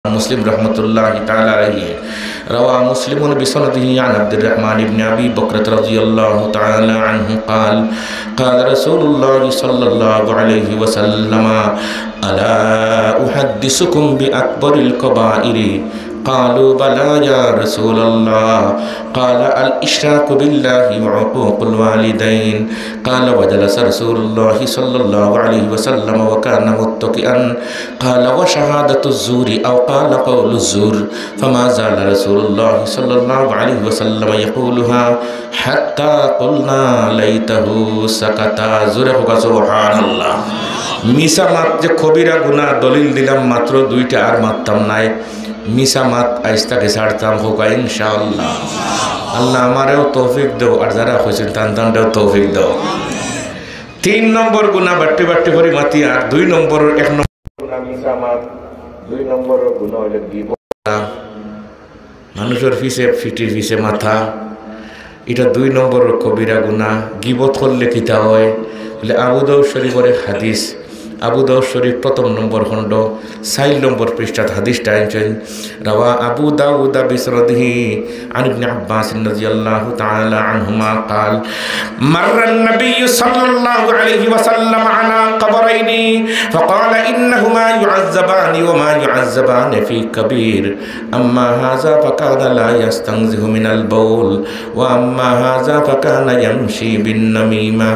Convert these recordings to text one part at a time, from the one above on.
مسلم رحمة الله تعالى عليه روى مسلم بسنده عن عبد الرحمن بن أبي بكر رضي الله تعالى عنه قال قال رسول الله صلى الله عليه وسلم ألا أحدثكم بأكبر الكبائر قالوا بلى يا رسول الله قال الإشراك بالله وعقوق الوالدين قال وجلس رسول الله صلى الله عليه وسلم وكان متكئا قال وشهادة الزور أو قال قول الزور فما زال رسول الله صلى الله عليه وسلم يقولها حتى قلنا ليته سكت زره سبحان الله মিছা মাত যে কবিরা গুনাহ দলিল দিলাম মাত্র দুইটা আর মারতাম নাই মিছা মাত আইস্তাকে ছাড়তাম হোকা ইনশাআল্লাহ আল্লাহ আমারেও তৌফিক দাও আর যারা হয়েছেন তানটাও তৌফিক দাও। 3 নম্বর গুনাহ বাট্টি বাট্টি করে মাতি আর 2 নম্বর 1 নম্বর গুনাহ মিছা মাত 2 নম্বর গুনাহ হলো গীবত মানুষের ফিটির পিছে মাথা এটা 2 নম্বর কবিরা গুনাহ। গীবত করলে কিতা হয় বলে আবু দাউদ শরীফের হাদিস আবু দাউদ শরীফ প্রথম নম্বর খণ্ড 4 নম্বর পৃষ্ঠাত হাদিসটা আনছেন রাওয়া আবু দাউদ বিসরদিহি আন ইবনে আব্বাস রাদিয়াল্লাহু তাআলা আনহুমা قال مر النبي صلى الله عليه وسلم على قبرين فقال انهما يعذبان وما يعذبان في كبير اما هذا فكان لا يستنزه من البول واما هذا فكان يمشي بالنميمه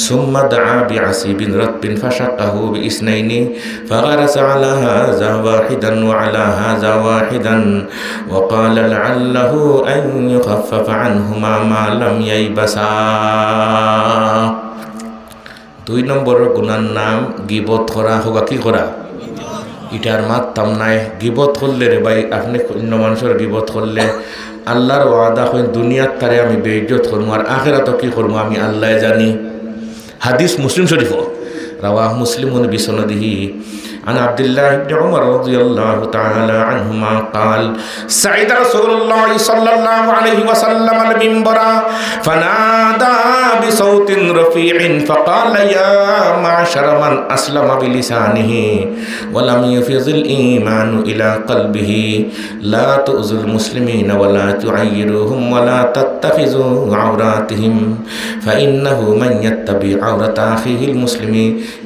ثم دعا بعصيب رطب فشقه بإثنين فغرس على هذا واحدا وعلى هذا واحدا وقال لعله أن يخفف عنهما ما لم ييبسا। 2 নম্বর গুনার নাম গীবত করা হোক কি করা এটার মারতাম নাই। গীবত করলে রে ভাই আপনি অন্য মানুষের গীবত করলে আল্লাহর ওয়াদা হয় দুনিয়ার তারে আমি বেইজ্জত করবো আর আখিরাত কি করবো আমি আল্লাহ জানি। হাদিস মুসলিম শরীফ رواه مسلم بسنده عن عبد الله بن عمر رضي الله تعالى عنهما قال سعد رسول الله صلى الله عليه وسلم المنبر فنادى بصوت رفيع فقال يا معشر من أسلم بلسانه ولم يفض الإيمان إلى قلبه لا تؤذوا المسلمين ولا تعيروهم ولا تتخذوا عوراتهم فإنه من يتبع عورة أخيه المسلم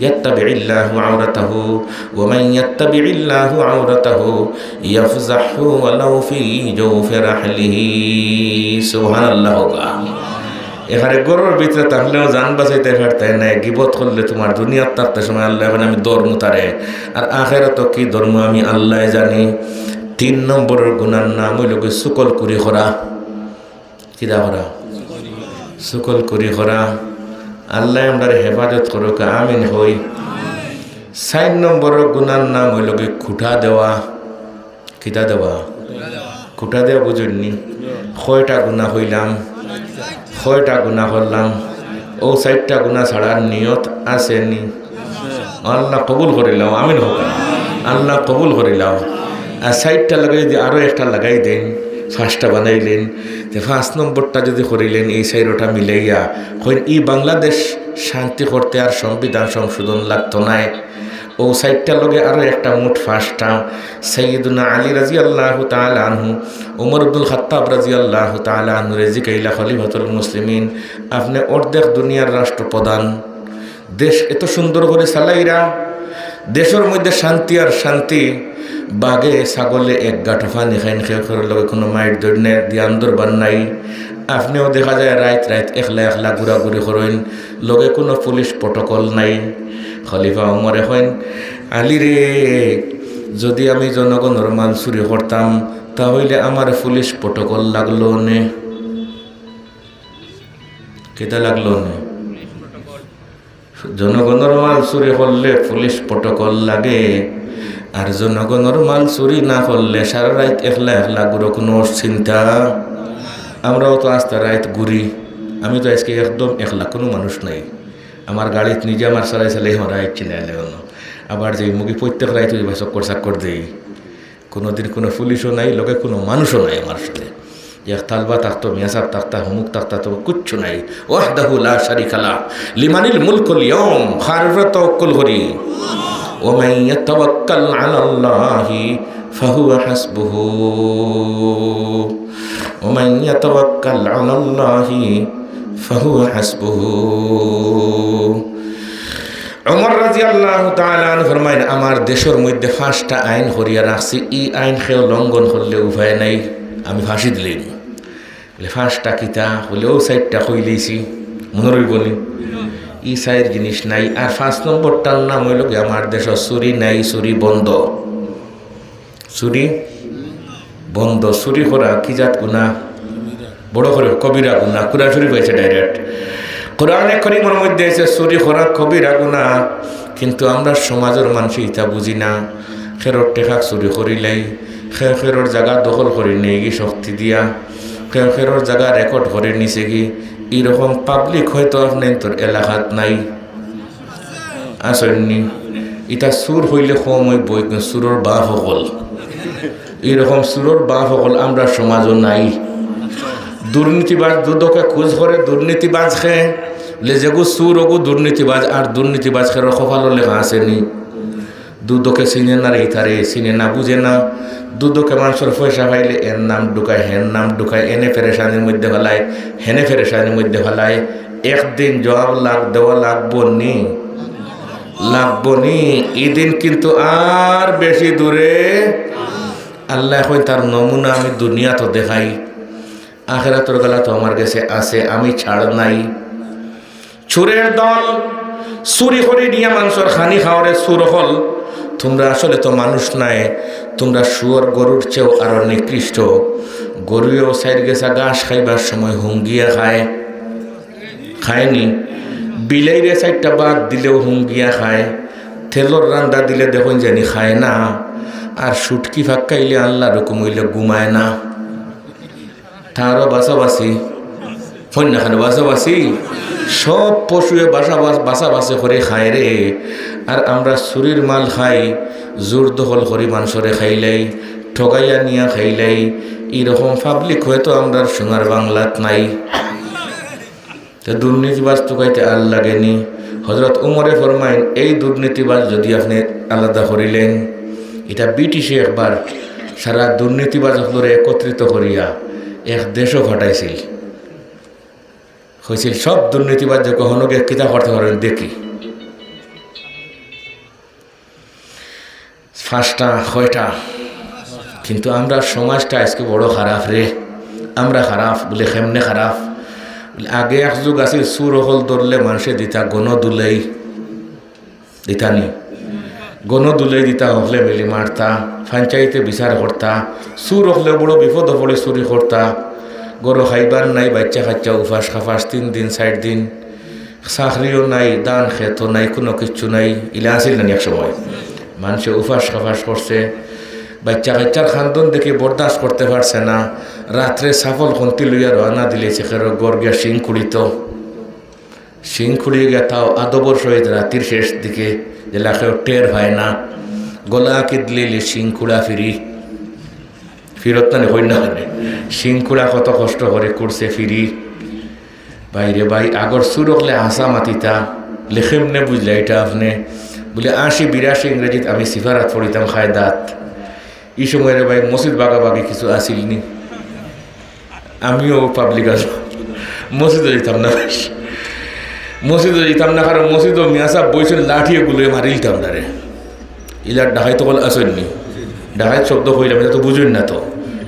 يتبع الله عورته ومن يتبع الله عورته يفزحه ولو في جوف رحله سبحان الله। এখানে গরুর ভিতরে থাকলেও জান বাঁচাইতে পারতে না। গীবত করলে তোমার দুনিয়ার থাকতে সময় আল্লাহ এখন আমি ধর্ম তারে আর আখেরাত কি ধর্ম আমি আল্লাহ জানি। 3 নম্বরের গুনার নাম হইল সুকল কুরি করা কিদা করা সুকল কুরি করা। আল্লাহ আমরা হেফাজত করুক আমিন হই। 4 নম্বরের গুনার নাম হইল খুঁটা দেওয়া কিতা দেওয়া খুঁটা দেওয়া বুঝুননি কয়টা গুনাহ হইলাম কয়টা গুনাহ করলাম ও 4টা গুনাহ ছাড়ার নিয়ত আসেনি আল্লাহ কবুল করিলাম আমিন হোক আল্লাহ কবুল করিলাম। আর 4টা লাগাই যদি আরও একটা লাগাই দেন 5টা বানাইলেন যে 5 নম্বরটা যদি করিলেন এই 4টা মিলাইয়া হইন ই বাংলাদেশ শান্তি করতে আর সংবিধান সংশোধন লাগতো নাই। ও 4টা লগে আরও একটা মোট 5টা সাইয়্যিদুনা আলী রাদিয়াল্লাহু তাআলা আনহু ওমর ইবনুল খাত্তাব রাদিয়াল্লাহু তাআলা আনহু রেজিকাইলা খলিফাতুল মুসলিমিন আপনি অর্ধেক দুনিয়ার রাষ্ট্রপ্রধান দেশ এত সুন্দর করে চালাইরা দেশের মধ্যে শান্তি আর শান্তি বাঘে ছাগলে এক গাঁঠো পানি খাইন খেয়ে লগে কোনো মাইট ধরনে ধ্যান দরবার নাই। আপনিও দেখা যায় রাত একলা একলা ঘোরাঘুরি করেন লগে কোনো পুলিশ প্রটোকল নাই। খলিফা উমরে হইন আলী রে যদি আমি জনগণের মাল চুরি করতাম তাহলে আমার পুলিশ প্রটোকল লাগলো নে কেটা লাগলো নে জনগণের মাল চুরি করলে পুলিশ প্রটোকল লাগে আর জনগণের মাল চুরি না করলে সারা রাত একলা একলা ঘুরো কোনো চিন্তা। আমরাও তো আস্তে রাত ঘুরি আমি তো আজকে একদম একলা কোনো মানুষ নাই আমার গাড়িতে নিজে আমার চলাই চালাই হরাই চিনাইলে আবার যে মুখে প্রত্যেক রাত চক্কর চাক্কর দেই কোনোদিন কোনো পুলিশও নাই লগে কোনো মানুষও নাই আমার সাথে এক তালবা থাকতো মেসাব থাকতা হুমুক থাকতা তো কিচ্ছু নাই। ওয়াহদাহু লা শারিকা লাহু লিমানিল মুলকুল ইয়াউম খাররা তাওয়াক্কুল করি ওয়া মান ইয়াতাওয়াক্কাল আলাল্লাহি ফাহুয়া হাসবুহু ওয়া মান ইয়াতাওয়াক্কাল আলাল্লাহি ফাহুয়া হাসবুহু। ওমর রাদিয়াল্লাহু তাআলা আনহু ফরমায়েন, আমার দেশের মধ্যে 5টা আইন করিয়া রাখছি, এই আইন কেউ লঙ্ঘন করলে উপায় নাই, আমি ফাঁসি দিলেন। বলে 5টা কিতা হলেও 4টা কইলেছি, মনে রইবনি ই 4 জিনিস নাই। আর 5 নম্বরটার নাম হইল কি, আমার দেশ চুরি নাই, চুরি বন্ধ, চুরি বন্ধ। চুরি করা কি জাত গুনাহ? বড় করে কবিরা গুনাহ, কুরআন শরীফ হয়েছে ডাইরেক্ট, কোরআনে কারীমের মধ্যে আছে চুরি করা কবিরা গুনাহ। কিন্তু আমরা সমাজের মানুষ এটা বুঝি না। খেরর টেকা চুরি করিলাই, খেরর জায়গা দখল করে নিয়ে গিয়ে শক্তি দিয়া, খেরর জায়গা রেকর্ড করে নিছে কি, এরকম পাবলিক হয়তো আপনার তোর এলাকাত নাই, আসেননি। এটা সুর হইলে সময় বই, সুরর বাপ সকল, এরকম সুরর বাপ সকল আমরা সমাজও নাই। দুর্নীতিবাজ দুদকে খোঁজ করে দুর্নীতিবাজ খে যেগু সুর ওগু দুর্নীতিবাজ, আর দুর্নীতিবাজ খের কপালো লেখা আসেনি। দুদকে চিনে না, রেইতারে চিনে না, বুঝে না। দুদকে মানুষের পয়সা পাইলে এর নাম ঢুকায়, হেন নাম ঢুকায়, এনে ফেরেশানির মধ্যে ফেলায়, হেনে ফেরেশানির মধ্যে ফেলায়। একদিন জবাব দেওয়া লাগবো নি। এদিন কিন্তু আর বেশি দূরে। আল্লাহ এখন তার নমুনা আমি দুনিয়া তো দেখাই, আখেরাতের গলা তো আমার কাছে আছে, আমি ছাড় নাই। চোরের দল চুরি করে নিয়ে মানুষের খানি খাওয়ারে চুর হল। তোমরা আসলে তো মানুষ নাই, তোমরা শুয়োর গরুর চেয়েও আরো নিকৃষ্ট। গরুও সাইড গেছা ঘাস খাইবার সময় হুঙ্গিয়া খায়নি। বিলাইরে 4টা বাদ দিলেও হুঙ্গিয়া খায়। তেলর রান্দা দিলে দেখুন জানি খায় না। আর সুটকি ফাঁকাইলে আল্লাহ রকম হইলে ঘুমায় না। তারও বাসাবাসি হই না, খানে বাসাবাসি সব পশুয়ে বাসাবাসি করে খায় রে। আর আমরা চুরির মাল খাই, জোর দখল করি মানুষরে খাইলাই, ঠগাইয়া নিয়া খাইলাই। এইরকম পাবলিক হয়তো আমরা সোনার বাংলাত নাই। দুর্নীতিবাজ তো কাইতে আর লাগেনি। হজরত উমরে ফরমাইন, এই দুর্নীতিবাজ যদি আপনি আলাদা করিলেন, এটা ব্রিটিশে একবার সারা দুর্নীতিবাজ হলরে একত্রিত করিয়া এক দেশও ঘটাইছিল। হয়েছিল সব দুর্নীতিবাজ যে কখনো কিতা করতে পারেন দেখি। 5টা 6টা। কিন্তু আমরা সমাজটা আজকে বড় খারাপ রে। আমরা খারাপ বলে কেমনে খারাপ? আগে এক যুগ আছে, চুর হল ধরলে মানুষে দিতা গণ দুলেই দিতানি, গণ দুলেই দিতা, হলে মিলি মারতা, পঞ্চায়েতে বিচার করতা। চুর হলে বড় বিপদ পড়ে চুরি করতা। গরু খাইবার নাই, বাচ্চা কাচ্চা উপাস খাফাস 3 দিন 4 দিন, চাকরিও নাই, দান খেত নাই, কোনো কিচ্ছু নাই। ইলা আসিল না এক সময় মানুষে উপাস খাফাস করছে। বাচ্চা কাচ্চার খান্দন দেখে বরদাস্ত করতে পারছে না। রাত্রে সাফল খন্তি লইয়া রওনা দিলেছে খেরো গড় গিয়া শিং খুড়িয়ে গিয়া তাও আদবর সহিত রাতির শেষ দিকে জেলা কেউ টের হয় না। গলা কিদলিলে শিং খুড়া ফিরত না হই না, শিং খুড়া কত কষ্ট করে করছে ফিরি। বাইরে ভাই আগর সুরকলে হাসা মাতিতা লেখেমনে বুঝলে এটা আপনি বলে 80-82 ইংরেজিত আমি সিফারাত পড়িতাম খায়দাত। এই সময়ের ভাই মসজিদ বাগাবাগি কিছু আসিলনি, আমিও পাবলিক আস মসজিদে যেতাম না, কারণ মসজিদও মিয়াসা বইছেন লাঠিয়ে গুলোয় মারিলতাম না রে। ইলার ডাকাই তো বল আসেননি, ডাকাই শব্দ হইলাম এটা তো বুঝুন না। তো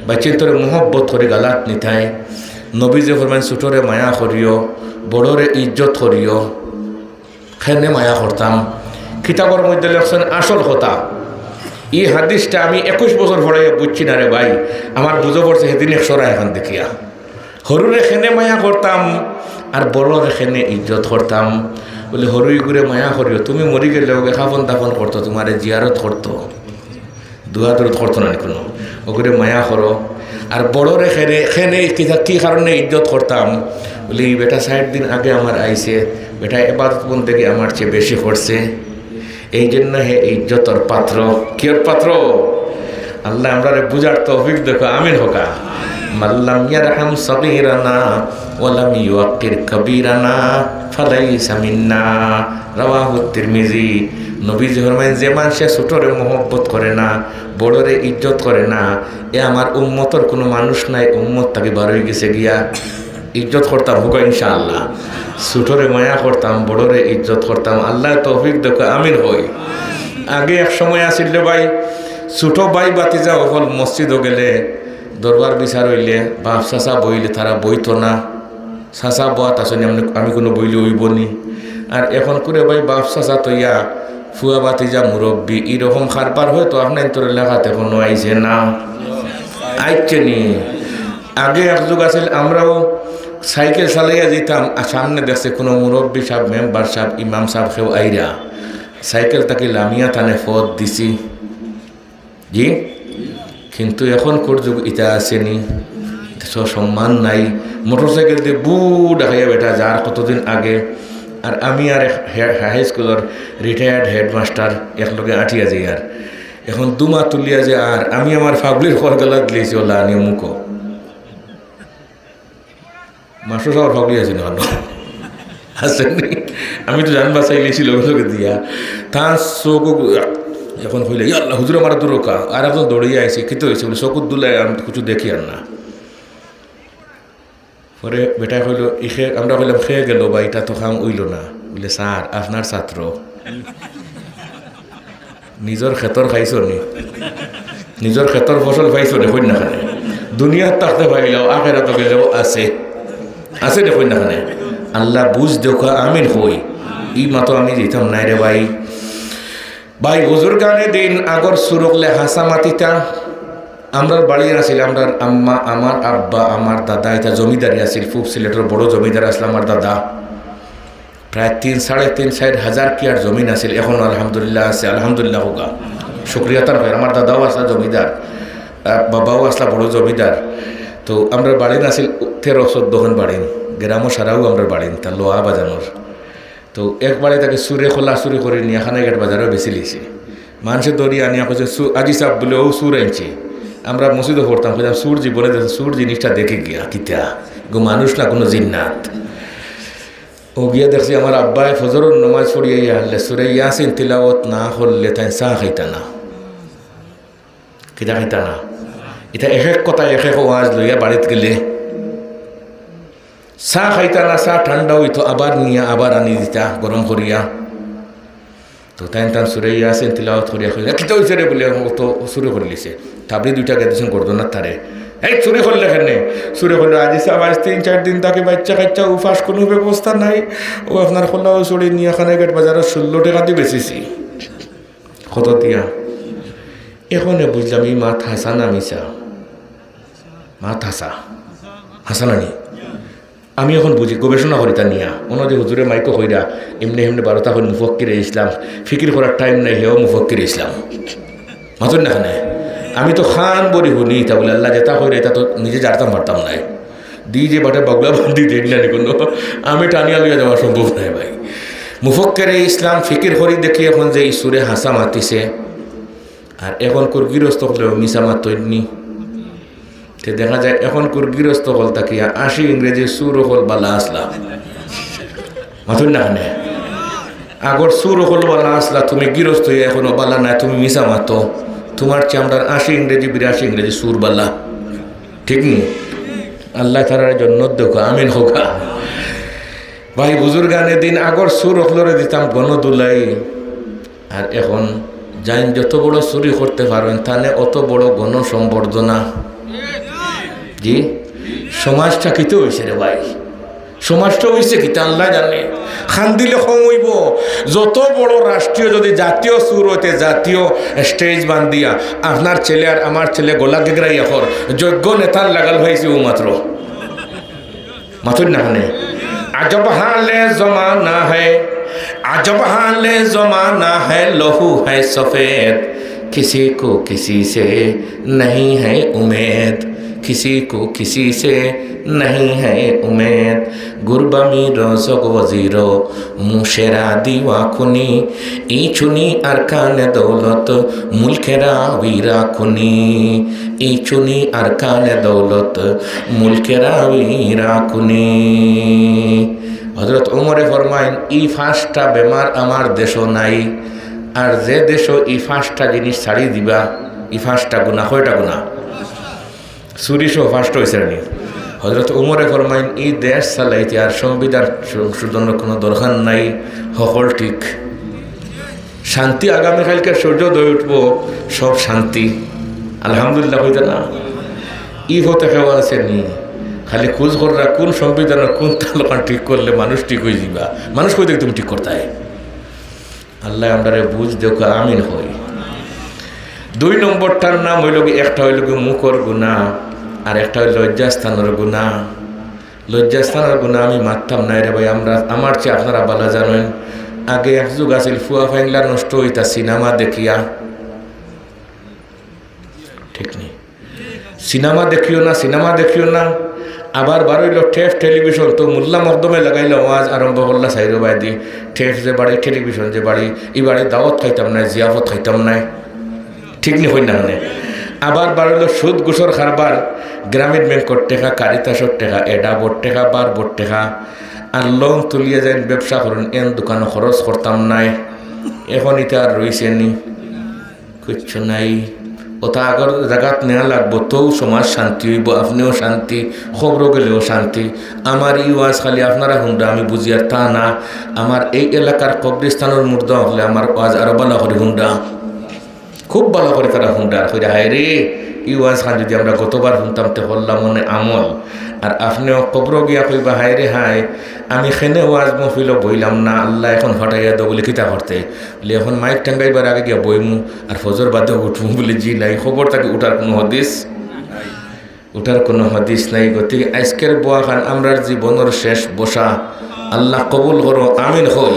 বাচ্চের তোরে মোহব্বত করে গালাত নিথায়। নবী যে ফরমান ছোটরে মায়া করিও, বড়রে ইজ্জত করিও, খেনে মায়া করতাম। কিতাবের মধ্যে লেখছেন আসল কথা। এই হাদিসটা আমি 21 বছর পরে বুঝছি না রে ভাই, আমার বুঝে পড়ছে সেদিন 100 এখন দেখিয়া। হরুরে খেনে মায়া করতাম আর বড়রে খেনে ইজ্জত করতাম। বলে হরুই ঘুরে মায়া করিও, তুমি মরি গেলে ওকে খাফন দাফন করতো, তোমার জিয়ারত করতো, দুয়াদরত করতো না কোনো, ওগুলো মায়া করো। আর বড়রে খেনে কি কারণে ইজ্জত করতাম? বলি বেটা 60 দিন আগে আমার আইছে, বেটা এবাদত বন্দেগী আমার চেয়ে বেশি করছে, এই জন্য হে ইজ্জতর পাত্র। কিয়র পাত্র? আল্লাহ আমরা বুঝার তৌফিক দেখো, আমিন হোকা। মাল্লাম ইয়ারহাম সগীরানা ওয়ালাম ইউকির কবীরানা ফালাইসা মিন্না, রাওয়াহু তিরমিজি। নবীজি ফরমাইন যে মানুষে ছোটরে মহব্বত করে না, বড়রে ইজ্জত করে না, এ আমার উম্মতর কোনো মানুষ নাই, উম্মত তাকে বার হয়ে গেছে গিয়া। ইজ্জত করতাম হোক ইনশাআল্লাহ, ছোটরে মায়া করতাম, বড়রে ইজ্জত করতাম। আল্লাহ তৌফিক দেখো, আমিন হই। আগে এক সময় আসিল ভাই, ছোট ভাই বাতিজা হল মসজিদও গেলে দরবার বিচার হইলে বাপ চাচা বইলে তারা বইতো না, চাচা বাত আসেনি আমি কোনো বইলে হইবনি। আর এখন করে ভাই বাপ চাচা তৈয়া ফুয়া বাতিজা মুরব্বী এরকম খারপার হয়তো আপনার তোর লেখাতে কোনো আইছে না, আইছে নি। আগে এক যুগ আছিল আমরাও সাইকেল চালাইয়া যেতাম, সামনে দেখছে কোনো মুরব্বী সাহেব, মেম্বার সাহেব, ইমাম সাহেব কেউ আইরা, সাইকেল তাকে লামিয়া টানে ফদ দিছি জি। কিন্তু এখন কোর যুগ ইটা আসেনি, সম্মান নাই। মোটর সাইকেল দিয়ে বু দেখাইয়া বেটা যার কতদিন আগে। আর আমি আর হাই স্কুলের রিটায়ার্ড হেডমাস্টার একলগে আঁটিয়া যাই। আর এখন দুমা তুলিয়া যে আর আমি আমার ফাগলির খর গেলা দিয়েছি ওলা আনি মুখো মাস্টার সাহেব ফাগলি আছে না আসেনি, আমি তো জানবা চাইলেছি লগে লগে দিয়া তার চোখ এখন হইলে আল্লাহ হুজুর আমার দূরকা। আর এখন দৌড়িয়ে আইসি খেতে হয়েছে বলে চকুর দুলে আমি কিছু দেখি আর না। পরে বেটা কইল ইখে, আমরা কইলাম খেয়ে গেল বা এটা তো খাম উইল না। বলে স্যার আপনার ছাত্র, নিজের ক্ষেতর খাইছ নি, নিজের ক্ষেতর ফসল খাইছ নি কই না খানে, দুনিয়ার তাকতে পাইলেও আখেরাতে গেলেও আছে, আছে দেখুন না খানে। আল্লাহ বুঝ দেখা আমিন হই। ই মাতো আমি যেতাম নাই রে ভাই। ভাই বুজুর্গানে দিন আগর সুরকলে হাসা মাতিতা আমরা বাড়ি আসিল, আমরা আম্মা, আমার আব্বা, আমার দাদা, এটা জমিদারি আসিল, খুব সিলেটের বড় জমিদার আসলে আমার দাদা। প্রায় 3-4.5 হাজার কি আর জমিন আসিল, এখন আলহামদুলিল্লাহ আছে। আলহামদুলিল্লাহ হোগা, শুক্রিয়া তার ভাই। আমার দাদাও আসলা জমিদার, বাবাও আসলা বড় জমিদার। তো আমরা বাড়িন আসিল 13-14 বাড়িন, গ্রামও সারাও আমরা বাড়িন তার লোহা বাজানোর। তো একবারে তাকে সুরে খোলা চুরি করে নিয়ে খানাঘাট বাজারেও বেশি লিছে। মানুষের দড়ি আনিয়া কইছে আজি সাপ বলে ও সুর আনছি। আমরা মসজিদও পড়তাম, কইতাম সুর জীবনে সুর জিনিসটা দেখে গিয়া কিতা গো, মানুষ না কোনো জিন্নাত। ও গিয়া দেখছি আমার আব্বাই ফজরের নমাজ পড়িয়ে আনলে সুরে ইয়াসিন তিলাওয়াত না করলে তাই চা খাইতা না, কিতা খাইতা না। এটা এক এক কথা এক এক ওয়াজ লইয়া বাড়িতে গেলে চা খাইতা না, চা ঠান্ডা হইতো আবার নিয়া আবার আনি দিতা গরম করিয়া। তো তাই তান সুরে ইয়াসিন তিলাওয়াত করিয়া কইলা কিতা হইছে রে বলে তো সুরে করে লিছে। তারপরে 2টা গেছেন করতো না তারে, এই চুরি করলে এখানে চুরি করলে আজি সব আজ 3-4 দিন তাকে বাচ্চা কাচ্চা উপাস কোনো ব্যবস্থা নাই। ও আপনার খোলাও চড়ি নিয়ে খানাঘাট বাজারে 16 টাকা দিয়ে বেচেছি কত দিয়া। এখানে বুঝলাম এই মাত হাসা না মিশা, মাত হাসা হাসা নানি। আমি এখন বুঝি গবেষণা করি তা নিয়া অন্য যে হুজুরে মাইকো কইরা এমনি এমনি 12টা করে মুফক্কিরে ইসলাম ফিকির করার টাইম নাই, হেও মুফক্কিরে ইসলাম মাতুন না খানে। আমি তো খান বলি শুনি তা বলে আল্লাহ যেটা কইরা এটা তো নিজে জানতাম পারতাম নাই। দিয়ে যে বাটে বগলা বান্ধি দেন না কোনো, আমি টানিয়া লইয়া যাওয়া সম্ভব নাই ভাই। মুফক্কিরে ইসলাম ফিকির করি দেখি এখন যে ইসুরে হাসা মাতিছে। আর এখন কোর গৃহস্থ হলেও মিশা মাতনি। তে দেখা যায় এখন কোর গৃহস্থ হল তাকিয়া 80 ইংরেজি সুর হল বালা আসলা মাথুন না খানে। আগর সুর হল বালা আসলা, তুমি গৃহস্থ এখনো বালা নাই, তুমি মিশা মাতো। তোমার চামড়ার 80 ইংরেজি 82 ইংরেজি সুর বালা, ঠিক নি? আল্লাহ তাআলার জন্য দেখো আমিন হোকা। ভাই বুজুর্গানে দিন আগর সুর হলরে দিতাম গণদুলাই। আর এখন যাই যত বড় চুরি করতে পারবেন তাহলে অত বড় গণ সম্বর্ধনা। জি সমাজটা কিতে হয়েছে রে ভাই, সমাজটা হয়েছে কিতা আল্লাহ জানে। খান দিলে কম হইব। যত বড় রাষ্ট্রীয় যদি জাতীয় সুর হইতে জাতীয় স্টেজ বান্ধিয়া আপনার ছেলে আর আমার ছেলে গোলা গেগরাই এখন যোগ্য নেতার লাগাল হয়েছে ও মাত্র মাথুর না হানে। আজব হালে জমানা হ্যায়, আজব हाले ज़माना है, लहू है सफ़ेद, किसी को किसी से नहीं है उम्मीद, किसी को किसी से नहीं है उम्मीद। गुरबा मीरो ज़ग वज़ीरो मुशेरा दीवा खुनी, ई चुनी अरकान दौलत मुल्केरा वीरा खुनी, ई चुनी अरकान दौलत मुल्केरा वीरा खुनी। হযরত ওমরে ফরমাইন ই 5টা বেমার আমার দেশও নাই। আর যে দেশও এই 5টা জিনিস ছাড়ি দিবা, এই 5টা গুণা, কয়টা গুণা? চুরি সহ 5টা হয়েছে নি? হযরত উমরে ফরমাইন এই দেশ চালাইতে আর সংবিধান সংশোধনের কোনো দরকার নাই, সকল ঠিক। শান্তি, আগামীকালকে সূর্যোদয় উঠব, সব শান্তি, আলহামদুলিল্লাহ হইতে না। ই হতে কেউ আছে নি? খালি খোঁজ করা কোন সংবিধানের কোন তালকান ঠিক করলে মানুষ ঠিক হয়ে যাবা। মানুষ কই দেখ তুমি ঠিক করতে হয়। আল্লাহ আমরা বুঝ দেখো, আমিন হই। 2 নম্বরটার নাম হইল, একটা হইল মুখর গুণা, আর একটা হইল লজ্জাস্থানের গুণা। লজ্জাস্থানের গুণা আমি মারতাম নাই রে ভাই। আমরা আমার চেয়ে আপনারা বালা জানেন, আগে এক যুগ আছিল ফুয়া ফাইংলা নষ্ট হইতা সিনেমা দেখিয়া, ঠিক নেই? সিনেমা দেখিও না, সিনেমা দেখিও না। আবার বারইল ঠেফ টেলিভিশন, তো মোল্লা মকদমে লাগাইল ওয়াজ আরম্ভ করলা সাইরো বাইদি। ঠেফ যে বাড়ি, টেলিভিশন যে বাড়ি, এই বাড়ি দাওয়াত খাইতাম নাই, জিয়াফত খাইতাম নাই, ঠিক নি হই না মানে। আবার বারইল সুদ ঘুষর খারবার, গ্রামীণ ব্যাংকর টেকা, কারিতাসর টেকা, এডা বোর টেকা, বার বোর টেকা, আর লোন তুলিয়ে যাই ব্যবসা করুন, এন দোকানে খরচ করতাম নাই। এখন এটা আর রয়েছে নি, কিচ্ছু নাই। ওটা আগর জায়গাত নেওয়া লাগবো, তো সমাজ শান্তি হইব, আপনিও শান্তি, খবর গেলেও শান্তি। আমার ই ওয়াজ খালি আপনারা হুন্ডা আমি বুঝি আর তা না। আমার এই এলাকার কবরিস্তানের মুর্দা হলে আমার ওয়াজ আরো ভালো করে হুন্ডা, খুব ভালো করে তারা হুন্ডা কইরা, হায় রে ই ওয়াজ খান যদি আমরা গতবার শুনতাম তে হল্লাম মনে আমল। আর আপনিও কবর গিয়া কইবা, হায় রে হায় আমি খেনে ওয়াজ মহফিল বইলাম না, আল্লাহ এখন হটাইয়া দো বলে কিতা করতে বলে, এখন মাইক টাঙ্গাইবার আগে গিয়া বইমু আর ফজর বাদে উঠবো বলে, জি নাই খবর থাকে, উঠার কোনো হদিস, উঠার কোনো হদিস নাই। গতিকে আজকের বোয়া খান আমরার জীবনের শেষ বসা, আল্লাহ কবুল করো, আমিন হই।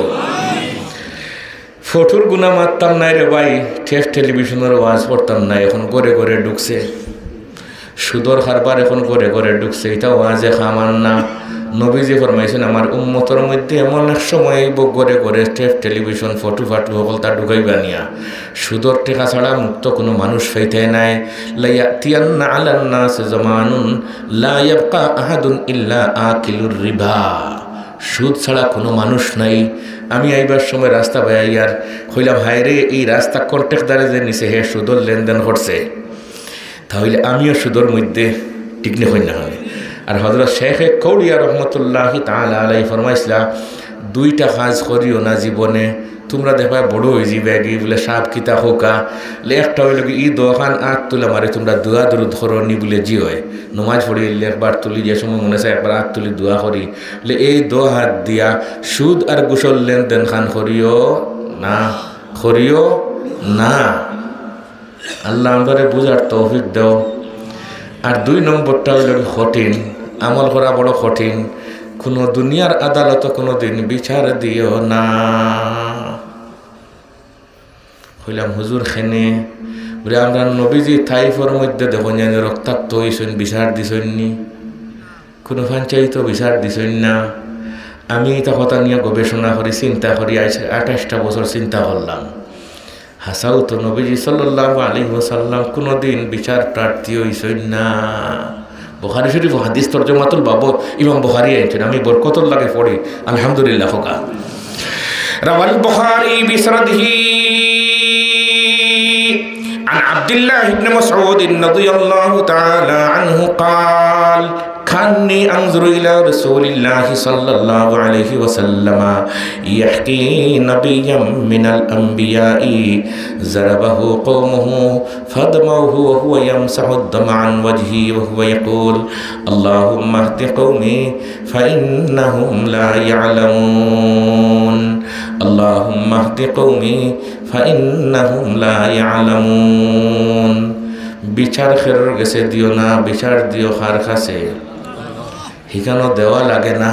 ফটোর গুণা মারতাম নাই রে ভাই, ঠেফ টেলিভিশনের ওয়াজ পড়তাম নাই, এখন ঘরে ঘরে ঢুকছে। সুদর খারবার এখন ঘরে ঘরে ঢুকছে, এটা ওয়াজে খামান না। নবীজি ফরমাইছেন আমার উম্মতের মধ্যে এমন এক সময় ঘরে ঘরে ঠেফ টেলিভিশন ফটো ফাটু সকল তা ঢুকাইবা নিয়া। সুদর টেকা ছাড়া মুক্ত কোনো মানুষ ফাইতে নাই। লায়াতিয়ান্না আলান নাস জামানুন লা ইয়াবকা আহাদুন ইল্লা আকিলুর রিবা। সুদ ছাড়া কোনো মানুষ নাই। আমি আইবার সময় রাস্তা বাইয়ার হইলাম, হায় রে এই রাস্তা কন্ট্রাক্টদারে যে নিছে হে সুদর লেনদেন করছে, তাহলে আমিও সুদর মধ্যে টিকনে হই না হয়। আর হযরত শেখ কৌড়িয়া রহমতুল্লাহি তাআলা আলাইহি ফরমাইছিলা, 2টা কাজ করিও না জীবনে, তোমরা দেখবা বড় হয়ে যাবে কি বলে সাপ কিতা হোকা। একটা হইল কি ই দোকান আট তুলে মারে, তোমরা দোয়া দরুদ করো নি বলে জি হয়। নমাজ পড়ি একবার তুলি, যে সময় মনে চায় একবার হাত তুলি দোয়া করি, বলে এই দো হাত দিয়া সুদ আর গোসল লেনদেন খান করিও না, করিও না। আল্লাহ আমাদের বুঝার তৌফিক দাও। আর 2 নম্বরটা হইল কঠিন, আমল করা বড় কঠিন। কোনো দুনিয়ার আদালত কোনো দিন বিচার দিও না। হইলাম হুজুর খেনে বলে, আমরা নবীজি তাইফের মধ্যে দেখুন যেন রক্তাক্ত হয়েছেন, বিচার দিছেন নি, কোনো পঞ্চায়েত বিচার দিছেন না। আমি এটা কথা নিয়ে গবেষণা করি, চিন্তা করি, 28টা বছর চিন্তা করলাম। হাসাও তো নবীজি সাল্লাল্লাহু আলাইহি ওয়াসাল্লাম কোনো দিন বিচার প্রার্থী হইছেন না। বুখারী শরীফ হাদিস তরজমাতুল বাব ইমাম বুখারী আনছেন, আমি বরকতুল লাগে পড়ি, আলহামদুলিল্লাহ। হোকা রাওয়াল বুখারী বিসরাদিহি عن عبد الله بن مسعود رضي الله تعالى عنه قال كاني أنظر إلى رسول الله صلى الله عليه وسلم يحكي نبيا من الأنبياء ضربه قومه فدموه وهو يمسح الدم عن وجهه وهو يقول اللهم اهد قومي فإنهم لا يعلمون اللهم اهد قومي فإنهم لا يعلمون। বিচার খেরর গেছে দিও না, বিচার দিও খার কাছে, হিকানো দেওয়া লাগে না।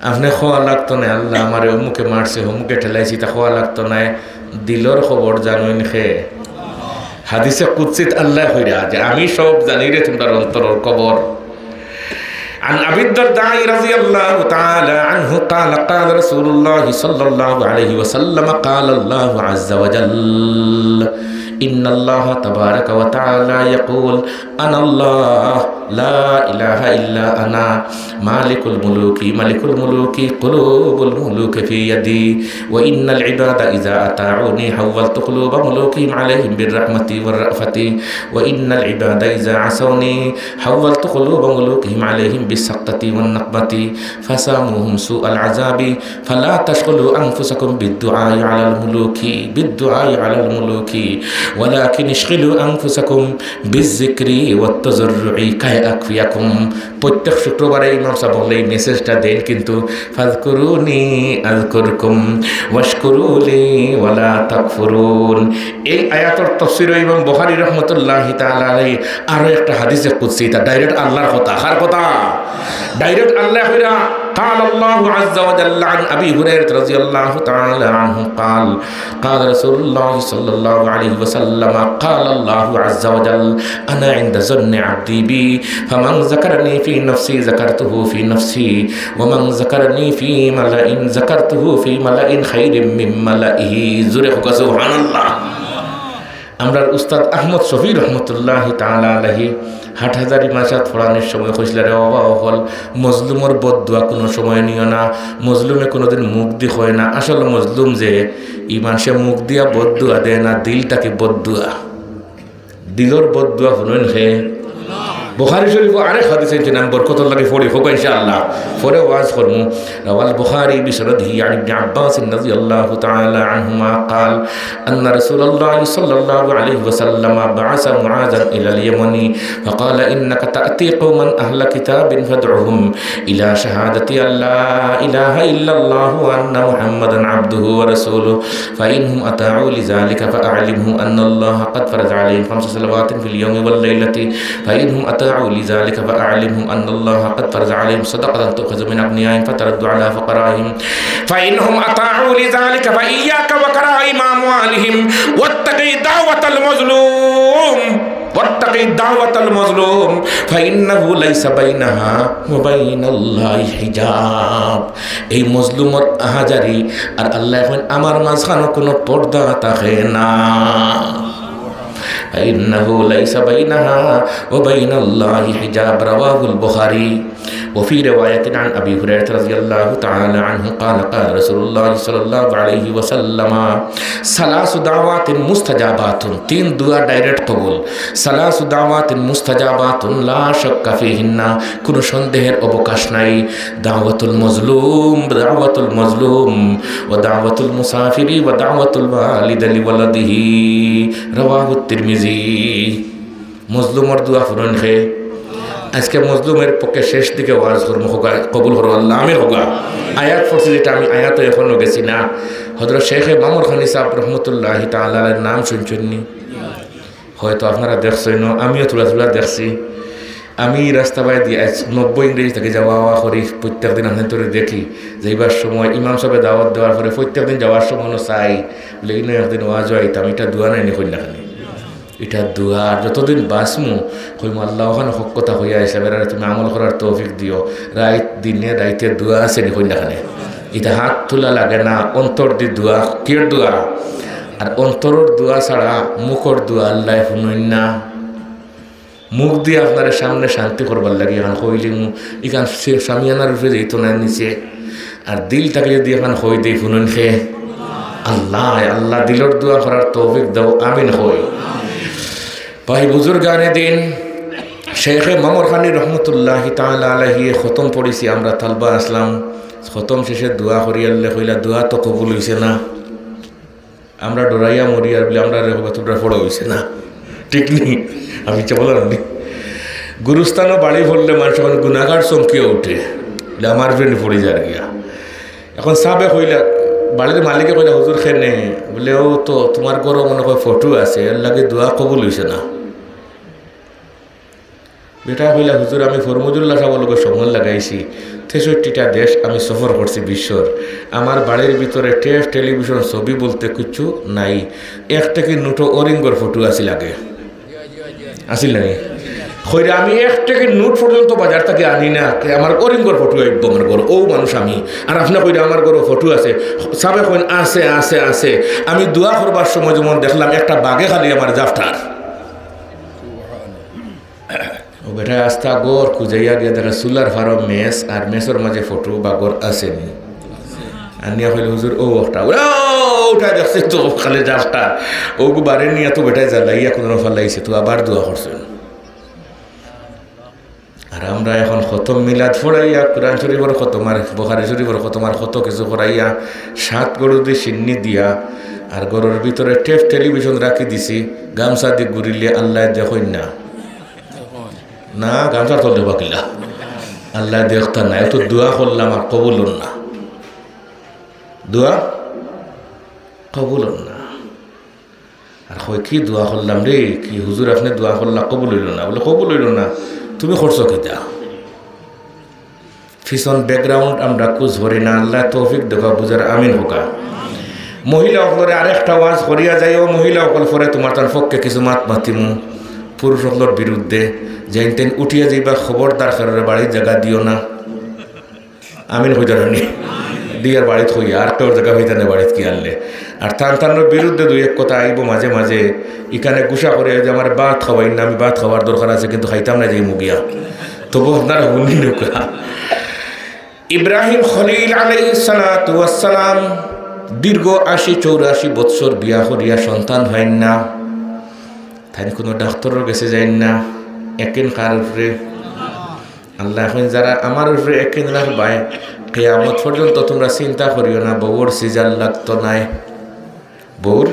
আপনি খোয়া লাগতো না, আল্লাহ আমার অমুকে মারছে, অমুকে ঠেলাইছি, তা খোয়া লাগতো না, দিলর খবর জানোইন খে। হাদিসে কুদসিত আল্লাহ হইরা যে আমি সব জানি রে তোমরা অন্তরের খবর। عن أبي الدرداء رضي الله تعالى عنه قال قال رسول الله صلى الله عليه وسلم قال الله عز وجل ইন্নাল্লাহ তাবারাকা ওয়া তাআলা ইয়াকুল আনাল্লাহ লা ইলাহা ইল্লা আনা মালিকুল মুলুকি কুলুবুল মুলুকি ফি ইয়াদি ওয়া ইন্নাল ইবাদা ইযা আতাউনি হাওয়ালতু কুলুবা মুলুকিহিম আলাইহিম বিররাহমাতি ওয়ার রাফাতি ওয়া ইন্নাল ইবাদা ইযা আসাউনি হাওয়ালতু কুলুবা মুলুকিহিম আলাইহিম বিসাক্কাতি ওয়ান নাকবাতি ফাসামুহুম সুআল আযাবি ফালা তাশগুলু আনফুসাকুম বিদ্দুআই আলাল মুলুকি ওয়ালাকিন ইশগিলু আনফুসাকুম বিযিকরি ওয়াত তাযাররুই কাই আকফিয়াকুম। প্রত্যেক শুক্রবারে ইমাম সাহেব বললে এই মেসেজটা দেন, কিন্তু ফাযকুরুনি আযকুরকুম ওয়াশকুরুলি ওয়ালা তাকফুরুন। এই আয়াতের তাফসীর ইমাম বুখারী রাহমাতুল্লাহি তাআলা আলাইহি আরো একটা হাদিসে কুদসি, এটা ডাইরেক্ট আল্লাহর কথা। কার কথা? ডাইরেক্ট আল্লাহ কইরা قال الله عز وجل عن أبي هريرة رضي الله تعالى عنه قال قال رسول الله صلى الله عليه وسلم قال الله عز وجل أنا عند ظن عبدي بي فمن ذكرني في نفسي ذكرته في نفسي ومن ذكرني في ملأ ذكرته في ملأ خير من ملئه زرق سبحان الله। আমরা উস্তাদ আহমদ শফি রহমতুল্লাহি তাআলা আলাইহি হাটহাজারি মাসাত ফোড়ানোর সময় কইছিল, রে বাবা হল মজলুমর বদদুয়া কোনো সময় নিও না, মজলুমে কোনোদিন মুখ দি হয় না। আসলে মজলুম যে ইমান সে মুখ দিয়া বদদুয়া দেয় না, দিলটাকে বদদুয়া, দিলর বদদুয়া শুনুন হে। বুখারী শরীফ আরেক হাদিসে যে নাম বরকত লাগে পড়ি হোক ইনশাআল্লাহ, পরে ওয়াজ করমু। রাওয়াল বুখারী বিসনদিহি আন ইবনে আব্বাস রাদিয়াল্লাহু তাআলা আনহুমা قال ان رسول الله صلى الله عليه وسلم بعث معاذا الى اليمن فقال انك تاتي قوما اهل كتاب فادعهم الى شهاده ان لا اله الا الله وان محمدا عبده ورسوله فانهم اطاعوا لذلك فاعلمهم ان الله قد فرض عليهم 5 صلوات في اليوم والليله فانهم أطاعوا لذلك فأعلمهم أن الله قد فرض عليهم صدقة تؤخذ من أغنيائهم فترد على فقرائهم فإنهم أطاعوا لذلك فإياك وكرائم أموالهم واتقي دعوة المظلوم فإنه ليس بينها وبين الله حجاب। এই মজলুমর আহাজারি আর আল্লাহ এখন আমার মাঝখানে কোনো পর্দা থাকে না। فإنه ليس بينها وبين الله حجاب رواه البخاري وفي رواية عن أبي هريرة رضي الله تعالى عنه قال قال رسول الله صلى الله عليه وسلم ثلاث دعوات مستجابات तीन दुआ डायरेक्ट कबूल ثلاث دعوات मुस्तजाबात ला शक्का फीहिन्ना কোনো সন্দেহের অবকাশ নাই দাওয়াতুল মজলুম ওয়া দাওয়াতুল মুসাফিরি ওয়া দাওয়াতুল ওয়ালিদি লিওয়ালাদিহি রাওয়াহু তিরমিজি। মজলুমের দোয়া ফুরন হে আজকে মজলুমের পক্ষে শেষ দিকে ওয়াজ করবো, কবুল হরো আল্লাহ আমির হোগা। আয়াত পড়ছি যেটা আমি আয়াত এখনও গেছি না। হযরত শেখ মামুর খানি সাহেব রহমতুল্লাহি তাআলা আলাইহির নাম শুনছেননি? হয়তো আপনারা দেখছেন, আমিও তুলা দেখছি। আমি রাস্তা বাই দিয়ে 90 ইংরেজি থেকে যাওয়া করি, প্রত্যেক দিন আপনার ধরে দেখি যাইবার সময় ইমাম সাহেব দাওয়াত দেওয়ার পরে প্রত্যেক দিন যাওয়ার সময় চাই বলে ইনো একদিন ওয়াজ হইতাম, এটা দোয়া নাই কই না খানি, এটা দোয়া যতদিন বাঁচমু কইম আল্লাহ ওখানে হক কথা হইয়া হিসাবে তুমি আমল করার তৌফিক দিও। দিনে রাইতে দোয়া আছে নি কই না খানে, এটা হাত তোলা লাগে না, অন্তর দি দোয়া কের দোয়া। আর অন্তরের দোয়া ছাড়া মুখর দোয়া আল্লাহ শুনুন না। মুখ দিয়ে আপনার সামনে শান্তি করবার লাগে এখন কইলে এখান সামিয়ানার উপরে যেত না নিচে, আর দিলটাকে যদি এখন হই দিই শুনুন খে আল্লাহ আল্লাহ দিলর দোয়া করার তৌফিক দাও, আমিন হই। ভাই বুজুর্গানে দিন শেখ মামুর খানি রহমতুল্লাহি তাআলা আলাইহি খতম পড়েছি আমরা তালবা আসলাম, খতম শেষে দোয়া করি আল্লাহ কইলা দোয়া তো কবুল হইছে না, আমরা ডরাইয়া মরিয়ার বলে আমরা রেখা পড়া হইছে না, ঠিক নেই আমি বললাম নি। গুরুস্থানও বাড়ি ভরলে মানুষ এখন গুণাগার চমকিয়ে উঠে বলে আমার ফ্রেন্ড পড়ে যার গিয়া। এখন সাবে কইলা বাড়ির মালিকে কইলা হুজুর খেনে বলে ও তো তোমার ঘরও মনে হয় ফটো আছে, এর লাগে দোয়া কবুল হইছে না। বেটা কইলা হুজুর আমি ফরমুজুল্লাহ সাহেবের সময় লাগাইছি, 63টা দেশ আমি সফর করছি বিশ্বর, আমার বাড়ির ভিতরে টেলিভিশন ছবি বলতে কিছু নাই, একটা কি নোটো অরিঙ্গর ফটো আসিল আগে আসিল নাকি কইরা আমি 1 টাকা নোট পর্যন্ত বাজার থেকে আনি না, আমার করিমগর ফটো আইব আমার ঘর, ও মানুষ আমি। আর আপনি কইরা আমার ঘরে ফটো আছে, সাবে কইন আছে আছে আছে। আমি দোয়া করবার সময় যেমন দেখলাম একটা বাগে খালি আমার জাফটার, ও বেটা আস্তা গড় খুঁজাইয়া গিয়ে দেখা সুলার ফার্ম মেস, আর মেসের মাঝে ফটো বা গড় আসেনি। আনিয়া হইলে হুজুর ও একটা ওটা দেখছে তো খালি জাফটার, ও বারে নিয়ে তো বেটায় জ্বালাইয়া কোনো ফালাইছে, তো আবার দোয়া করছেন। আর আমরা এখন খতম মিলাদ ফোড়াইয়া, কোরআন শরীফের খতম আর বুখারী শরীফের খতম আর কত কিছু করাইয়া 7 গরু দিয়ে সিন্নি দিয়া, আর গরুর ভিতরে টেলিভিশন রাখি দিছি, গামছা দিয়ে ঘুরিলে আল্লাহ দেখুন না, না গামছা তো দেবা কিলা আল্লাহ দেখতা না। একটু দোয়া করলাম আর কবুল না, দোয়া কবুল না। আর কই কি দোয়া করলাম রে, কি হুজুর আপনি দোয়া করলা কবুল হইল না? বলে কবুল হইল না, তুমি করছো কেটা? ফিশন ব্যাকগ্রাউন্ড আমরা কুছ ধরি না। আল্লাহ তৌফিক দেখা বুঝার আমিন হোকা। মহিলা সকলের আরেকটা ওয়াজ করিয়া যাই, ও মহিলা সকল পরে তোমার তার পক্ষে কিছু মাত মাতিমু পুরুষ সকলের বিরুদ্ধে, যেন তেন উঠিয়া যাইবা, খবরদার কারোর বাড়ির জায়গা দিও না। আমিন হয়ে জানি দিয়ার বাড়িত হইয়া আর তোর জায়গা হইতে না বাড়িত কি আনলে। আর তার বিরুদ্ধে 2-1 কথা আইব মাঝে মাঝে, এখানে গুসা করে যে আমার ভাত খাওয়াই না, আমি ভাত খাওয়ার দরকার আছে কিন্তু খাইতাম না, যাই মুগিয়া। তবু আপনারা শুনি নৌকা ইব্রাহিম খলিল আলাইহিস সালাতু ওয়াস সালাম দীর্ঘ 80-84 বৎসর বিয়া করিয়া সন্তান হয় না। তাই কোনো ডাক্তারের কাছে যাই না, একেন কার উপরে আল্লাহ এখন যারা আমার উপরে একেন রাখবায় কিয়ামত পর্যন্ত তোমরা চিন্তা করিও না বউর সিজার লাগতো নাই বউর।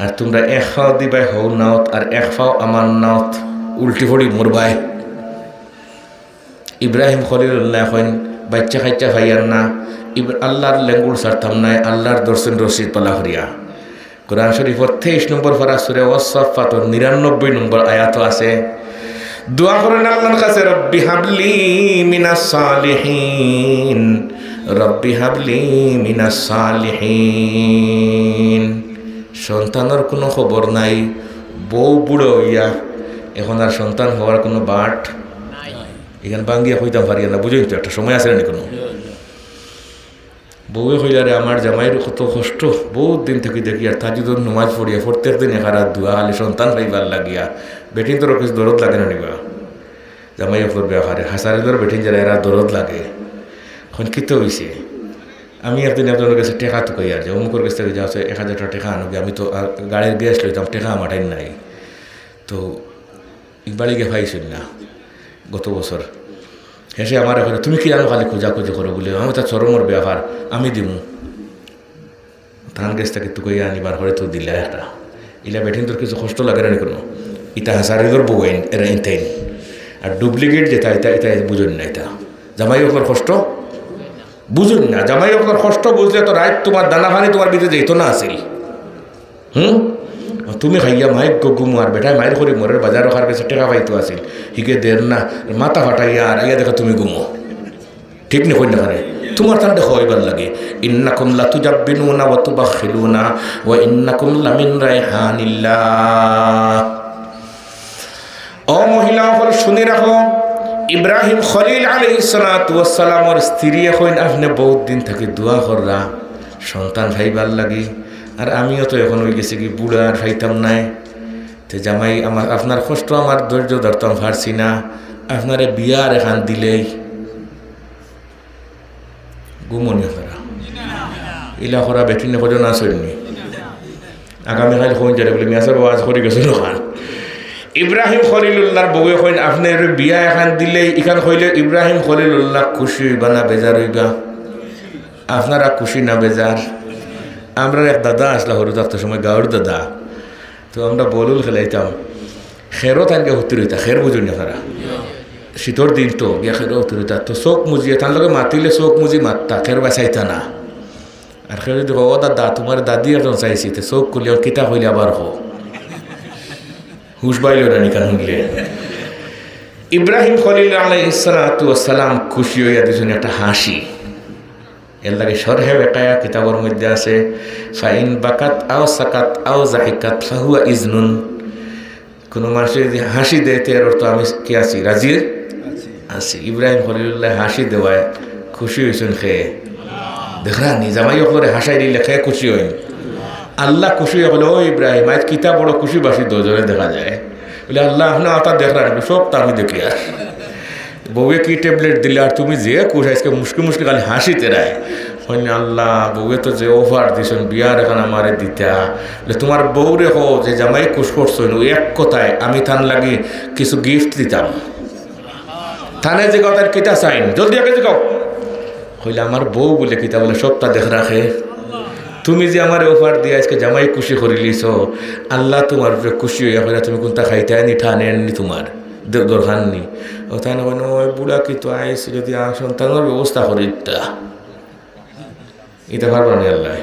আর তোমরা 1 ফাও দিবাই হও নাওত, আর 1 ফাও আমার নাওত, উল্টি ফড়ি মরবাই। ইব্রাহিম খলিলুল্লাহ এখন বাচ্চা খাইচা ভাইয়ার না, আল্লাহর লেঙ্গুর সারতাম নাই, আল্লাহর দর্শন রশিদ পালা হরিয়া। কোরআন শরীফের 23 নম্বর পারা সূরা ওয়াস-সাফফাতের 99 নম্বর আয়াত আছে। দোয়া করেন আল্লাহর কাছে, রব্বি হাবলি মিনাস সালিহিন, রব্বি হাবলি মিনাস সালিহিন। সন্তানের কোনো খবর নাই, বউ বুড়ো হইয়া এখন আর সন্তান হওয়ার কোনো বাট এখানে বাঙ্গিয়া হইতাম পারিয়া না, বুঝেই তো একটা সময় আছে না কোনো। বউয়ে হইলারে আমার জামাইয়ের কত কষ্ট, বহুত দিন থেকে দেখি। আর তাজুদুর নমাজ পড়িয়া প্রত্যেক দিন একারাত দোয়া খালি সন্তান পাইবার লাগিয়া। বেটিন তোর কিছু দরদ লাগে না নিবা, জামাই অফর ব্যবহারে হাসারিদর বেটিন যারা এরা দরদ লাগে। এখন কী তো হয়েছে, আমি একদিন একজনের কাছে টেকা তো কই আর যে অমুকের কাছ থেকে যাচ্ছে 1000 টাকা টেকা আনুকে, আমি তো গাড়ির গ্যাস লইতাম, টেকা মাঠাই নাই। তো বাড়ি গিয়ে পাইছিল না গত বছর। হেসে আমার এখন তুমি কি জানো খালি খোঁজাখুঁজি করো বলে, আমি তার চরমর ব্যবহার আমি দিমু ধান গ্যাসটাকে তো কই আনিবার করে তো দিলে একটা ইলা বেঠিন তোর কিছু কষ্ট লাগে না কোনো। ইটা হাসারিদর বউ এরা ইনতেন, আর ডুপ্লিকেট যেটা এটা এটা বুঝুন না, এটা জামাই ওপর কষ্ট বুঝুন না। জামাই ওপর কষ্ট বুঝলে তো রাত তোমার দানা পানি তোমার ভিতরে যেত না আসিল। তুমি খাইয়া মাইক গুমু আর বেটায় মায়ের করি মরের বাজার রাখার কাছে টেকা পাইতো আসিল, হিকে দের না মাথা ফাটাইয়া আর আইয়া দেখা তুমি গুমো, ঠিক নি কই না পারে তোমার তার দেখো এবার লাগে। ইন্নাকুম লাতুজাব্বিনুনা ওয়া তুবাখিলুনা ওয়া ইন্নাকুম লামিন রাইহানিল্লাহ। ও মহিলা হল শুনে রাখো, ইব্রাহিম খলিল আলাইহিস সালাতু ওয়াস সালামের স্ত্রী এখন আপনি বহুত দিন থেকে দোয়া কররা সন্তান ভাইবার লাগি। আর আমিও তো এখন হয়ে গেছি কি বুড়া, আর খাইতাম নাই। তো জামাই আমার আপনার কষ্ট আমার ধৈর্য ধরতাম পারছি না, আপনারে বিয়ার এখান দিলেই গুমনি করা ইলা করা বেঠিন কজন না চলনি আগামীকাল কোন যাবে বলে মেয়াসের ওয়াজ করে গেছিল খান। ইব্রাহিম খলিলুল্লাহর বউ কইন আপনার বিয়া এখান দিলেই এখান কইলে ইব্রাহিম খলিলুল্লাহ খুশি হইবা না বেজার হইবা? আপনারা খুশি না বেজার? আমরা এক দাদা আসলা হরু থাকতে সময় গাঁর দাদা, তো আমরা বলুল খেলাইতাম, খেরও তানকে হতে রইতা, খের বুঝুন না তারা শীতর দিন তো গিয়া খেরও হতে রইতা। তো চোখ মুজিয়ে তার লগে মাতিলে চোখ মুজি মাততা, খের বাঁচাইতা না। আর খের যদি ও দাদা তোমার দাদি একজন চাইছি, তো চোখ খুলে কিতা হইলে আবার হো হুশ বাইল না নিকান শুনলে। ইব্রাহিম খলিল আলাইহিস সালাতু ওয়াস সালাম খুশি হইয়া দিয়েছেন একটা হাসি। এর লাগে শরহে বেকায়া কিতাবের মধ্যে আছে, ফাইন বাকাত আও সাকাত আও জাহিকাত ফাহুয়া ইজনুন। কোনো মানুষের যদি হাসি দেয় এর অর্থ আমি কি আছি, রাজি আছি। ইব্রাহিম খলিলুল্লাহ হাসি দেওয়ায় খুশি হয়েছেন খেয়ে, দেখরা নিজামাই ওপরে হাসাই দিলে খেয়ে খুশি হই। আল্লাহ খুশি হলে ও ইব্রাহিম আজ কিতা বড় খুশি বাসি দুজনে দেখা যায় বলে আল্লাহ না তা দেখা সব তা আমি দেখি। আর বউয়ে কি ট্যাবলেট দিলে আর তুমি যে খুশ আজকে মুশকিল মুশকিল খালি হাসি তেরায় হইনি। আল্লাহ বউয়ে তো যে অফার দিছেন বিয়ার এখন আমারে দিতা বলে তোমার বউ রে হো যে জামাই খুশ করছো এক কথায় আমি থান লাগি কিছু গিফট দিতাম। থানে যে কথার কিতা চাইন জলদি আগে যাও হইলে আমার বউ বলে কিতা বলে সবটা দেখ রাখে। তুমি যে আমার অফার দিয়ে আজকে জামাই খুশি করে লিছ আল্লাহ তোমার উপরে খুশি হইয়া করে তুমি কোনটা খাইতে আনি ঠানে আননি তোমার দরকার নি। ও তাই না ওই বুড়া কি তো আইসি যদি সন্তানের ব্যবস্থা করি এটা পারবো না। আল্লাহ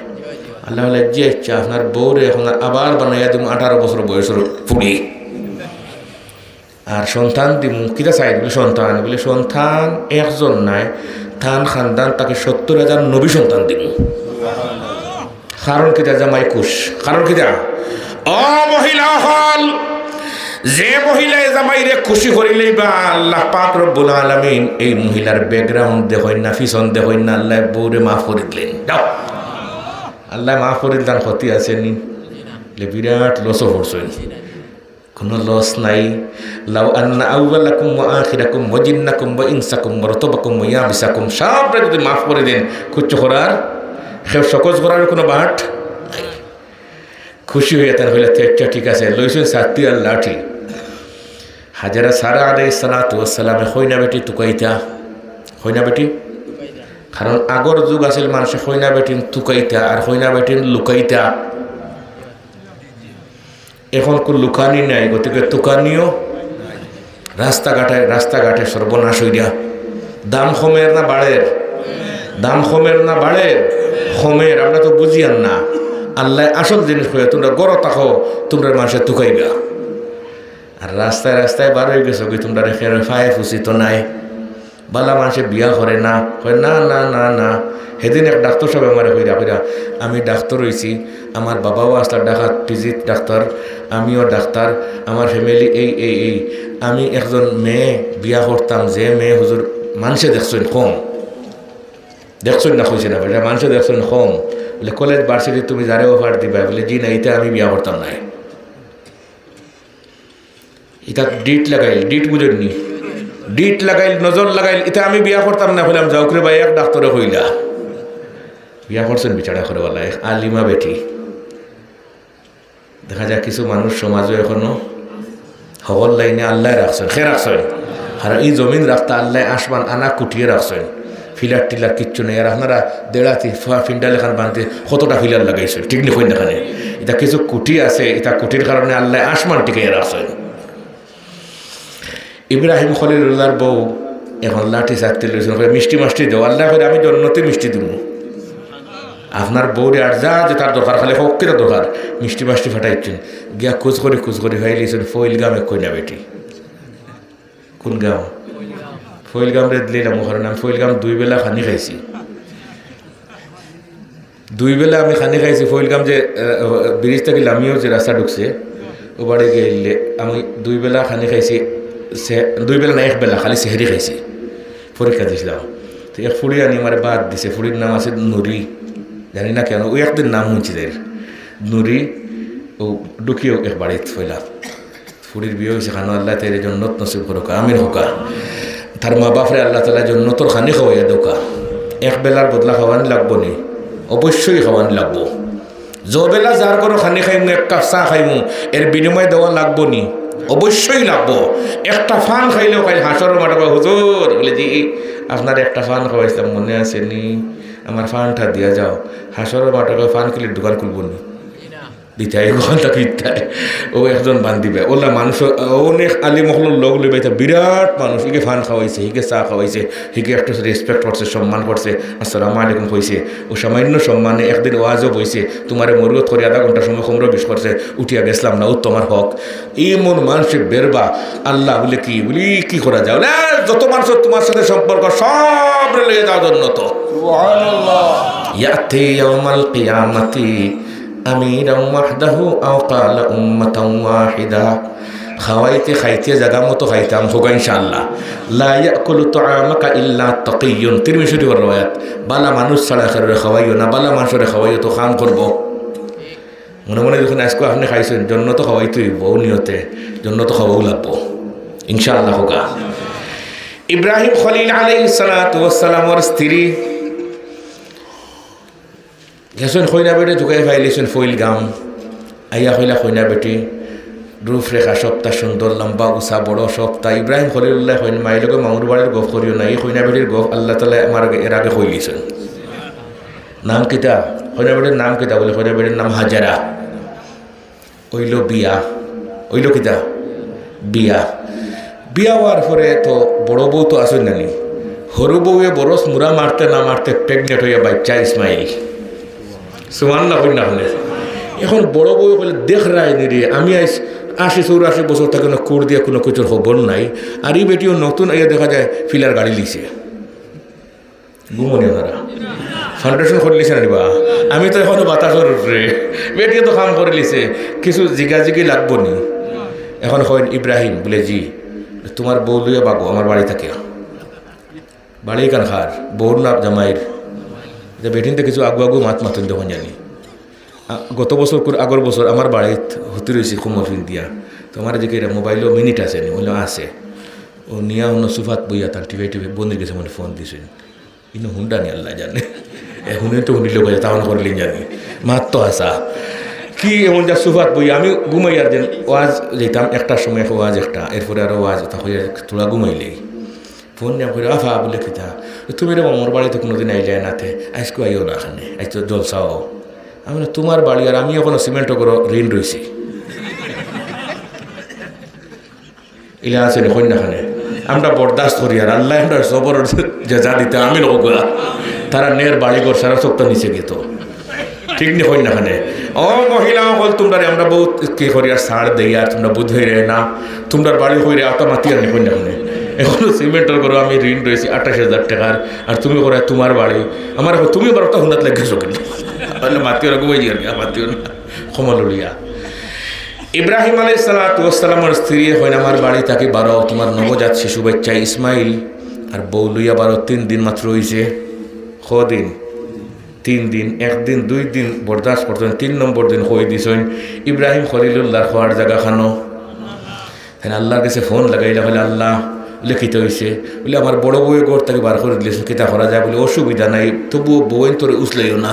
আল্লাহ বলে যে ইচ্ছা আপনার বউরে এখন আবার বানাইয়া তুমি 18 বছর বয়সের পুড়ি আর সন্তান দিম কিতা চাই বলে সন্তান বলে সন্তান একজন নাই থান খানদান তাকে 70,000 নবী সন্তান দিব। কারণ কিতা জামাই খুশ, কারণ কিতা ও মহিলা হল যে মহিলায় জামাইরে খুশি করিলেই বা আল্লাহ পাক রব্বুল আলামিন এই মহিলার ব্যাকগ্রাউন্ড দেখেন না পিছন দেখেন না আল্লাহ বউরে মাফ করে দিলেন। যাও আল্লাহ মাফ করে দিলেন ক্ষতি আসেনি বিরাট লসও পড়ছেন কোনো লস নাই। লাউ আন্না আউওয়ালাকুম ওয়া আখিরাকুম ওয়া জিন্নাকুম ওয়া ইনসাকুম ওয়া রাতাবাকুম ওয়া ইয়াবিসাকুম সবটা যদি মাফ করে দেন কুচ্চ করার কেউ সকজ করার কোনো বাট নাই। খুশি হয়ে তার হইলে তেজটা ঠিক আছে লইছেন সাত্তি আর লাঠি। হাজারা সারা আলাইহিস সালাতু ওয়াস সালামে হইনা বেটি তুকাইতা হইনা বেটি কারণ আগর যুগ আছিল মানুষে হইনা বেটি তুকাইতা আর হইনা বেটি লুকাইতা। এখন কোন লুকানি নাই গতিকে তুকানিও রাস্তাঘাটে সর্বনাশ হইয়া। দাম কমের না বাড়ের, দাম কমের না বাড়ের কমের আমরা তো বুঝিয়ান না। আল্লাহ আসল জিনিস হয়ে তোমরা গড় থাকো তোমরা মানুষের তুকাইবা আর রাস্তায় রাস্তায় বার হয়ে গেছো কি তোমরা রেখে ফায়ে ফুসি তো নাই। বালা মানুষে বিয়া করে না হয় না না না না। সেদিন এক ডাক্তার সব আমার হইরা আমি ডাক্তার হয়েছি, আমার বাবাও আসলার ডাকাত পিজিত ডাক্তার, আমিও ডাক্তার, আমার ফ্যামিলি এই আমি একজন মেয়ে বিয়া করতাম যে মেয়ে হুজুর মানুষে দেখছেন কম দেখছেন না কইছে না বলে মানুষে দেখছেন কম বলে কলেজ ভার্সিটি তুমি যারে অফার দিবা বলে জি না এটা আমি বিয়া করতাম না। এটা ডিট লাগাইল ডিট বুঝেননি ডিট লাগাইল নজর লাগাইল এটা আমি বিয়া করতাম না বললাম যাও করে ভাই এক ডাক্তারে হইলা বিয়া করছেন বিচারা করে বলা আলিমা বেটি। দেখা যায় কিছু মানুষ সমাজও এখনো হবল লাইনে আল্লাহ রাখছেন খে রাখছেন আর এই জমিন রাখতে আল্লাহ আসমান আনা কুটিয়ে রাখছেন। ফিলার টিলার কিচ্ছু নেই আর আপনারা দেড়াতি ফিন্ডাল এখান বানতে কতটা ফিলার লাগাইছে ঠিক নেই এখানে এটা কিছু কুটি আছে এটা কুটির কারণে আল্লাহ আসমান টিকে রাখছেন। ইব্রাহিম খলিলুল্লাহর বউ এখন লাঠি চাকতে লইছেন মিষ্টি মাষ্টি দেও আল্লাহ করে আমি জন্নতে মিষ্টি দিব আপনার বউরে আর যা যে তার দরকার খালি হোক কিনা দরকার মিষ্টি মাষ্টি ফাটাইছেন গিয়া খোঁজ করে হয়ে লিয়েছেন ফইল গামে কইনা বেটি। কোন গাঁও? ফইল গাম রে দিলাম ওখানে আমি ফইল গাম 2 বেলা খানি খাইছি 2 বেলা আমি খানি খাইছি ফইল গাম যে ব্রিজ থেকে আমিও যে রাস্তা ঢুকছে ও বাড়ি গেলে আমি 2 বেলা খানি খাইছি 2 বেলা না 1 বেলা খালি সেহরি খাইছি পরীক্ষা দিয়েছিলাম। তো এক ফুড়ি আনি আমার বাদ দিছে ফুড়ির নাম আছে নুরি জানি না কেন ওই একদিন নাম শুনছি তাই নুরি ও ঢুকিও এক বাড়িতে ফইলাম ফুড়ির বিয়ে হয়েছে খানো আল্লাহ তাই জন্নত নসিব করোকা আমির হোকা তার মা বাপরে আল্লাহ তালা জন্নতর খানি খাওয়াইয়া দোকা। 1 বেলার বদলা খাওয়ানি লাগবো নি অবশ্যই খাওয়ানি লাগবো। বেলা যার কোনো খানি খাইমু 1 কাপ চা খাইমু এর বিনিময়ে দেওয়া লাগবো নি অবশ্যই লাগবো। একটা ফান খাইলেও খাই হাঁসর মাঠে হুজুর বলে জি আপনার একটা ফান খাওয়াইছিলাম মনে আছে নি আমার ফানটা দিয়া যাও হাঁসর মাঠে ফান খেলে দোকান খুলবো নি দিতাই ঘন্টাকে ইত্যায় ও একজন বান্ধিবে ওলা মানুষ অনেক আলি মহলের লোক লইবে বিরাট মানুষ হিকে ফান খাওয়াইছে হিকে চা খাওয়াইছে হিকে একটা রেসপেক্ট করছে সম্মান করছে আসসালামু আলাইকুম কইছে ও সামান্য সম্মানে একদিন ওয়াজও বইছে তোমারে মরুত করে আধা ঘন্টা সময় কমরো বিষ করছে উঠিয়া গেছিলাম না ও তোমার হক এমন মানুষে বেরবা আল্লাহ বলে কি করা যায় না যত মানুষের তোমার সাথে সম্পর্ক সব লেগে যাওয়ার জন্য তো ইয়াতি ইয়াউমাল কিয়ামাতি আমিরাও ওয়াহদাহু আও ক্বালা উম্মাতাও ওয়াহিদা খাওয়াইতে খাইতে জায়গা মতো খাইতাম হোগা ইনশাআল্লাহ। লা ইয়াকুলু তুআমাকা ইল্লা তাকিয়্যুন, তিরমিজি শরীফের রওয়ায়াত। বালা মানুষ ছাড়া খেরে খাওয়াইও না, বালা মানুষের খাওয়াইও তো কাম করবো। মনে মনে যখন আজকে আপনি খাইছেন জন্য তো খাওয়াইতেই বউ নিয়তে, জন্য তো খাওয়াও লাগবো ইনশাআল্লাহ হোগা। ইব্রাহিম খলিল আলাইহিস সালাতু ওয়াস সালামের স্ত্রী গেছেন খৈনা বেটে ঢুকাই ফাইলেছেন ফইল গাম। আইয়া হইলা খৈনা বেটি রূপরেখা সপ্তাহ সুন্দর লম্বা উষা বড় সপ্তাহ। ইব্রাহিম খলিলুল্লাহ হইন মাইলকে মামুর বাড়ির গফ করিও না, এই খৈনা বেটির গফ আল্লাহ তালা আমার এর আগে হইলিছেন। নাম কিতা? খৈনা বেটির নাম কিতা বলে? খৈনা বেটির নাম হাজারা। ওইল বিয়া, ওইল কিতা বিয়া। বিয়া হওয়ার পরে তো বড় বউ তো আসেন নানি, সরু বউয়ে বরস মুরা মারতে না মারতে প্রেগনেন্ট হইয়া বাচ্চা ইসমাইল। সুমান না কই না হলে এখন বড় বউ বলে দেখ রায় নিরে আমি 80-84 বছর থেকে কোর দিয়ে কোনো কিছুর খবর নাই, আর এই বেটিও নতুন আইয়া দেখা যায় ফিলার গাড়ি লিছে ঘুমনি ওনারা ফাউন্ডেশন করে লিছে না বা। আমি তো এখনো বাতাসর উঠরে বেটিও তো কাম করে লিছে, কিছু জিগাজিগি লাগবো নি। এখন হয় ইব্রাহিম বলে জি তোমার বউ লইয়া বাগো আমার বাড়ি থাকে, বাড়ি কান খার বউর না জামাইয়ের যে বেটিনতে কিছু আগু আগু মাত মাতুন দেখুন জানি। গত বছর আগর বছর আমার বাড়িত হতে রয়েছে কোমর ফিন দিয়া, তো আমার যে মোবাইলও মিনিট আছে নি বললো আছে, ও নিয়া অন্য সুফাত বইয়া তার টিভি টিভি বন্ধুর গেছে মনে ফোন দিয়েছেন। কিন্তু হুন্ডা নি আল্লাহ জানে, হুনে তো হুন্ডিল তাহলে করলেন জানি মাত তো আসা কি এমন যা সুফাত বই। আমি ঘুমাই আর যেন ওয়াজ যেতাম একটার সময় ওয়াজ একটা, এরপরে আরও ওয়াজ তাহলে তোরা ঘুমাইলেই ফোন নেওয়া করে আফা বলে কিতা তুমি রে আমার বাড়িতে কোনোদিন আইলে নাতে আজকে আইও না এখানে আজ তো জলসাও। আমি তোমার বাড়ি আর আমি এখনো সিমেন্টও করে ঋণ রয়েছি ইলা আছে কন্যাখানে আমরা বরদাস্ত করি আর আল্লাহ আমরা সবর যে যা দিতে আমি লোকগুলা তারা নের বাড়ি ঘর সারা সপ্তাহ নিচে গেত ঠিক নি কন্যাখানে। ও মহিলা বল তোমরা আমরা বহুত কি করি আর সার দেই আর তোমরা বুধ হয়ে না তোমরা বাড়ি হয়ে আতা মাতি আর কন্যাখানে এখনো সিমেন্টের করো আমি ঋণ রয়েছি 28,000 টাকার আর তুমি করে তোমার বাড়ি আমার তুমি বারোটা হুনাত লাগেছো কিন্তু মাতিও ঘুমাই আর মাতিও না সমলিয়া। ইব্রাহিম আলাইহিস সালাতু ওয়াস সালামের স্ত্রী হয় আমার বাড়ি তাকে 12 তোমার নবজাত শিশু বাচ্চা ইসমাইল আর বউ লইয়া 3 দিন মাত্র হইছে। কদিন? 3 দিন। 1 দিন 2 দিন বরদাস্ত করতেন, 3 নম্বর দিন হয়ে দিছেন ইব্রাহিম খলিলুল্লাহ হওয়ার জায়গা খানো। হ্যাঁ আল্লাহর কাছে ফোন লাগাইলা বলে আল্লাহ লিখিত হয়েছে বলে আমার বড় বউয়ের ঘর তাকে বার করে দিয়েছে কিতা করা যায় বলে অসুবিধা নাই তবুও বউয়ের তোরে উছলাইও না,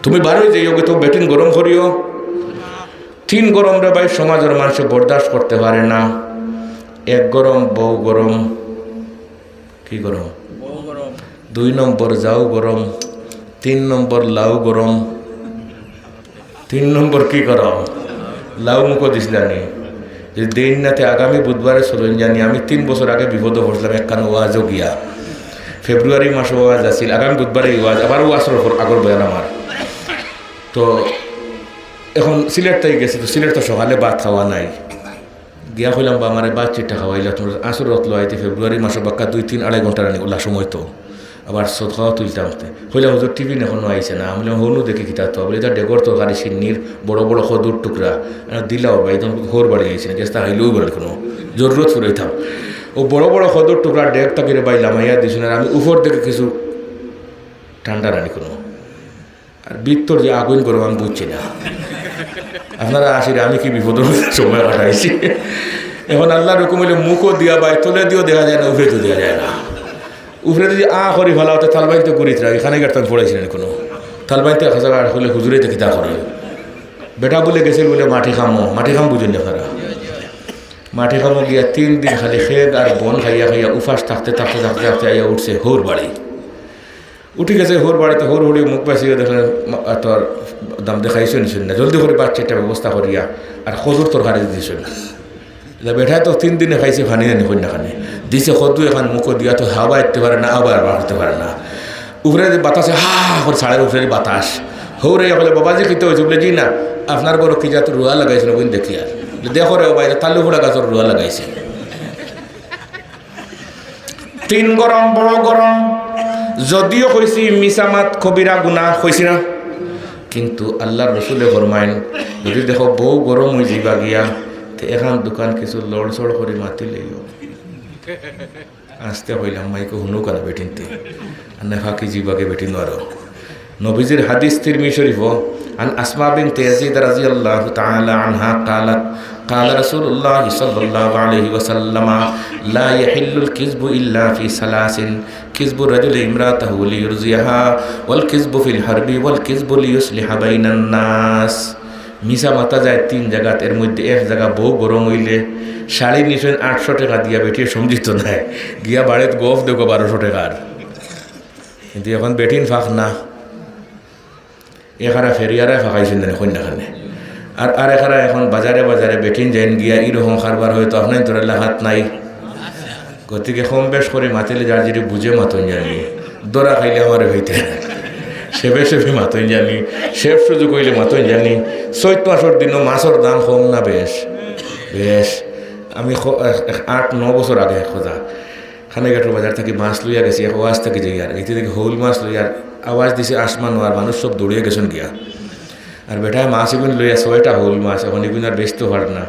তুমি বার হয়ে যাইও তো বেটিন গরম করিও। 3 গরম রে ভাই সমাজের মানুষে বরদাস্ত করতে পারে না। 1 গরম বউ গরম, কি গরম? 2 নম্বর যাও গরম, 3 নম্বর লাউ গরম। 3 নম্বর কি গরম? লাউ মুখো দিসলানি যে দিন নাতে আগামী বুধবারে চলেন জানি আমি 3 বছর আগে বিপদ পড়ছিলাম একখান ওয়াজও গিয়া ফেব্রুয়ারি মাসে ওয়াজ আসছিল, আগামী বুধবারে ওয়াজ আবার ওয়াজের আগর বয়ান আমার। তো এখন সিলেট তাই গেছি, তো সিলেট তো সকালে ভাত খাওয়া নাই, গিয়া হইলাম বা আমার ভাত চিট্টা খাওয়াইলা তোমার আসর রতলো আইতে ফেব্রুয়ারি মাসে বাক্কা 2-3-2.5 ঘন্টা রানি ওলা সময় তো আবার সদ খাওয়া তুলতাম হইলাম হুজুর টিফিন এখনো আইসে না। আমি হনু দেখে কিতা তো বলে এটা ডেগর তরকারি সিন্নির বড় বড় খদুর টুকরা দিলাও ভাই তখন ঘোর বাড়ি আইসে না গেস্তা হাইলেও বাড়ি কোনো জরুরত ফুরাইতাম ও বড় বড় খদুর টুকরা ডেক তাকে বাই লামাইয়া দিস না। আমি উপর দেখে কিছু ঠান্ডা রানি কোনো আর বৃত্তর যে আগুন করবো আমি বুঝছি না। আপনারা আসি আমি কি বিপদের সময় কাটাইছি। এখন আল্লাহর হুকুম হইলে মুখও দিয়া বাই তোলে দিয়েও দেখা যায় না, উফরে তো দেওয়া যায় না। উফরে যদি করি ভালো হতো থালবাইতে করিত এখানে গেতাম পড়াইছিলেন কোনো থালবাইতে খাসা হলে হুজুরে দেখি তা করে বেটা বলে গেছিল বলে মাটি খাম বুঝেন আপনারা মাটি খামো গিয়া 3 দিন খালি খেদ আর বন খাইয়া খাইয়া উফাস থাকতে থাকতে থাকতে থাকতে আইয়া উঠছে হোর বাড়ি। উঠে গেছে হোর বাড়িতে হোর হড়ি মুখ পাইছিয়ে দেখলেন তোর দাম দেখাইছো নিছেন না জলদি করে বাচ্চাটা ব্যবস্থা করিয়া আর খজুর তরকারি দিয়েছেন বেঠায় তো 3 দিনে খাইছে ফানি জানি কন্যাখানে দিছে খদু এখন মুখো দিয়া তো হাওয়া এতে পারে না আবার বাড়তে পারে না। উপরে বাতাসে করে ছাড়ের উপরে বাতাস হৌরে বলে বাবাজি খেতে হয়েছে বলে জি না আপনার বড় কি জাত রুয়া লাগাইছিল বুঝি দেখি আর দেখো রে বাইরে তালু ফোড়া গাছের রুয়া লাগাইছে। 3 গরম বড় গরম যদিও কইছি মিসামাত কবিরা গুনাহ কইছি না, কিন্তু আল্লাহর রসুলে ফরমাইন যদি দেখো বউ গরম হয়ে যাইবা গিয়া এখান দোকান কিছু লড়চড় করে মাতিলেও আসতে হইলাম মাইকে হুনু কানা বেটিনতে আর না ফাঁকি জিবাকে বেটিন আরো নবীজির হাদিস তিরমিজি শরীফ عن أسماء بنت يزيد رضي الله تعالى عنها قالت قال رسول الله صلى الله عليه وسلم لا يحل الكذب إلا في ثلاث كذب الرجل امرأته ليرضيها والكذب في الحرب والكذب ليصلح بين الناس মিশা মাতা যায় তিন জায়গাত এর মধ্যে এক জায়গা বউ গরম হইলে শাড়ি নিছেন 800 টাকা দিয়া বেটিয়ে সমঝিত নাই গিয়া বাড়িতে গোফ দেখো 1200 টাকার কিন্তু এখন বেটিন ফাঁক না এখানে ফেরিয়ারায় ফাঁকাইছেন না কন্যাখানে আর এখানে এখন বাজারে বাজারে বেটিন যাইন গিয়া এরকম কারবার হয়তো আপনার তোর এলাকাত নাই গতিকে কম বেশ করে মাতিলে যার যেটি বুঝে মাতন জানি দোরা খাইলে আমার হইতে সেবে সেবে মাতন জানি শেফ সুযোগ হইলে মাতন জানি চৈত মাসের দিনও মাছের দাম কম না বেশ বেশ আমি 8-9 বছর আগে খোঁজা খানেঘাটের বাজার থেকে মাছ লইয়া গেছি এক আওয়াজ থেকে যাই আর এতে থেকে হৌল মাছ লইয়ার আওয়াজ দিছে আসমান আর মানুষ সব দৌড়িয়ে গেছেন গিয়া আর বেটায় মাছ এগুন লইয়া 6টা হৌল মাছ এখন এগুন আর বেচতে পার না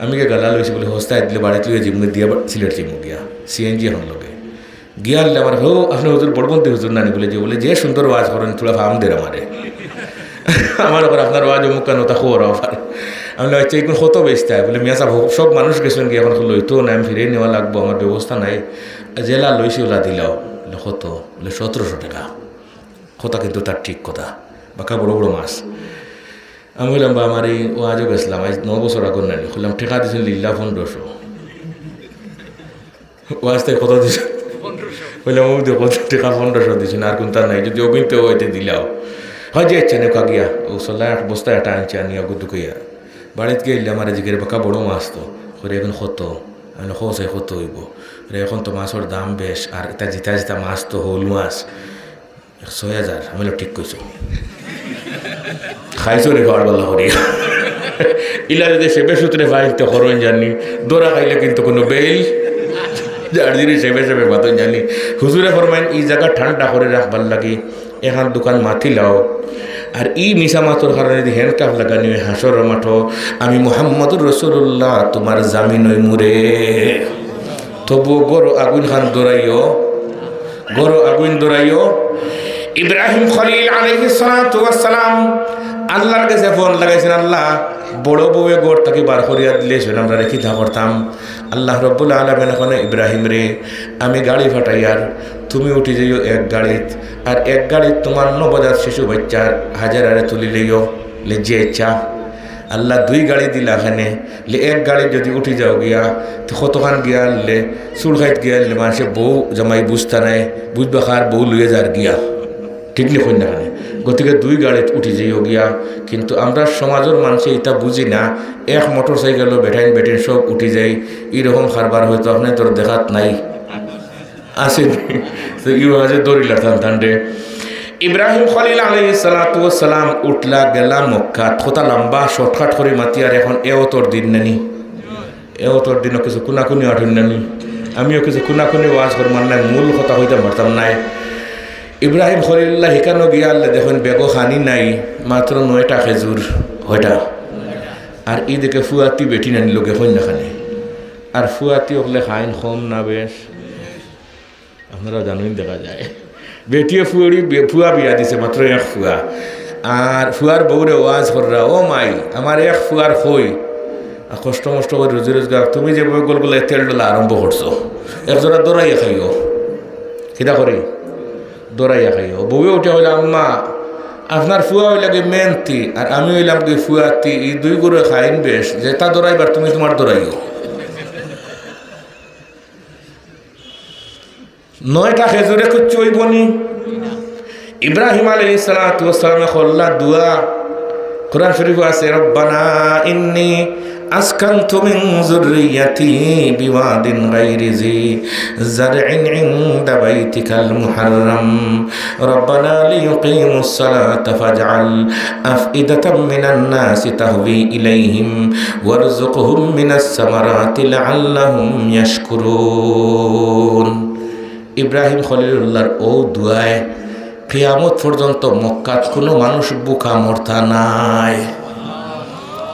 আমি গে গালা লইছি বলে হস্তায় দিলে বাড়িতে লইয়া জিমে দিয়া সিলেট চিমু গিয়া সিএনজি এখন লগে গিয়া আনলে আমার হো আপনি হুজুর বড়বন্তি হুজুর নানি বলে যে সুন্দর ওয়াজ করেন তোরা ফার্ম দের আমারে আমার ওপর আপনার ওয়াজ মুখ নতা খোর অফার আমি হচ্ছে এখন কত বেচতে হয় বলে মিয়া সাহেব সব মানুষ গেছেন গিয়ে এখন লইতো না আমি ফিরে নেওয়া লাগবো আমার ব্যবস্থা নাই জেলা লইছি ওলা দিলাও কত বলে 1700 টাকা কথা কিন্তু তার ঠিক কথা বাঁকা বড় বড় মাছ আমি বললাম বা আমার এই ওয়াজও গেছিলাম আজ 9 বছর আগে নানি বললাম ঠেকা দিয়েছেন লিল্লা 1500 ওয়াজ থেকে কত দিয়েছেন 1500 বললাম ও কত টাকা 1500 দিয়েছেন আর কোনটা নাই যদি ও কিনতে হইতে দিলাও হয় যে ইচ্ছা নেই কাগিয়া ও সল্লা এক বস্তা এটা আনছে আনিয়া গুদুকইয়া বাড়িতে গেলে আমার জিগের বাঁকা বড় মাছ তো করে এখন কত আমি খোঁজে কত হইব এখন তো মাছের দাম বেশ আর এটা জিতা জিতা মাছ তো হল মাছ 6000 আমি ঠিক কইছো খাইছো রে খাওয়ার বেলা করি ইলা যদি সেবে সূত্রে ফাইতে করন জানি দোরা খাইলে কিন্তু কোনো বেল যার দিনে সেবে সেবে বাতন জানি হুজুরে ফরমাইন এই জায়গা ঠান্ডা করে রাখবার লাগে এখান দোকান মাথি লাও আর এই মিশা মাতর কারণে যদি হ্যান্ডকাপ লাগানি হাসর মাঠো আমি মুহাম্মদুর রাসূলুল্লাহ তোমার জামিন ওই মুরে তবু গরো আগুন খান দৌড়াইও গরো আগুন দৌড়াইও ইব্রাহিম খলিল আলাইহিস সালাতু ওয়াস সালাম আল্লাহর কাছে ফোন লাগাইছেন আল্লাহ বড় বউয়ে গোড় থেকে বার করিয়া দিলে সেটা আমরা রেখে থা করতাম আল্লাহ রব্বুল আলামিন এখন ইব্রাহিম রে আমি গাড়ি ফাটাই আর তুমি উঠে যাইও এক গাড়িত আর এক গাড়িত তোমার নবজাত শিশু বাচ্চার হাজারে তুলি লইও লে যে ইচ্ছা আল্লাহ 2 গাড়ি দিলা এখানে লে এক গাড়ি যদি উঠে যাও গিয়া তো কতখান গিয়া লে চুল খাইত গিয়া লে মানুষে বউ জামাই বুঝতা নাই বুঝবা খার বউ লইয়ে যার গিয়া ঠিক লিখুন না এখানে গতিকে 2 গাড়িত উঠে যাইও গিয়া কিন্তু আমরা সমাজের মানুষে এটা বুঝি না এক মোটর সাইকেলও বেটাইন বেটিন সব উঠে যাই এইরকম খারবার হয়তো আপনি তোর দেখাত নাই আসেন তো ইউ হাজে দৌড়িলা টানটে ইব্রাহিম খলিল আলাইহিস সালাতু ওয়াস সালাম উঠলা গেলা মক্কা থতা লম্বা শর্টকাট করে মাতি আর এখন এও তোর দিন নানি এও তোর দিন কিছু কুনাকুনি আঠুন নানি আমিও কিছু কুনাকুনি ওয়াজ কর মান নাই মূল কথা হইতে পারতাম নাই ইব্রাহিম খলিল্লাহ হিকানো গিয়া আল্লাহ দেখুন বেগো খানি নাই মাত্র 9টা খেজুর হয়টা আর এইদিকে ফুয়াতি বেটি নানি লোকে কন্যাখানে আর ফুয়াতি ওগুলো খাইন কম না বেশ আপনারা জানুন দেখা যায় বেটিয়ে ফুয়া বিয়া দিছে মাত্র এক ফুয়া আর ফুয়ার বউরে ওয়াজ কররা ও মাই আমার এক ফুয়ার খই কষ্ট মষ্ট করে রোজি রোজগার তুমি যে বই গোল গোলে তেল ডোলা আরম্ভ করছো একজোড়া দৌড়াইয়া খাইও কিনা করি দৌড়াইয়া খাইও বউয়ে উঠে হইলে আম্মা আপনার ফুয়া হইলাগে মেনতি আর আমি হইলাম কি ফুয়াতি এই 2 গরু খাইন বেশ যেটা দৌড়াইবার তুমি তোমার দৌড়াইও 9টা খেজুরে চইবনি ইব্রাহিম আলাইহিস সালাতু ওয়াস সালাম খল্লা দুয়া কোরআন শরীফে আছে রব্বানা ইন্নী আসকানতু মিন যুররিয়াতি বিওয়াদিন গায়রি জি যারইন ইনদা বাইতিকাল মুহাররাম রব্বানা লিয়ুকিমুস সালাতা ফাজআল আফইদাতাম মিনান নাসি তাহবি ইলাইহিম ওয়ারযুকহুম মিনাস সামারাতি লাআল্লাহুম ইয়াশকুরুন ইব্রাহিম খলিলুল্লাহর ও দুয়ায় কিয়ামত পর্যন্ত মক্কাত কোনো মানুষ বুকা মরতা নাই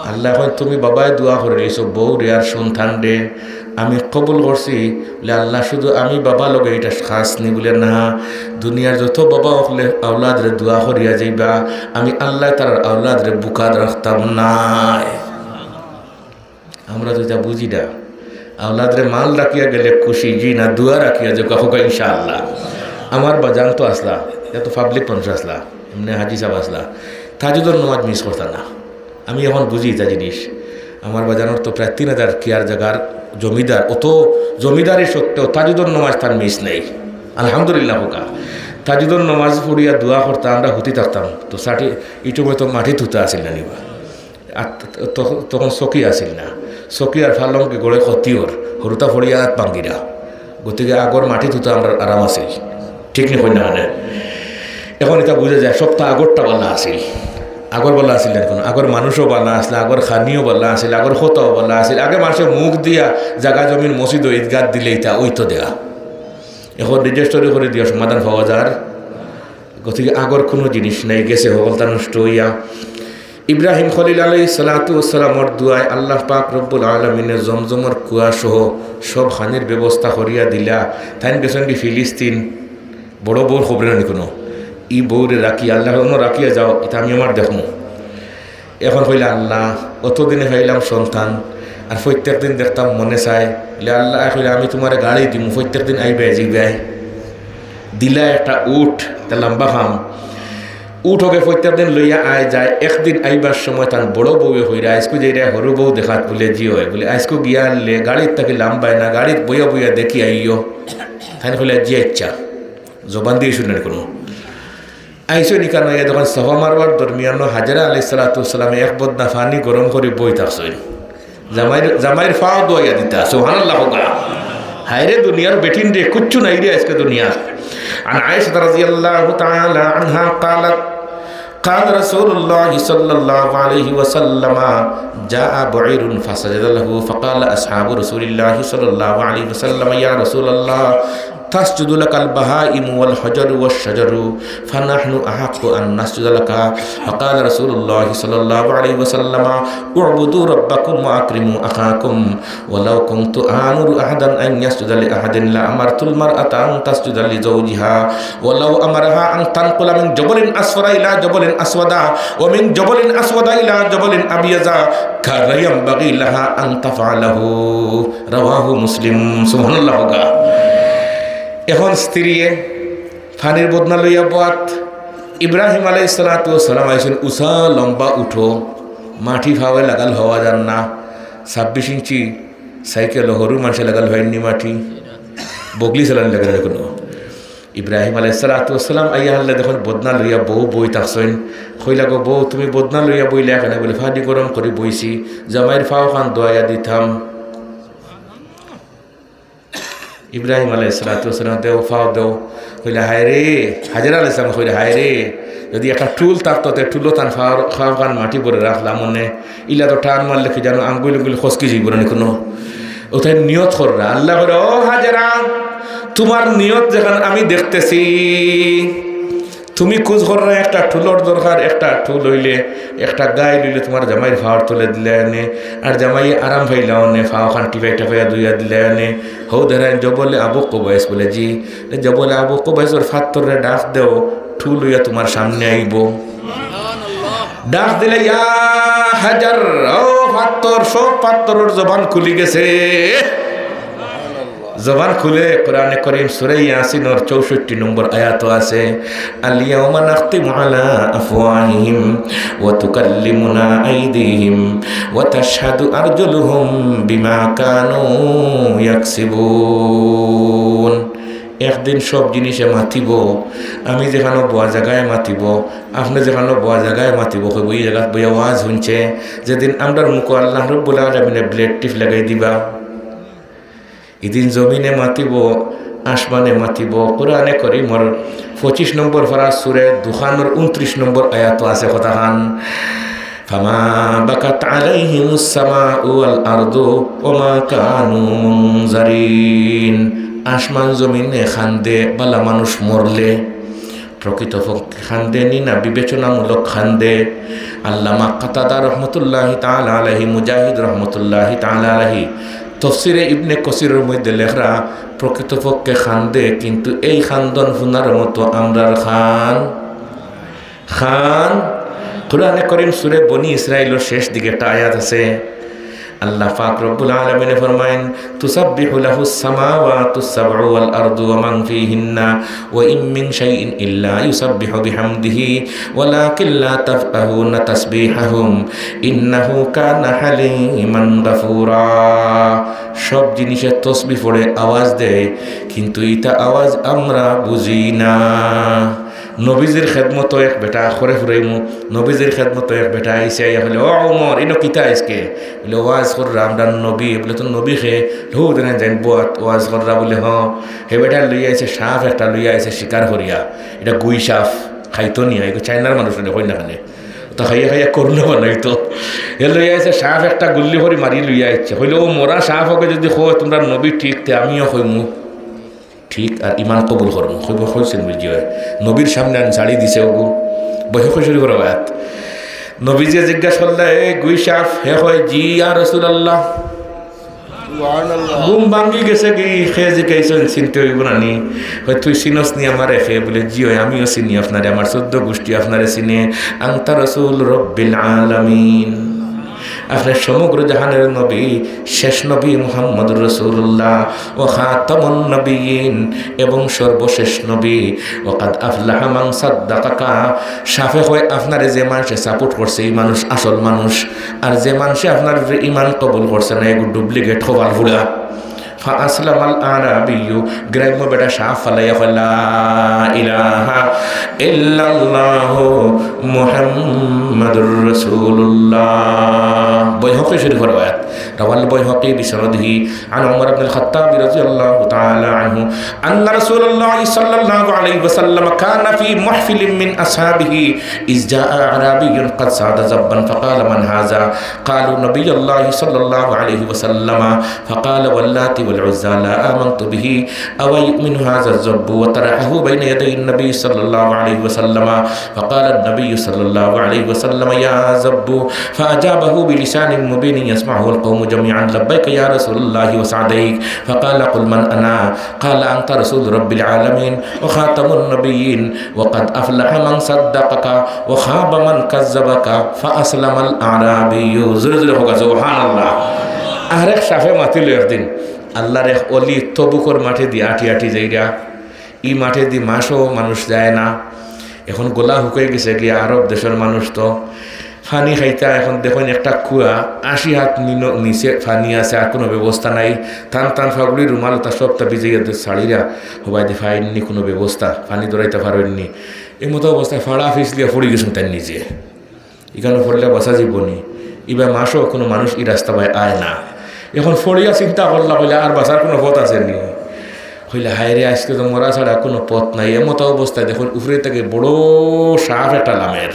আল্লাহ এখন তুমি বাবায় দোয়া করে রয়েছো বউ রে আর সন্তান রে আমি কবুল করছি বলে আল্লাহ শুধু আমি বাবা লগে এটা খাস নি বলে না দুনিয়ার যত বাবা হলে আওলাদ রে দোয়া করিয়া যাইবা আমি আল্লাহ তার আওলাদ রে বুকাদ রাখতাম নাই। আমরা তো যা বুঝি না আওলাদ রে মাল রাখিয়া গেলে খুশি জি না দোয়া রাখিয়া যে কখো ইনশাআল্লাহ। আমার বাজান তো আসলা এত পাবলিক মানুষ আসলা এমনি হাজি সাহেব আসলা তাজুদুর নামাজ মিস করতা না। আমি এখন বুঝি তা জিনিস আমার বাজানোর তো প্রায় 3000 কেয়ার জায়গার জমিদার অত জমিদারি সত্ত্বেও তাজুদুর নামাজ তার মিস নেই আলহামদুলিল্লাহ হোকা। তাজুদুর নামাজ পড়িয়া দোয়া করতাম আমরা হতি থাকতাম তো ষাটি ইটুমে তো মাটি ধুতে আসিল না নিবা আর তখন চকি আসিল না চকি আর ফালংকে গড়ে ক্ষতিওর সৰুতা ফড়িয়া পাঙ্গিরা গতিকে আগর মাটি ধুতে আমরা আরাম আছিল ঠিক নি কন্যা মানে এখন এটা বুঝা যায় সপ্তাহ আগরটা বালা আছিল আগর বলা আসিল না কোনো আগর মানুষও বালা আসলে আগর খানিও বলা আসিল আগর খোতাও বলা আসিল আগে মানুষের মুখ দিয়া জাগা জমিন মসজিদ ঈদগাহ দিলে এটা ওই তো দেয়া এখন রেজিস্টারি করে দিয়া সমাধান পাওয়া যার গতিকে আগর কোনো জিনিস নাই গেছে হলতা নষ্ট হইয়া। ইব্রাহিম খলিল আলাইহিস সালাতু ওয়াস সালামর দুআয় আল্লাহ পাক রব্বুল আলামিনের জমজমর কুয়া সহ সব খানির ব্যবস্থা করিয়া দিলা তাইন গেছেন কি ফিলিস্তিন বড় বড় খবর না কোনো ই বউরে রাখি আল্লাহ রাখিয়া যাও এটা আমি আমার দেখো এখন হইলে আল্লাহ অতদিনে হইলাম সন্তান আর প্রত্যেক দিন দেখতাম মনে চায় বলে আল্লাহ হইলে আমি তোমার গাড়ি দিম প্রত্যেক দিন আইবে যাইবে দিলা একটা উঠ তা লম্বা খাম উঠ হোকে প্রত্যেক দিন লইয়া আয় যায় একদিন আইবার সময় তার বড় বউয়ে হইরা আজকু যে হরু বউ দেখাত বলে জি হয় বলে আজকু গিয়া আনলে গাড়ির তাকে লাম্বায় না গাড়ির বইয়া বইয়া দেখি আইও তাই হইলে জি ইচ্ছা জবান দিয়ে শুনেন কোনো আইসো নিকা নয় যখন সফা মারবার দরমিয়ান হাজরা আলাইহিস সালাতু ওয়াস সালামে এক বদনা পানি গরম করে বই থাকছই জামাইর ফাও দোয়া দিতা সুবহানাল্লাহ হোগা হায়রে দুনিয়ার বেটিন রে কুচ্ছু নাই রে আজকে দুনিয়া। عن عائشة رضي الله تعالى عنها قالت قال رسول الله صلى الله عليه وسلم جاء بعير فسجد له فقال أصحاب رسول الله صلى الله عليه وسلم يا رسول الله تسجد لك البهائم والحجر والشجر فنحن أحق أن نسجد لك فقال رسول الله صلى الله عليه وسلم اعبدوا ربكم وأكرموا أخاكم ولو كنت آمر أحدا أن يسجد لأحد لأمرت المرأة أن تسجد لزوجها ولو أمرها أن تنقل من جبل أسفر إلى جبل أسود ومن جبل أسود إلى جبل أبيض كان ينبغي لها أن تفعله رواه مسلم سبحان الله. এখন স্ত্রীয়ে ফানির বদনা লইয়া বাত ইব্রাহিম আলাইহিস সালাতু ওয়াস সালাম আইছেন উষা লম্বা উঠো মাটি ফাওয়ে লাগাল হওয়া যান না 26 ইঞ্চি সাইকেল হরু মানুষে লাগাল হয়নি মাটি বগলি চালান লাগাল কোনো ইব্রাহিম আলাইহিস সালাতু ওয়াস সালাম আইয়া আল্লাহ দেখুন বদনা লইয়া বউ বই থাকছেন কইলা গো বউ তুমি বদনা লইয়া বইলা কেন বলে ফানি গরম করে বইছি জামাইর ফাও খান দোয়া দিতাম। ইব্রাহিম আলাইহিস সালাতু ওয়াস সালাম দেও ফাও দেও কইলা হায় রে হাজরা আলাইহিস সালাম কইলা হায় রে যদি একটা টুল থাকতো তে টুলো তান ফাও খান মাটি পরে রাখলাম মনে ইলা তো টান মারলে কি জানো আঙ্গুল আঙ্গুল খসকি যাইব না কোনো ওটাই নিয়ত কররা আল্লাহ করে ও হাজরা তোমার নিয়ত যখন আমি দেখতেছি তুমি খোঁজ কররা একটা টুলোর দরকার একটা টুল হইলে একটা গায়ে লইলে তোমার জামাইয়ের ফাওয়ার তুলে দিলে আনে আর জামাই আরাম ভাইলা অনে ফাও খান টিপাই টাপাইয়া দুইয়া দিলে আনে হৌ ধরেন জবলে আবু কবাইস বলে জি জবলে আবু কবাইসর ফাত্তরে ডাক দেও টুল হইয়া তোমার সামনে আইব ডাক দিলে ইয়া হাজার ও ফাত্তর সব ফাত্তরের জবান খুলি গেছে জবান খুলে কোরআনে করিম সূরা ইয়াসিনের 64 নম্বর আয়াত আছে আল ইয়াওমা নাখতিমু আলা আফওয়াহিহিম ওয়া তুকাল্লিমুনা আইদিহিম ওয়া তাশহাদু আরজুলুহুম বিমা কানু ইয়াকসিবুন। একদিন সব জিনিসে মাতিব আমি যেখানে বয়া জায়গায় মাতিব আপনি যেখানে বয়া জায়গায় মাতিব ওই জায়গায় বইয়া ওয়াজ শুনছে যেদিন আমরার মুখ আল্লাহ রাব্বুল আলামিনে ব্লেড টিপ লাগাই দিবা এদিন জমিনে মাতিব আসমানে মাতিব কোরআনে করিমর 25 নম্বর পারা সূরা দুখানের 29 নম্বর আয়াত আছে কথাখান ফামা বাকাত আলাইহিমুস সামাউ ওয়াল আরদু ওমা কানু মুনজারিন। আসমান জমিনে খান্দে বালা মানুষ মরলে প্রকৃতপক্ষে খান্দেনি না বিবেচনামূলক খান্দে? আল্লামা কাতাদা রহমতুল্লাহি তাআলা আলাইহি, মুজাহিদ রহমতুল্লাহি তাআলা আলাইহি তফসিরে ইবনে কসিরের মধ্যে লেখরা প্রকৃতপক্ষে খান্দে, কিন্তু এই খান্দন ফুনার মতো আমরার খান কুরআনে করিম সূরা বনি ইসরাঈলের শেষ দিকে একটা আয়াত আছে। আল্লাহ পাক রব্বুল আলামিন ফরমায়েন, তুসাব্বিহু লাহুস সামাওয়াতুস সাবউ ওয়াল আরদু ওয়া মান ফীহিন্না ওয়া ইম মিন শাইইন ইল্লা ইউসাব্বিহু বিহামদিহি ওয়ালাকিন লা তাফকাহুনা তাসবিহাহুম ইন্নাহু কানা হালিমান গাফুরা। সব জিনিসের তসবিহ পড়ে আওয়াজ দেয়, কিন্তু এটা আওয়াজ আমরা বুঝি না। নবীজির খেদমত এক বেটা খরে ফুরাইমু, নবীজির খেদমত এক বেটা আইসে বলে, ও ওমর ইনো কিতা আইসকে? বলে ওয়াজ কররা আমরা নবী। বলে তো নবী খে ঢৌ দেন যাইন বুয়াত ওয়াজ কররা? বলে হ। হে বেটা লইয়া আইসে সাপ একটা, লইয়া আইসে শিকার করিয়া, এটা গুই সাপ খাইতো নিয়া, এগুলো চাইনার মানুষ হয় না খানে, তো খাইয়া খাইয়া করলো বানাইতো। এ লইয়া আইসে সাপ একটা গুল্লি ভরি মারি লইয়া আইছে। হইলে ও মরা সাপ হোকে যদি হয় তোমরা নবী ঠিক, তে আমিও হইমু ঠিক, আর ইমান কবুল করবো হইব হয়েছেন বুঝি হয়। নবীর সামনে আন ছাড়ি দিছে ওগু বহে শুরু করো বাত। নবীজি জিজ্ঞাসা করলে, এ গুই সাপ? হে হয় জি ইয়া রাসূলুল্লাহ। ঘুম ভাঙ্গি গেছে কি খে জিজ্ঞাসা চিনতে হইব না নি? হয় তুই চিনস নি আমারে? খে বলে জি হয় আমিও চিনি আপনারে, আমার 14 গোষ্ঠী আপনারে চিনে। আনতা রাসূল রব্বিল আলামিন, আপনার সমগ্র জাহানের নবী, শেষ নবী মুহাম্মদুর রাসূলুল্লাহ ও খাতামুন নবিয়িন, এবং সর্বশেষ নবী। ওয়াকাদ আফলাহা মান সাদ্দাকাকা, সাফে হয় আপনারে যে মানুষে সাপোর্ট করছে এই মানুষ আসল মানুষ, আর যে মানুষে আপনার ইমান কবুল করছে না এগুলো ডুপ্লিকেট খোবাল ফুলা। ফাআসলামাল আরাবিয়্যু, গ্রাম্য বেটা সাফ ফালাইয়া লা ইলাহা ইল্লাল্লাহু মুহাম্মাদুর রাসূলুল্লাহ। বাইহাকী শরীফ রওয়ায়াত, রাওয়াল বাইহাকী বিসনদিহি আন উমর ইবনে আল-খাত্তাব রাদিয়াল্লাহু তাআলা আনহু আন্না রাসূলুল্লাহ সাল্লাল্লাহু আলাইহি ওয়াসাল্লাম কানা ফি মাহফিলিন মিন আসহাবিহি ইয জাআ আরাবিয়্যুন ক্বাদ সাদা যাববান ফাকালা মান হাযা ক্বালু নবিয়ুল্লাহ সাল্লাল্লাহু আলাইহি ওয়াসাল্লাম ফাকালা ওয়াল্লাতি والعزى لا آمنت به أو يؤمن هذا الزب وطرحه بين يدي النبي صلى الله عليه وسلم فقال النبي صلى الله عليه وسلم يا زب فأجابه بلسان مبين يسمعه القوم جميعا لبيك يا رسول الله وسعديك فقال قل من أنا قال أنت رسول رب العالمين وخاتم النبيين وقد أفلح من صدقك وخاب من كذبك فأسلم الأعرابي زرزره سبحان الله আরেক সাফে মাতিল একদিন আল্লাহর এক অলি তবুকর মাঠে দিয়ে আটি আটি যাইরা, ই মাঠে দিয়ে মাসও মানুষ যায় না। এখন গোলা শুকাই গেছে গিয়া, আরব দেশের মানুষ তো ফানি খাইতা। এখন দেখুন একটা কুয়া 80 হাত নিচে ফানি আছে, আর কোনো ব্যবস্থা নাই। টান টান ফাগুলি রুমাল তা সবটা ভিজে গেছে, শাড়িরা হবাই দিয়ে ফাইননি, কোনো ব্যবস্থা পানি দৌড়াইতে পারেননি। এই মতো অবস্থায় ফাড়া ফিসলিয়া পড়ে গেছেন তার নিজে, এখানে পড়লে বসা যাবনি। এবার মাসও কোনো মানুষ এই রাস্তা বাই আয় না। এখন ফড়িয়া চিন্তা করলা কইলে আর বাঁচার কোনো পথ আছে নি? হইলে হায়রে আজকে তো মরা ছাড়া কোনো পথ নাই। এমতো অবস্থায় দেখুন উপরে থেকে বড় সাপ একটা লামের,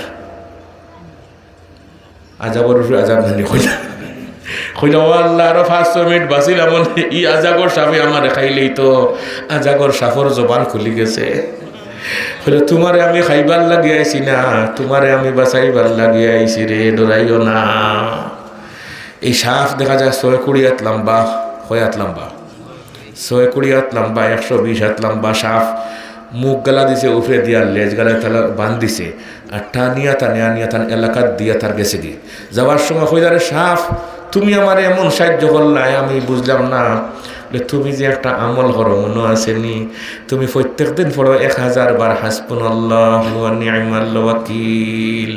আজাবর উপরে আজাব নানি কইলা কইলা ও আল্লাহ আরো 500 মিনিট বাঁচিলাম, ই আজাগর সাপে আমার খাইলেই তো আজাগর সাপর জবান খুলি গেছে। হইলে তোমারে আমি খাইবার লাগিয়ে আইছি না, তোমারে আমি বাঁচাইবার লাগিয়ে আইছি রে, ডরাইও না। এই সাপ দেখা যায় 6-20 হাত লম্বা, 6-20 হাত লম্বা, 120 হাত লম্বা সাপ। মুখ গালা দিছে উপরে দিয়া, লেজ গালায় তালা বান্ধ দিছে, আর টানিয়া টান এলাকার দিয়া তার গেছে গিয়ে যাওয়ার সময় হইদারে সাপ তুমি আমার এমন সাহায্য করলাই আমি বুঝলাম না। তুমি যে একটা আমল করো মনে আসেনি, তুমি প্রত্যেক দিন পড়ো 1000 বার হাসবুনাল্লাহু ওয়া নি'মাল ওয়াকিল,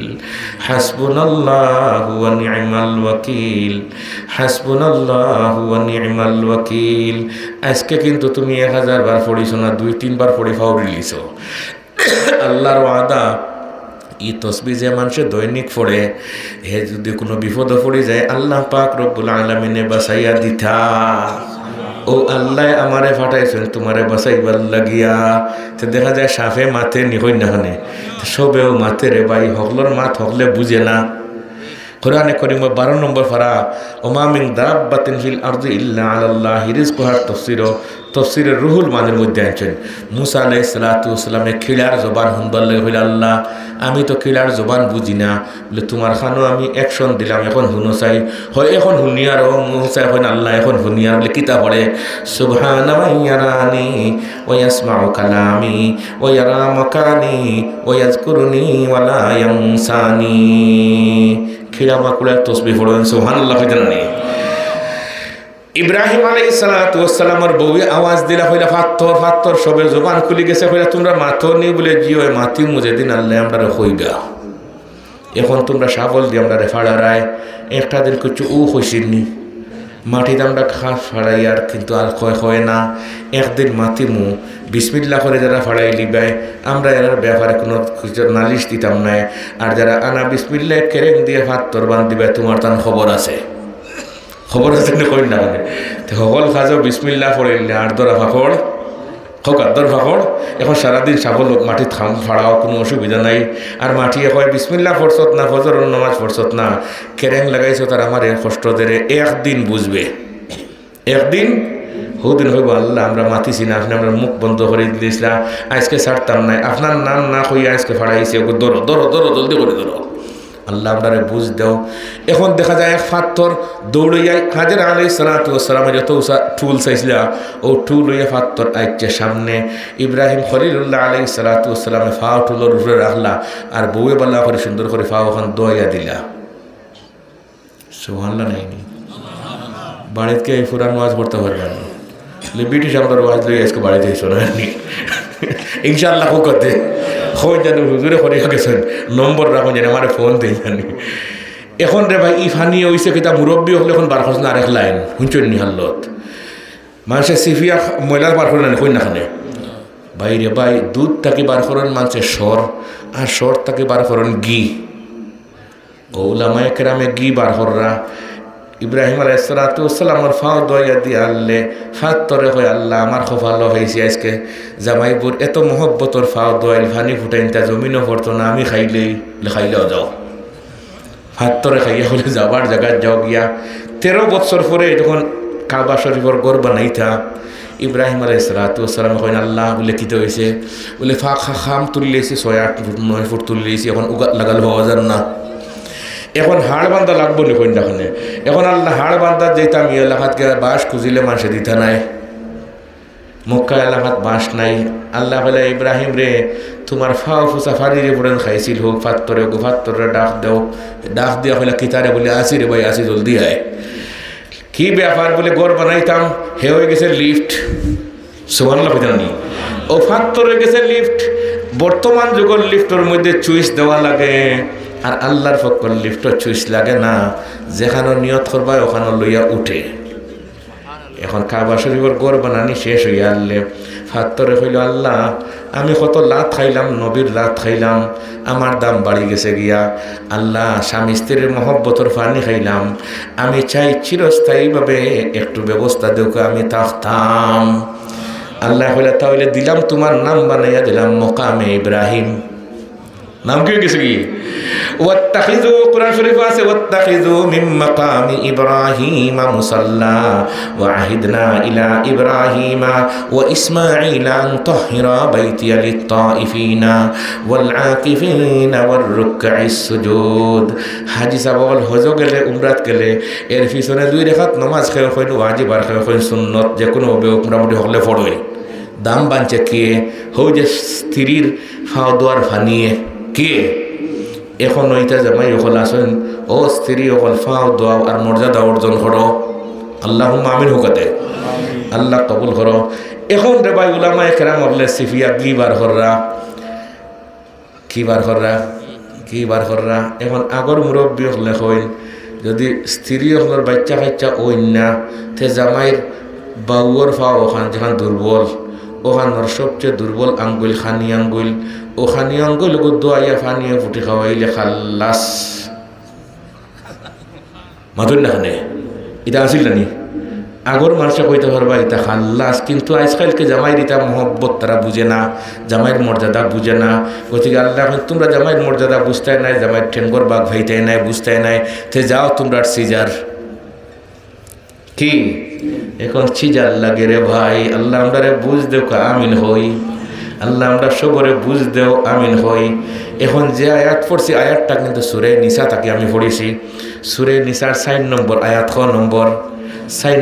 হাসবুনাল্লাহু ওয়া নি'মাল ওয়াকিল, হাসবুনাল্লাহু ওয়া নি'মাল ওয়াকিল। আজকে কিন্তু তুমি 1000 বার পড়িছো না, 2-3 বার পড়ি ফাউরি লিছো। আল্লাহর ওয়াদা ই তসবিহ যে মানুষে দৈনিক পড়ে, হে যদি কোনো বিপদে পড়ে যায় আল্লাহ পাক রব্বুল আলামিনে বাঁচাইয়া দিতা। ও আল্লাহ আমারে ফাটাইছেন তোমারে বাঁচাইবার লাগিয়া। তো দেখা যায় সাফে মাথে নিহই না হানে, সবেও মাথে রে ভাই, হকলর মাথ হকলে বুঝে না। কোরআনে কারীম 12 নম্বর পারা ওমা মিন দাব্বাতিন ফিল আরদি ইল্লা আলাল্লাহি রিজকুহা তফসিরের রুহুল মানের মধ্যে আছেন মুসা আলাইহিস সালাতু ওয়াসসালামে খিলার জবান হুনবার লাগে হইল আল্লাহ আমি তো খিলার জবান বুঝি না বলে তোমার খানো আমি অ্যাকশন দিলাম এখন হুনো চাই হয় এখন হুনিয়ার ও মুসা এখন আল্লাহ এখন হুনিয়ার বলে কিতা পড়ে সুবহানা মান ইয়ারানি ওয়া ইয়াসমাউ কালামি ওয়া ইয়ারা মাকানি ওয়া ইয়াজকুরুনি ওয়া লা ইয়ানসানি খিলা মাকুলার তাসবিহ পড়েন সুবহানাল্লাহ জানানি ইব্রাহিম আলাইহিস সালাতু ওয়াস সালামের বউয়ে আওয়াজ দিলা হইলা ফাত্তর সবে জবান খুলে গেছে হইলা তোমরা মাথো নি বলে জিও মাতি মুজে দিন আল্লাহ আমরা হইবা এখন তোমরা সাবল দি আমরা ফাড়ারায় একটা দিন কিছু ও হইছিনি মাটি আমরা ঘাস ফাড়াই আর কিন্তু আর হয় না একদিন মাতিমু বিসমিল্লাহ করে যারা ফাড়াই লিবাই আমরা এর ব্যাপারে কোনো নালিশ দিতাম না আর যারা আনা বিসমিল্লাহ কেরেং দিয়ে ফাত্তর বান দিবে তোমার তার খবর আছে না কই না মানে সকল কাজও বিসমিল্লাহ পড়িলে আর দরা ফাঁকড় দর ফাঁকড় এখন সারাদিন সাবল মাটি থাম ফাড়াও কোনো অসুবিধা নাই আর মাটি হয় বিসমিল্লাহ ফরসত না ফজর নামাজ ফরসত না কেরেং লাগাইছো তার আমার এর কষ্ট দেরে একদিন বুঝবে একদিন হুদিন হইব আল্লাহ আমরা মাতিছি না আপনি আমরা মুখ বন্ধ করে দিয়েছিলাম আজকে ছাড়তাম নাই আপনার নাম না কই আজকে ফাড়াইছি ধরো জলদি করে ধরো আল্লাহ আপনারে বুঝ দাও এখন দেখা যায় এক ফাত্তর দৌড়ে যায় হাজের আলাইহিস সালাতু ওয়াস সালামের যত টুল চাইছিল ও টুল হইয়া ফাত্তর আইছে সামনে ইব্রাহিম খলিলুল্লাহ আলাইহিস সালাতু ওয়াস সালামে ফাও টুলের উপরে রাখলা আর বউয়ে বাল্লা করে সুন্দর করে ফাও ওখান দইয়া দিলা সুবহানাল্লাহ নাইনি বাড়িতে এই ফুরান ওয়াজ পড়তে পারবেন ব্রিটিশ আমার ওয়াজ লই আজকে বাড়িতে শোনানি ইনশাআল্লাহ করতে হয় জানি হুজুরে করে গেছেন নম্বর রাখুন জানি আমার ফোন দিয়ে জানি এখন রে ভাই ইফানি হয়েছে কিতা মুরব্বী হলে এখন বার খরচ না আরেক লাইন শুনছেন নি হাল্লত মানুষের সিফিয়া ময়লার বার করে না কই না খানে ভাই রে ভাই দুধ তাকে বার করেন মানুষের স্বর আর স্বর তাকে বার করেন ঘি ওলামায়ে কেরামে ঘি বার কররা ইব্রাহিম আলাইহিস সালাতু ওয়াস সালামের ফাও দয়া দিয়ে আল্লে ফাত্তরে হয় আল্লাহ আমার খুব ভালো হয়েছে আজকে জামাইপুর এত মহব্বতর ফাও দয়াল ফানি ফুটাইন তা জমিনও পড়তো না আমি খাইলেও যাও ফাত্তরে খাইয়া হলে যাবার জায়গায় যাও গিয়া 13 বছর পরে যখন কাবা শরীফের ঘর বানাইতা ইব্রাহিম আলাইহিস সালাতু ওয়াস সালাম কইন আল্লাহ বলে কিতে হয়েছে বলে খাম তুললেছি 6-8 ফুট 9 ফুট তুললেছি এখন উগা লাগাল হওয়া যান না এখন হাড় বান্ধা লাগবো নি কইনাখানে এখন আল্লাহ হাড় বান্ধা যেতাম ই এলাকাত গে বাঁশ খুঁজিলে মানুষে দিতে নাই মক্কা এলাকাত বাঁশ নাই আল্লাহ বলে ইব্রাহিম রে তোমার ফাও ফুসা ফারিরে পড়েন খাইছিল হোক ফাত্তরে ডাক দিয়া হইলা কিতারে বলে আসি রে ভাই আসি জলদি আয় কি ব্যাপার বলে গড় বানাইতাম হে হয়ে গেছে লিফট সুবহানাল্লাহ জানি ও ফাত্তরে গেছে লিফট বর্তমান যুগের লিফটের মধ্যে চুইস দেওয়া লাগে আর আল্লাহর পক্ষর লিফটর চুইস লাগে না যেখানে নিয়ত করবা ওখানে লইয়া উঠে এখন কাবা শরীফের গড় বানানি শেষ হইয়া আনলে ফাত্তরে হইল আল্লাহ আমি কত লাত খাইলাম নবীর লাত খাইলাম আমার দাম বাড়ি গেছে গিয়া আল্লাহ স্বামী স্ত্রীর মহব্বতর পানি খাইলাম আমি চাই চিরস্থায়ীভাবে একটু ব্যবস্থা দেওকে আমি থাকতাম আল্লাহ হইলে তাহলে দিলাম তোমার নাম বানাইয়া দিলাম মকামে ইব্রাহিম নাম কি গেছে কি ওয়াত্তাখিযু কুরআন শরীফ আছে ওয়াত্তাখিযু মিন মাকামি ইব্রাহিমা মুসাল্লা ওয়া আহিদনা ইলা ইব্রাহিমা ওয়া ইসমাঈলা আন তাহহিরা বাইতিয়া লিত-তাইফিনা ওয়াল আকিফিনা ওয়ার রুকআইস সুজুদ হাজি সাবল হজ গেলে উমরাত গেলে এর পিছনে 2 রাকাত নামাজ খেয়ে কইন ওয়াজিব আর কইন সুন্নাত যে কোনো হবে মোটামুটি হলে পড়বে দাম বাঁচে কে হই যে স্ত্রীর ফাও দোয়ার ফানিয়ে কে এখন ওইটা জামাই হল আসেন ও স্ত্রী হল ফাও দোয়া আর মর্যাদা অর্জন করো আল্লাহুম্মা আমিন হুকাতে আল্লাহ কবুল করো এখন রে ভাই উলামায়ে কেরাম বললে সিফিয়া কি বার কররা এখন আগর মুরব্বী হলে কইন যদি স্ত্রী হলের বাচ্চা কাচ্চা ওই না তে জামাইয়ের বাউর ফাও ওখান যেখান দুর্বল ওখানোর সবচেয়ে দুর্বল আঙ্গুল খানি আঙ্গুল ও খানি আঙ্গুল দোয়াইয়া ফানিয়ে ফুটি খাওয়াইলে খাল্লাস মাথুর না খানে এটা আসিল নানি আগর মানুষে কইতে পারবা এটা খাল্লাস, কিন্তু আজকালকে জামাইয়ের এটা মহব্বত তারা বুঝে না, জামাইয়ের মর্যাদা বুঝে না। গতিকে আল্লাহ তোমরা জামাইয়ের মর্যাদা বুঝতে নাই, জামাইয়ের ঠেঙ্গর বাঘ ভাইতে নাই, বুঝতে নাই, তে যাও তোমরা সিজার কি এখন সিজার লাগে রে ভাই। আল্লাহ আমরা বুঝ দেও আমিন হই, আল্লাহ আমরা সবরে বুঝ দেও আমিন হই। এখন যে আয়াত পড়ছি আয়াতটা কিন্তু সুরে নিসা তাকে আমি পড়েছি, সুরে নিসার 4 নম্বর আয়াত 4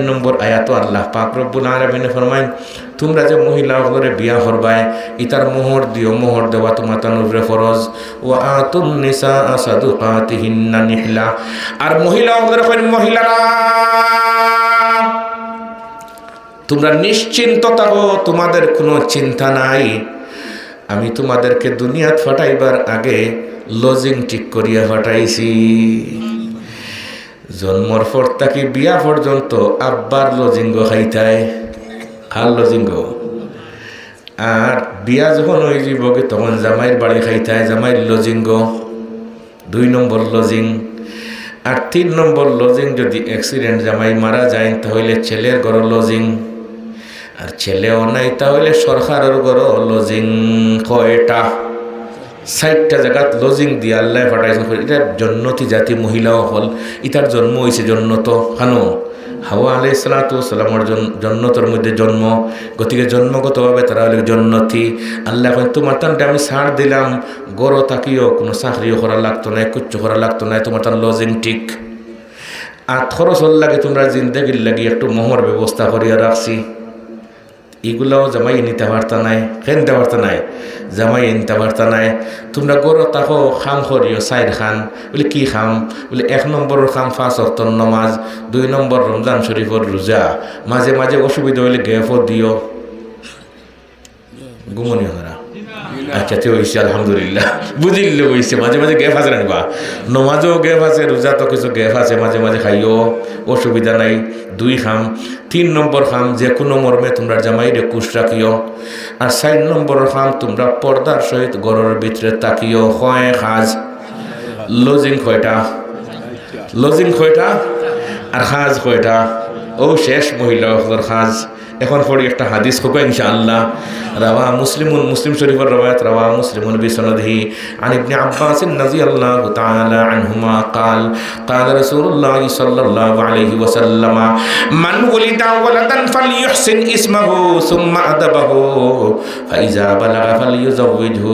নম্বর আয়াত আল্লাহ পাক রব্বুল আলামিন ফরমায় তোমরা যে মহিলাগুলোরে বিয়া করবায় ইতার মোহর দিও, মোহর দেওয়া তোমার তানুরে ফরজ। ওয়া আতুন নিসা সাদুকাতিহিন্না নিহলা, আর মহিলাগুলোরে কইন মহিলারা তোমরা নিশ্চিন্ত থাকো, তোমাদের কোনো চিন্তা নাই। আমি তোমাদেরকে দুনিয়াত ফাটাইবার আগে লজিং ঠিক করিয়া ফাটাইছি। জন্মর পর তাকে বিয়া পর্যন্ত আব্বার লজিঙ্গ খাইতায়, খাল লজিঙ্গ। আর বিয়া যখন হয়ে যাবগে তখন জামাইয়ের বাড়ি খাইতায়, জামাইয়ের লজিঙ্গ 2 নম্বর লজিং। আর 3 নম্বর লজিং যদি অ্যাক্সিডেন্ট জামাই মারা যায় তাহলে ছেলের ঘর লজিং, আর ছেলেও নাই তাহলে সরকারের ঘর লজিং। কয়টা? 60টা জায়গাত লজিং দিয়ে আল্লাহ পাঠাইছেন। এটা জন্নতি জাতি মহিলাও হল, ইতার জন্ম হয়েছে জন্নত হানো হাওয়া আলাইহিস সালাতু ওয়াস সালামের জন্নতের মধ্যে জন্ম। গতিকে জন্মগতভাবে তারা হলে জন্নতি। আল্লাহ তোমার তানটা আমি ছাড় দিলাম, গড় তাকিও কোনো চাকরিও করা লাগতো না, কুচ্ছ করা লাগতো না, তোমার তার লজিং ঠিক। আর খরচর লাগে তোমরা জিন্দেগির লাগি একটু মোহর ব্যবস্থা করিয়া রাখছি। এগুলাও জামাই নিতে পারতা নাই, খেনতে পারতা নাই, জামাই নিতে পারতা নাই। তোমরা গরো তাকো খাম করিও 4 খান। বলে কি খাম? বলে 1 নম্বরের খাম 5 ওয়াক্ত নামাজ, 2 নম্বর রমজান শরীফের রোজা, মাঝে মাঝে অসুবিধা হইলে গেফও দিও। ঘুমনি ওরা আচ্ছা তে হয়েছে আলহামদুলিল্লাহ, বুঝিলে হয়েছে। মাঝে মাঝে গ্যাপ আছে রাখবা, নমাজও গ্যাপ আছে, রোজা তো কিছু গ্যাপ আছে, মাঝে মাঝে খাইও, অসুবিধা নাই। 2 খাম। 3 নম্বর খাম যে কোনো মর্মে তোমরা জামাইরে কুশ রাখিও। আর 4 নম্বরের খাম তোমরা পর্দার সহিত ঘরের ভিতরে তাকিও। হয় খাজ লজিং কয়টা? লজিং কয়টা? আর খাজ কয়টা? ও শেষ মহিলা খাজ। এখন পড়ি একটা হাদিস হোক ইনশাআল্লাহ। রাওয়া মুসলিমুন, মুসলিম শরীফের রওয়ায়াত, রাওয়া মুসলিমুন বিসনদিহি আন ইবনে আব্বাস রাদিয়াল্লাহু তাআলা আনহুমা قال قال رسول الله صلى الله عليه وسلم من ولد ولدا فليحسن اسمه ثم أدبه فإذا بلغ فليزوجه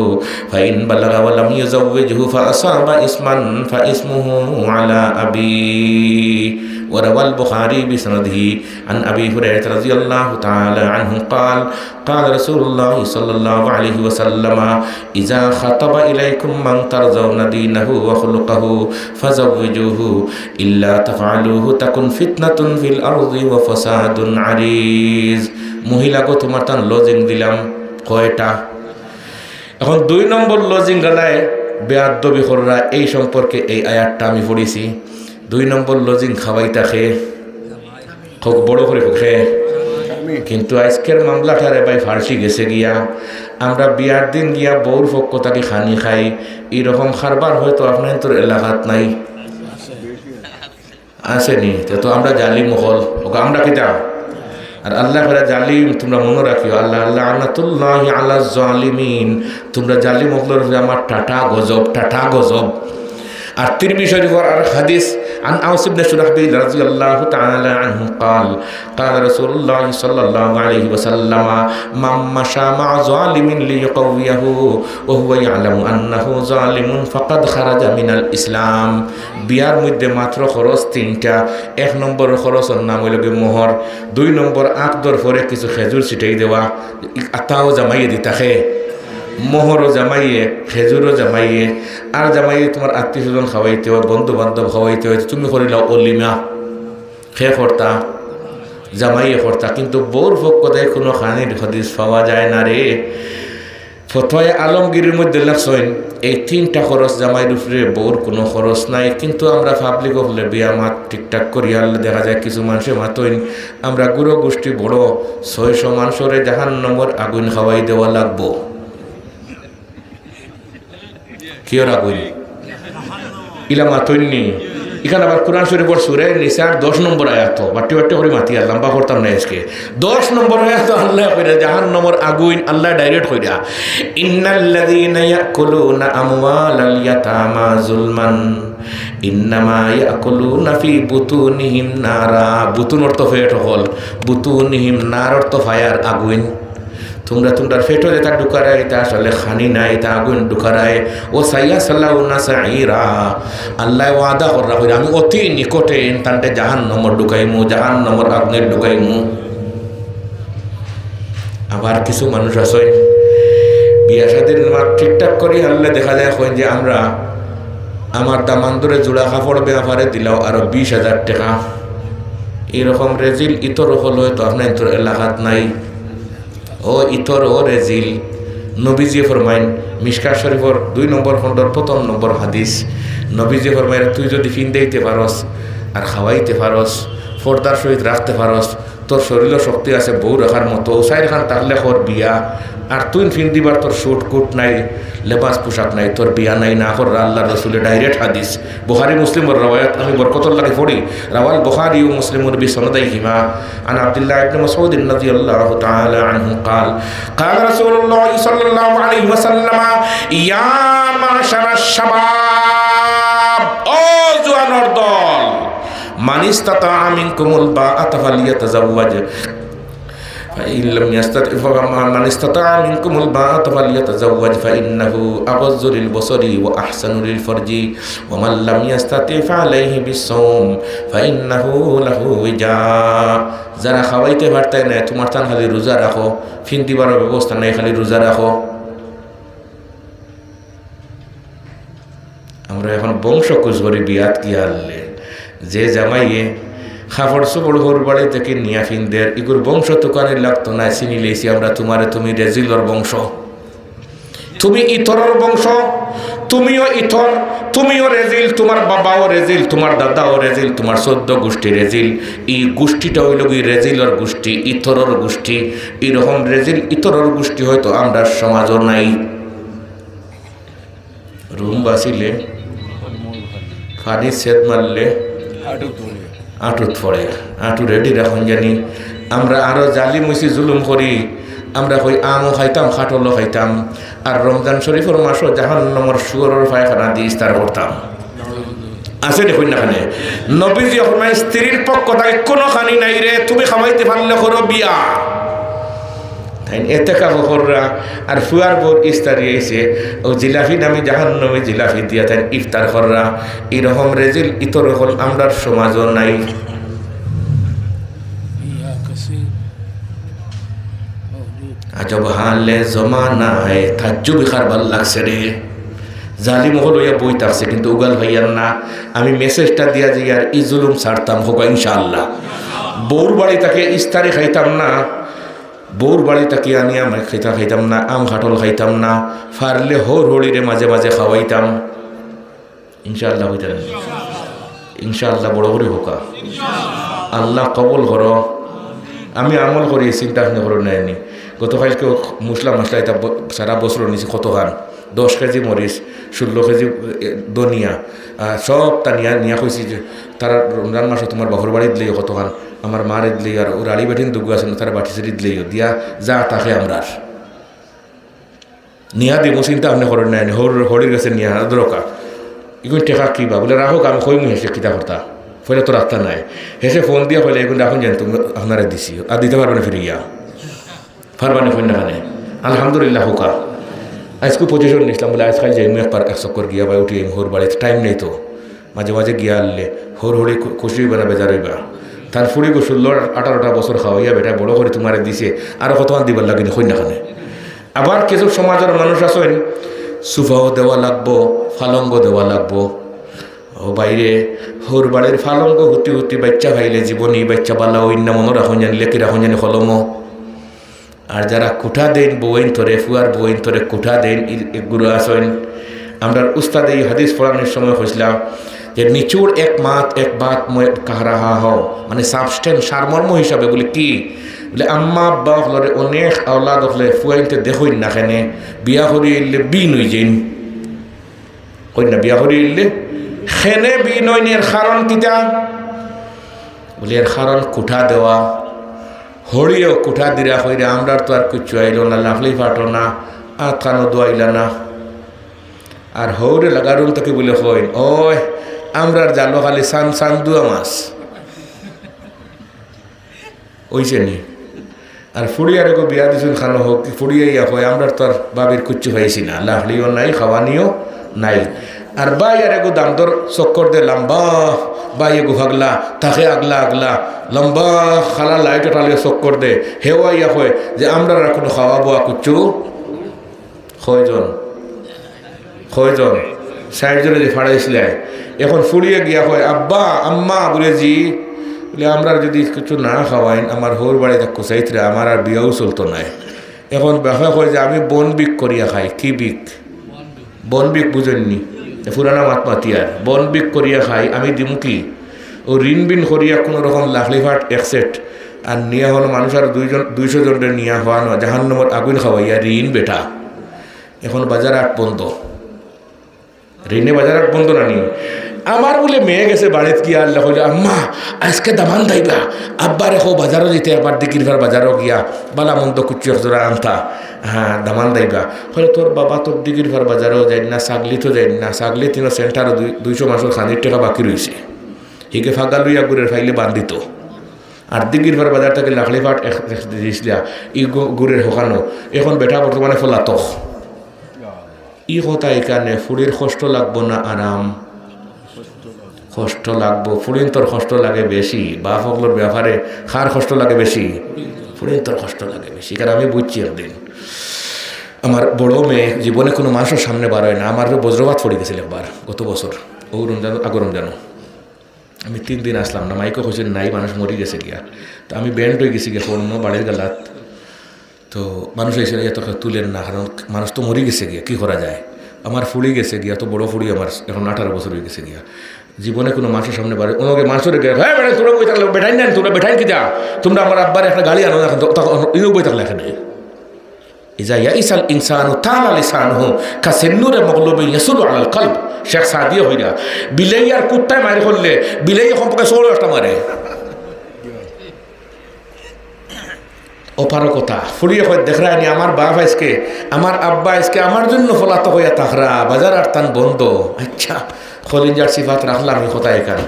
فإن بلغ ولم يزوجه فأصاب اسما فاسمه على أبيه وروى البخاري بسنده عن أبي هريرة رضي الله تعالى عنه قال قال رسول الله صلى الله عليه وسلم إذا خطب إليكم من ترضون دينه وخلقه فزوجوه إلا تفعلوه تكن فتنة في الأرض وفساد عريض। মহিলাকে তোমার তান লজিং দিলাম কয়টা? এখন 2 নম্বর লজিং গালায় বেয়াদবি কররা, এই সম্পর্কে এই আয়াতটা আমি পড়েছি। 2 নম্বর লজিং খাওয়াইতা খেয়ে হোক বড় করে খেয়ে। কিন্তু আজকের মামলাটারে ভাই ফার্সি গেছে গিয়া, আমরা বিয়ার দিন গিয়া বউর পক্ষ তাকে খানি খাই, এইরকম খারবার হয়তো আপনার তোর এলাকাত নাই, আসেনি? তো আমরা জালিম হল, ওকে আমরা কিতা। আর আল্লাহ জালিম তোমরা মনে রাখিও, আল্লাহ আল্লাহ আনাতুল্লাহি আলা জালিমিন, তোমরা জালিম হকলের আমার টাটা গজব, টাটা গজব। আর তিরমিজি শরীফের আর হাদিস عن أوس بن شرحبيل رضي الله تعالى عنه قال قال رسول الله صلى الله عليه وسلم من مشى مع ظالم ليقويه وهو يعلم أنه ظالم فقد خرج من الإسلام। বিয়ার মধ্যে মাত্র খরচ 3টা। 1 নম্বর খরচের নাম হইল মোহর, 2 নম্বর আকদর পরে কিছু খেজুর ছিটাই দেওয়া, আতাও জামাইয়ে দিতাকে, মোহরও জামাইয়ে, খেজুরও জামাইয়ে। আর জামাইয়ে তোমার আত্মীয় স্বজন খাওয়াইতে হয়, বন্ধু বান্ধব খাওয়াইতে হয়, তুমি করিলাও অলিমা, খে করতা, জামাইয়ে করতা। কিন্তু বউর পক্ষ থেকে কোনো খানির হদিস পাওয়া যায় না রে। ফতোয়া আলমগীরের মধ্যে লেখছেন এই 3টা খরচ জামাইয়ের উপরে, বউর কোনো খরচ নাই। কিন্তু আমরা পাবলিক হলে বিয়া মাত ঠিকঠাক করি, আল্লাহ দেখা যায় কিছু মানুষে মাতইন আমরা গুরু গোষ্ঠী বড় 600 মানুষরে জাহান্নামের আগুন খাওয়াই দেওয়া লাগবো। কিয় রাখুন ইলা মাতইনি, এখানে আবার কোরআন শরীফের সূরা নিসার 10 নম্বর আয়াত বাটি বাটি করে মাতি লম্বা করতাম না আজকে 10 নম্বর আয়াত আল্লাহ কইরা জাহান্নামের আগুন আল্লাহ ডাইরেক্ট কইরা ইন্নাল্লাযীনা ইয়াকুলুনা আমওয়ালাল ইয়াতামা যুলমান ইন্নামা ইয়াকুলুনা ফি বুতুনিহিম নারা বুতুন অর্থ পেট হল বুতুনিহিম নার অর্থ ফায়ার আগুন তোমরা তোমরা পেটে যেটা ঢুকারায় এটা আসলে খানি নাই এটা আগুন ঢুকারায় ও সাইয়া সাল্লাউনা সাইরা আল্লাহ ওয়াদা করা হইল আমি অতি নিকটে তান্তে জাহান্নামে ঢুকাইমু জাহান্নামের আগুনে ঢুকাইমু আবার কিছু মানুষ আছে বিয়া শাদীর নামাজ ঠিকঠাক করি আল্লাহ দেখা যায় কই যে আমরা আমার দামান্দরে জোড়া কাপড় ব্যাপারে দিলাও আরো 20,000 টাকা এরকম রেজিল ইতর হল হয়তো আপনার ইতর এলাকাত নাই ও ইতর ও রেজিল নবীজি ফরমাইন মিশকাত শরীফর 2 নম্বর খণ্ডর 1 নম্বর হাদিস নবীজি ফরমাইন তুই যদি ফিন দিতে পারস আর খাওয়াইতে পারস ফর্দার সহিত রাখতে পারস তোর শরীরে শক্তি আছে বউ রাখার মতো সাইড খান তাহলে হর বিয়া আর তুই ফিন দিবার তোর শুট কুট নাই লেবাস পোশাক নাই তোর বিয়া নাই না হর আল্লাহ রসুলের ডাইরেক্ট হাদিস বুখারী মুসলিমের রওয়ায়াত আমি বরকতুল লাগি পড়ি রাওয়াল বুখারী ও মুসলিমুর বিসনাদাইহিমা আন আব্দুল্লাহ ইবনে মাসউদ রাদিয়াল্লাহু তাআলা আনহু قال قال رسول الله صلى الله عليه وسلم يا معشر الشباب ও জওয়ানর দল মান ইসতাতা মিনকুমুল বাআতা ফালিয়াতাজাওয়াজ فإن لم يستطع فمن استطاع منكم الباءة فليتزوج فإنه أغض للبصر وأحسن للفرج ومن لم يستطع فعليه بالصوم فإنه له وجاء যারা খাওয়াইতে পারতে না তোমার তান খালি রোজা রাখো ফিন দিবার ব্যবস্থা নাই খালি রোজা রাখো আমরা এখন বংশকুশ করি বিয়াত কি আনলে যে জামাইয়ে খাফড় সুপড় হোর বাড়ি থেকে নিয়া ফিনদের এগুর বংশ তোকানে লাগতো না চিনি লেছি আমরা তোমারে তুমি রেজিলর বংশ তুমি ইতরের বংশ তুমিও ইতর তুমিও রেজিল তোমার বাবাও রেজিল তোমার দাদাও রেজিল তোমার 14 গোষ্ঠী রেজিল এই গোষ্ঠীটা হইল কি রেজিলর গোষ্ঠী ইতরের গোষ্ঠী এরকম রেজিল ইতরের গোষ্ঠী হয়তো আমরা সমাজও নাই রুম বাসিলে ফানি সেদ মারলে আঁটুত পড়ে আঁটু রেডি রাখুন জানি আমরা আরো জালি মুসি জুলুম করি আমরা কই আমও খাইতাম খাটলও খাইতাম আর রমজান শরীফের মাসও জাহান্নামের শুয়োরের পায়খানা দিয়ে ইস্তার করতাম আছে দেখুন না খানে নবীজি ফরমায় স্ত্রীর পক্ষ থেকে কোনো খানি নাই রে তুমি খাওয়াইতে পারলে করো বিয়া তাই এতে কাবো কররা আর ফুয়ার বোর ইস্তারি এসে ও জিলাফি নামে জাহান্নামে জিলাফি দিয়া তাই ইফতার কররা এরকম রেজিল ইতর হল আমরার সমাজও নাই আজব হালে জমানা হয় তাজ্জুব খারবার লাগছে রে জালিম হল ইয়া বই থাকছে কিন্তু উগাল ভাইয়ার না আমি মেসেজটা দিয়া যে আর ই জুলুম ছাড়তাম হোক ইনশাআল্লাহ বউর বাড়ি তাকে ইস্তারি খাইতাম না বউর বাড়ি তাকে আনি আমি খাইতাম না আম খাটল খাইতাম না ফারলে হোর হোড়িরে মাঝে মাঝে খাওয়াইতাম ইনশাআল্লাহ হইতেন ইনশাআল্লাহ বড় করে হোকা আল্লাহ কবুল করো আমি আমল করি চিন্তা ভাবনা করে নেয়নি গতকালকে মশলা মশলা এটা সারা বছর নিয়েছি কত খান 10 কেজি মরিচ 16 কেজি ধনিয়া সব তা নিয়া কইছি যে তারা রমজান মাসে তোমার বাপর বাড়ি দিলেই কত খান আমার মার দিলেই আর ওর আড়ি বেঠিন দুগু আছে তারা বাটি সারি দিলেই দিয়া যা তাকে আমরা নিয়া দিব চিন্তা ভাবনা করে নেয়নি হরির কাছে নিয়া দরকার এগুলো টেকা কী বা বলে রাখো আমি কই মুই হেসে কিতা করতা ফলে তো রাস্তা নাই হেসে ফোন দিয়া ফলে এগুলো এখন জানি তুমি আপনারা দিছি আর দিতে পারবে না ফিরে গিয়া ফারবানি ফোন না আলহামদুলিল্লাহ হোকা আজকে পজিশন নিছিলাম বলে আজকাল যাই আমি একবার 1 চক্কর গিয়া বা উঠি হোর বাড়িতে টাইম নেই তো মাঝে মাঝে গিয়া আনলে হোর হরি খুশি বানা বেজার হইবা তার ফুড়ি গো 16-18টা বছর খাওয়াইয়া বেটা বড় করে তোমার দিছে আরও কতক্ষণ দিবার লাগেনি কই না আবার কিছু সমাজের মানুষ আছেন সুফাও দেওয়া লাগবো ফালঙ্গ দেওয়া লাগবো ও বাইরে হোর বাড়ির ফালঙ্গ হুতি হুতি বাচ্চা ভাইলে জীবনী বাচ্চা বালা অন্য মনে রাখুন জানি লেখি রাখুন জানি কলম আর যারা কুঠা দেন বইন ধরে ফুয়ার বইন ধরে কুঠা দেন এগুলো আসেন আমরা উস্তাদ এই হাদিস পড়ানোর সময় হয়েছিলাম যে নিচুর এক মাত এক বাত কাহারাহা হও মানে সাবস্টেন্স সারমর্ম হিসাবে বলে কি বলে আম্মা আব্বা হলরে অনেক আওলাদ হলে ফুয়াইনতে দেখইন না কেনে বিয়া করি এলে বিন হয়ে যাইন কই না বিয়া করি এলে হেনে বিনয়নের কারণ কিতা বলে এর কারণ কুঠা দেওয়া হরিও কুঠা দিরা হইরে আমরা তো আর কিছু আইল না লাফলি ফাটো না আতখানো দোয়াইলা না আর হৌরে লাগারুল তাকে বলে হই ওই আমরার জালো খালি সান সান দুয়া মাছ ওইছে নি আর ফুড়িয়ার গো বিয়া দিছুন খানো হোক ফুড়িয়াই হয় আমরা তো আর বাবির কুচ্ছু হয়েছি না লাহলিও নাই খাওয়ানিও নাই আর বাই আর এগো দাম দর চক্কর দে লম্বা বাই এগো ভাগলা তাকে আগলা আগলা লম্বা খালা লাইট টালিয়ে চক্কর দে হেওয়াইয়া হয় যে আমরা আর কোনো খাওয়া বোয়া কুচ্ছু কয়জন 60 জনে যে ফাড়াইছিলে এখন ফুড়িয়ে গিয়া হয় আব্বা আম্মা বলে জি বলে আমরা যদি কিছু না খাওয়াইন আমার হোর বাড়ি থাকো চাইতরা আমার আর বিয়াও চলতো নাই এখন ব্যাখ্যা হয় যে আমি বন বিক করিয়া খাই কি বিক বন বিক বুঝেননি পুরানা মাতমাতিয়ার বন বিক করিয়া খাই আমি দিমু কি ও ঋণ বিন করিয়া কোনো রকম লাখলি ফাট একসেট আর নিয়া হল মানুষ আর 200 জনের নিয়া হওয়া না জাহান্নামের আগুন খাওয়াইয়া ঋণ বেটা এখন বাজার আট বন্ধ ঋণে বাজার আট বন্ধ নানি আমার বলে মেয়ে গেছে বাড়িতে গিয়া আল্লাহ কইল আম্মা আজকে দামান দাইবা আব্বা রেখো বাজারও যেতে আবার দিকিরভার বাজারও গিয়া বালা মন্দ কুচি একজোড়া আনতা হ্যাঁ দামান দাইবা হলে তোর বাবা তোর দিকিরভার বাজারও যাই না ছাগলি তো যাই না ছাগলি তিন সেন্টারও 200 মাসের খানির টাকা বাকি রয়েছে হিকে ফাঁকা লইয়া গুড়ের ফাইলে বান্ধিত আর দিকিরভার বাজার থেকে লাখলি ফাট দিয়েছিলা ই গুড়ের হোকানো এখন বেটা বর্তমানে ফলাতক ই কথা এখানে ফুড়ির কষ্ট লাগবো না আরাম কষ্ট লাগবো ফুড়িন তোর কষ্ট লাগে বেশি বাপ হকলোর ব্যাপারে খার কষ্ট লাগে বেশি ফুড়িন তোর কষ্ট লাগে বেশি কারণ আমি বুঝছি একদিন আমার বড় মেয়ে জীবনে কোনো মানুষের সামনে বার হয় না আমার বজ্রপাত পড়ে গেছিল একবার গত বছর ও রমজান আগো রমজানো আমি 3 দিন আসলাম না মাইকে কইছে নাই মানুষ মরি গেছে গিয়া তো আমি ব্যান্ড হয়ে গেছি গিয়া অন্য বাড়ির গালাত তো মানুষ এসে এত তুলেন না কারণ মানুষ তো মরি গেছে গিয়া কী করা যায় আমার ফুড়ি গেছে গিয়া তো বড় ফুড়ি আমার এখন 18 বছর হয়ে গেছে গিয়া জীবনে কোনো মানুষের সামনে বাড়ে ওনাকে মানুষের হ্যাঁ বেড়া তোরা বই থাকলে বেঠাই নেন তোরা বেঠাই কি যা তোমরা আমার আব্বার একটা গাড়ি আনো এখন ইও বই থাকলে এখানে ইজা ইয়াইসাল ইনসানু তালা লিসানুহু কাসিন্নুরে মগলুবি ইয়াসুলু আলাল কলব শেখ সাদিয়া হইরা বিলাই আর কুত্তায় মারি করলে বিলাই সম্পর্কে 16টা মারে অপার কথা ফুড়িয়ে হয় দেখরানি আমার বাপ আজকে আমার আব্বা আজকে আমার জন্য ফলাতো হইয়া তাকরা বাজার আর তান বন্ধ আচ্ছা খলিঞ্জার সিফাত রাখলাম এই কথা এখানে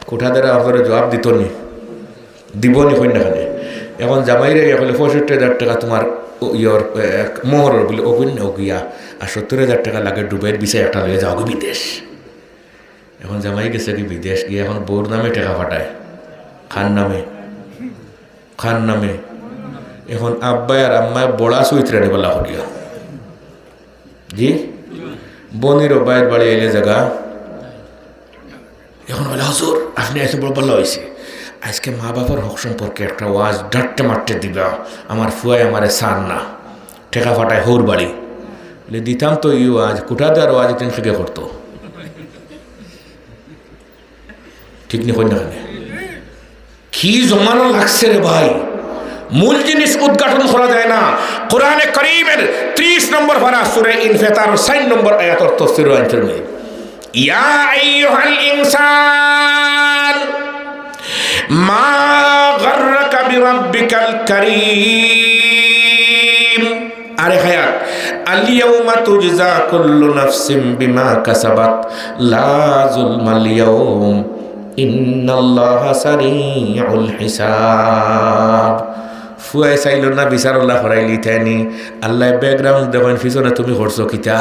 কোঠাদের আপনার জবাব দিত নি দিবনি কন্যাখানে এখন জামাইরে বলে 65,000 টাকা তোমার ইয়র মোহর বলে অগুন্য গিয়া আর 70,000 টাকা লাগে ডুবের বিষয় একটা লয়ে যাও বিদেশ এখন জামাই গেছে কি বিদেশ গিয়ে এখন বউর নামে টাকা পাঠায় খান নামে এখন আব্বাই আর আম্মায় বড়া সুইত্রানি বলা হলিয়া জি বনিরও বাইর বাড়ি এলে জায়গা এখন বলে হুজুর আপনি এসে বড় বলা হয়েছে আজকে মা বাবার হক সম্পর্কে একটা ওয়াজ ডাট্টে মারতে দিবা আমার ফুয়াই আমারে সার না টেকা ফাটায় হৌর বাড়ি বলে দিতাম তো ই ওয়াজ কুটাতে আর ওয়াজ একদিন থেকে করতো ঠিক নি কই না কি জমানো লাগছে রে ভাই মূল জিনিস উদ্ঘাটন করা যায় না কোরআনে কারীমের 30 নম্বর পারা সূরা ইনফিতার 60 নম্বর আয়াতের তাফসীর আনতে ইয়া আইয়ুহাল ইনসান মা গাররাকা বিরাব্বিকাল কারীম আরে হায়াত আল ইয়াউমা তুজজা কুল্লু নাফসিন বিমা কাসাবাত লা যুলমাল ইয়াউম ইন্নাল্লাহা সারিউল হিসাব ফুয়াই চাইল না বিচারল্লাহ হরাইলি থাইনি আল্লাহ ব্যাকগ্রাউন্ড দেখেন পিছনে তুমি করছো কিতা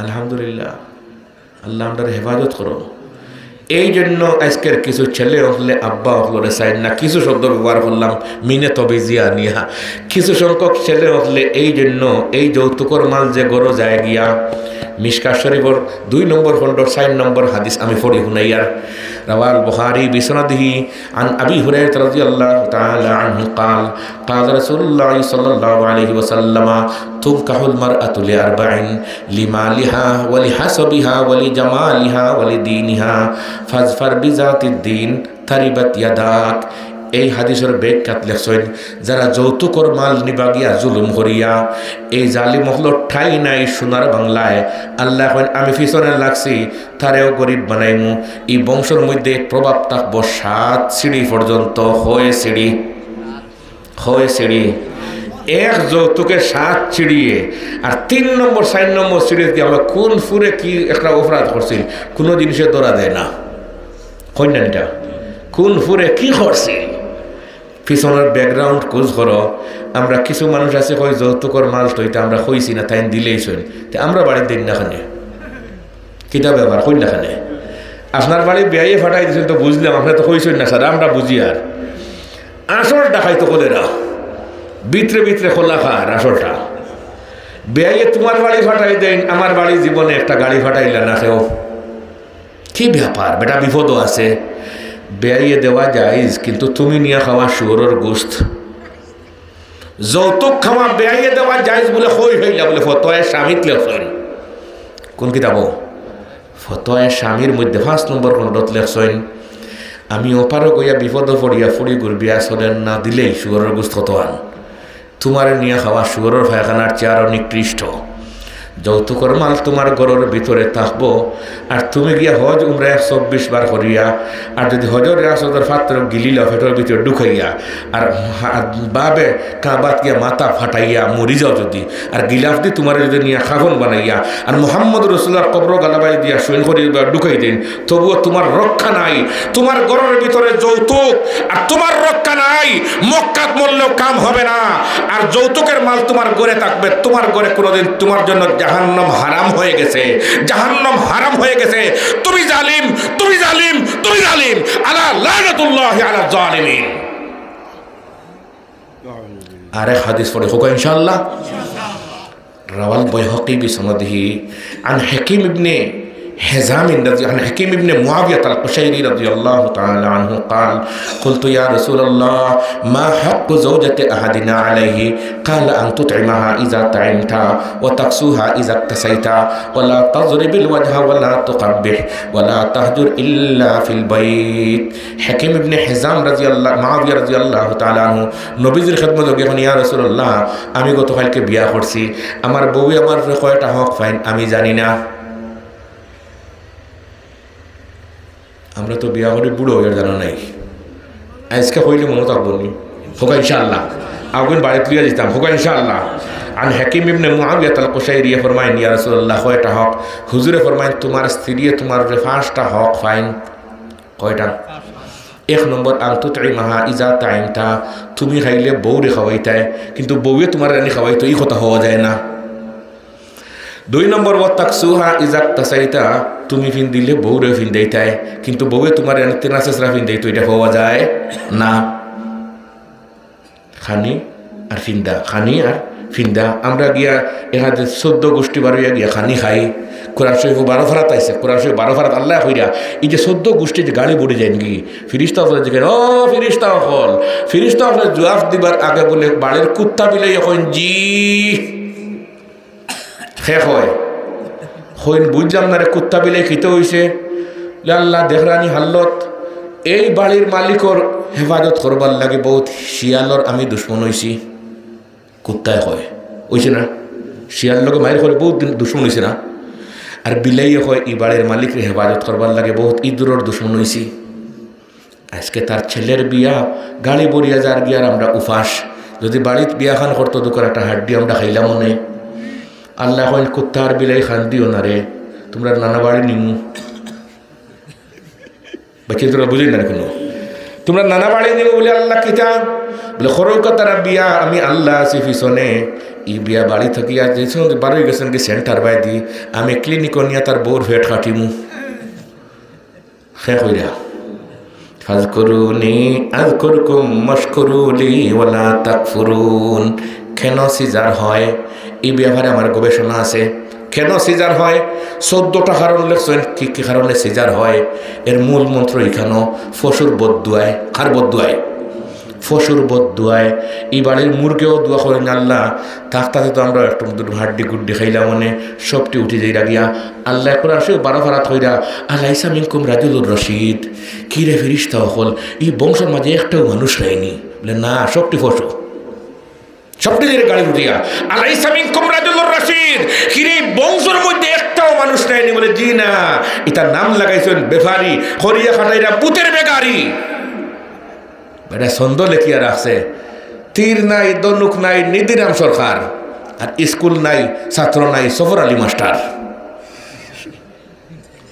আলহামদুলিল্লাহ আল্লাহ আমাদের হেফাজত করো এই জন্য আজকের কিছু ছেলে হলে আব্বা হলে চাই না কিছু শব্দ ব্যবহার করলাম মিনে তবে জিয়া নিয়া কিছু সংখ্যক ছেলে হলে এই জন্য এই যৌতুকর মাল যে গড়ো যায় গিয়া মিশকা শরীফর 2 নম্বর খণ্ড 4 নম্বর হাদিস আমি পড়ি হুনাইয়ার রাওয়াল বুখারী বিসনাদিহি আন আবি হুরায়রা রাদিয়াল্লাহু তাআলা আনহু قال قال رسول الله صلى الله عليه وسلم تنكح المرأة لأربع لمالها ولحسبها ولجمالها ولدينها فاظفر بذات الدين تربت يداك এই হাদিসের ব্যাখ্যাত লেখছেন যারা যৌতুকর মাল নিবা গিয়া জুলুম করিয়া এই জালিম হল ঠাই নাই সোনার বাংলায় আল্লাহ কইন আমি পিছনে লাগছি তারেও গরিব বানাইমু এই বংশের মধ্যে প্রভাব থাকবো 7 সিঁড়ি পর্যন্ত হয় সিঁড়ি এক যৌতুকে 7 সিঁড়িয়ে আর 3 নম্বর 4 নম্বর সিঁড়িতে আমরা কোন ফুরে কি একটা অপরাধ করছি কোনো জিনিসে ধরা দেয় না কন্যাটা কোন ফুরে কি করছি পিছনের ব্যাকগ্রাউন্ড খোঁজ করো আমরা কিছু মানুষ আছে কই যৌতুকর মাল তৈতে আমরা কইছি না তাই দিলেই শুন আমরা বাড়ির দিন না খানে কিতা ব্যাপার কন্যাখানে আপনার বাড়ি বেয়াইয়ে ফাটাই দিয়েছেন তো বুঝলাম আপনার তো কইছেন না স্যার আমরা বুঝি আর আসল দেখাই তো কোলেরা ভিতরে খোলা খার আসলটা বেয়াইয়ে তোমার বাড়ি ফাটাই দেন আমার বাড়ি জীবনে একটা গাড়ি ফাটাইলা না কেউ কি ব্যাপার বেটা বিপদও আছে বেয়াইয়ে দেওয়া যাইজ কিন্তু তুমি নিয়ে খাওয়া শুয়োরের গোস্ত যৌতুক খাওয়া বেয়াইয়ে দেওয়া যাইজ বলে হইলা বলে ফতোয়ায়ে স্বামীত লেখছেন কোন কিতাব ফতোয়ায়ে স্বামীর মধ্যে 5 নম্বর খণ্ডত লেখছেন আমি অপারও গইয়া বিপদ পড়িয়া ফুড়ি ঘুরবিয়া চলেন না দিলেই শুয়োরের গোস্ত কত আন তোমার নিয়ে খাওয়া শুয়োরের পায়খানার চেয়ার নিকৃষ্ট যৌতুকর মাল তোমার ঘরের ভিতরে থাকবো আর তুমি গিয়া হজ উমরা 124 বার করিয়া আর যদি হজর রাসদের পাত্র গিলিলা ফেটোর ভিতরে ঢুকাইয়া আর বাবে কাবাত গিয়া মাথা ফাটাইয়া মরি যাও যদি আর গিলাফ দিয়ে তোমার যদি নিয়ে খাগন বানাইয়া আর মোহাম্মদ রসুল্লাহর কবর গালাবাই দিয়া সৈন করি ঢুকাই দিন তবুও তোমার রক্ষা নাই তোমার ঘরের ভিতরে যৌতুক আর তোমার রক্ষা নাই মক্কাত মরলেও কাম হবে না আর যৌতুকের মাল তোমার ঘরে থাকবে তোমার ঘরে কোনোদিন তোমার জন্য জাহান্নাম হারাম হয়ে গেছে তুমি জালিম আলা লানাতুল্লাহি আলা জালিমিন আরে হাদিস পড়ে হোক ইনশাআল্লাহ রাওয়াল বাইহাকি বিসনাদিহি আন হাকিম ইবনে حزام عن حكيم بن معاوية القشيري رضي الله تعالى عنه قال قلت يا رسول الله ما حق زوجة أحدنا عليه قال أن تطعمها إذا طعمت وتكسوها إذا اكتسيت ولا تضرب الوجه ولا تقبح ولا تهجر إلا في البيت حكيم بن حزام رضي الله معاوية رضي الله تعالى عنه নবীজির খিদমতে গিয়ে ইয়া রাসূলুল্লাহ আমি গতকালকে বিয়া করছি আমার বউ আমার কয়টা হক ফাইন আমি জানি না আমরা তো বিয়া করে বুড়ো হয়ে জানা নাই আজকে হইলে মনে থাকবো নি হোক ইনশাআল্লাহ আগুন বাড়িতে লিয়ে যেতাম হোক ইনশাআল্লাহ আন হাকিম ইবনে মুআবিয়া আল কুশাইরি ফরমায়েন ইয়া রাসূলুল্লাহ কয়টা হক হুজুরে ফরমায়েন তোমার স্ত্রী তোমার 5টা হক ফাইন কয়টা 1 নম্বর আন তুতইমাহা ইজা তাইমতা তুমি খাইলে বউরে খাওয়াইতায় কিন্তু বউয়ে তোমার রানি খাওয়াইতো এই কথা হওয়া যায় না 2 নম্বর ওয়াতাকসুহা ইজা তাসাইতা তুমি ফিন দিলে বউরে ফিন দেইতায় কিন্তু বউয়ে তোমার রানিতে নাসেসরা ফিন দেইতো এটা হওয়া যায় না খানি আর ফিন্দা আমরা গিয়া এখানে 14 গোষ্ঠী বারোয়া গিয়া খানি খাই কোরআন শরীফ 12 ফারাত আইছে কোরআন শরীফ 12 ফারাত আল্লাহ কইরা এই যে 14 গোষ্ঠী যে গাড়ি পড়ে যায় নাকি ফিরিস্তা হলে যেখানে ফিরিস্তা হলে জবাব দিবার আগে বলে বাড়ির কুত্তা বিলে এখন জি শেষ হয় হইন বুঝলাম না রে কুত্তা বিলে খেতে হইছে আল্লাহ দেখরানি হাল্লত এই বাড়ির মালিকর হেফাজত করবার লাগে বহুত শিয়ালর আমি দুশ্মন হইছি কুত্তায় হয় হইছে না শিয়াল লগে মায়ের করে বহুত দুশ্মন হইছে না আর বিলাইয়ে হয় এই বাড়ির মালিকের হেফাজত করবার লাগে বহুত ইঁদুরের দুশ্মন হইছি আজকে তার ছেলের বিয়া গাড়ি বরিয়া যার গিয়ার আমরা উপাস যদি বাড়িতে বিয়া খান করতো দুকার একটা হাড্ডি আমরা খাইলাম মনে আল্লাহ হয় কুত্তার বিলাই খান দিও না রে তোমরা নানা বাড়ি নিমু বাকি তোরা বুঝি না কোনো তোমরা নানা বাড়ি নিমু বলে আল্লাহ কিতা বলে খরৌকাতারা বিয়া আমি আল্লাহ আছি পিছনে ই বিয়া বাড়ি থাকি আর যে বারোই গেছেন কি সেন্টার বাই দি আমি ক্লিনিক নিয়ে তার বউর ভেট কাটিমু শেষ হইয়া ফাজকুরুনি আযকুরকুম মাশকুরুলি ওয়ালা তাকফুরুন কেন সিজার হয় এই ব্যাপারে আমার গবেষণা আছে কেন সিজার হয় 14টা কারণ লেখছেন কি কি কারণে সিজার হয় এর মূল মন্ত্র এখানো ফসুর বদুয়ায় কার বদুয়ায় ফসুর বদুয়ায় এই বাড়ির মুরগেও দোয়া করেন আল্লাহ থাকতে তো আমরা একটু দুটো হাড্ডি গুড্ডি খাইলাম মনে সবটি উঠে যাই রাগিয়া আল্লাহ করে আসে 12 ফারাত হইরা আল্লাহ ইসামিনকুম রাজুলুর রশিদ কী রে ফেরিস্তা হল এই বংশের মাঝে একটাও মানুষ নেয়নি বলে না সবটি ফসু সবটি দিয়ে গাড়ি উঠিয়া আল্লাহ ইসামিনকুম রাজুলুর রশিদ কী রে বংশের মধ্যে একটাও মানুষ নেয়নি বলে জি না এটার নাম লাগাইছেন বেফারি হরিয়া খাটাইরা পুতের বেগারি এটা ছন্দ লেখিয়া রাখছে তীর নাই দনুক নাই নিধিরাম সরকার আর স্কুল নাই ছাত্র নাই সফর আলী মাস্টার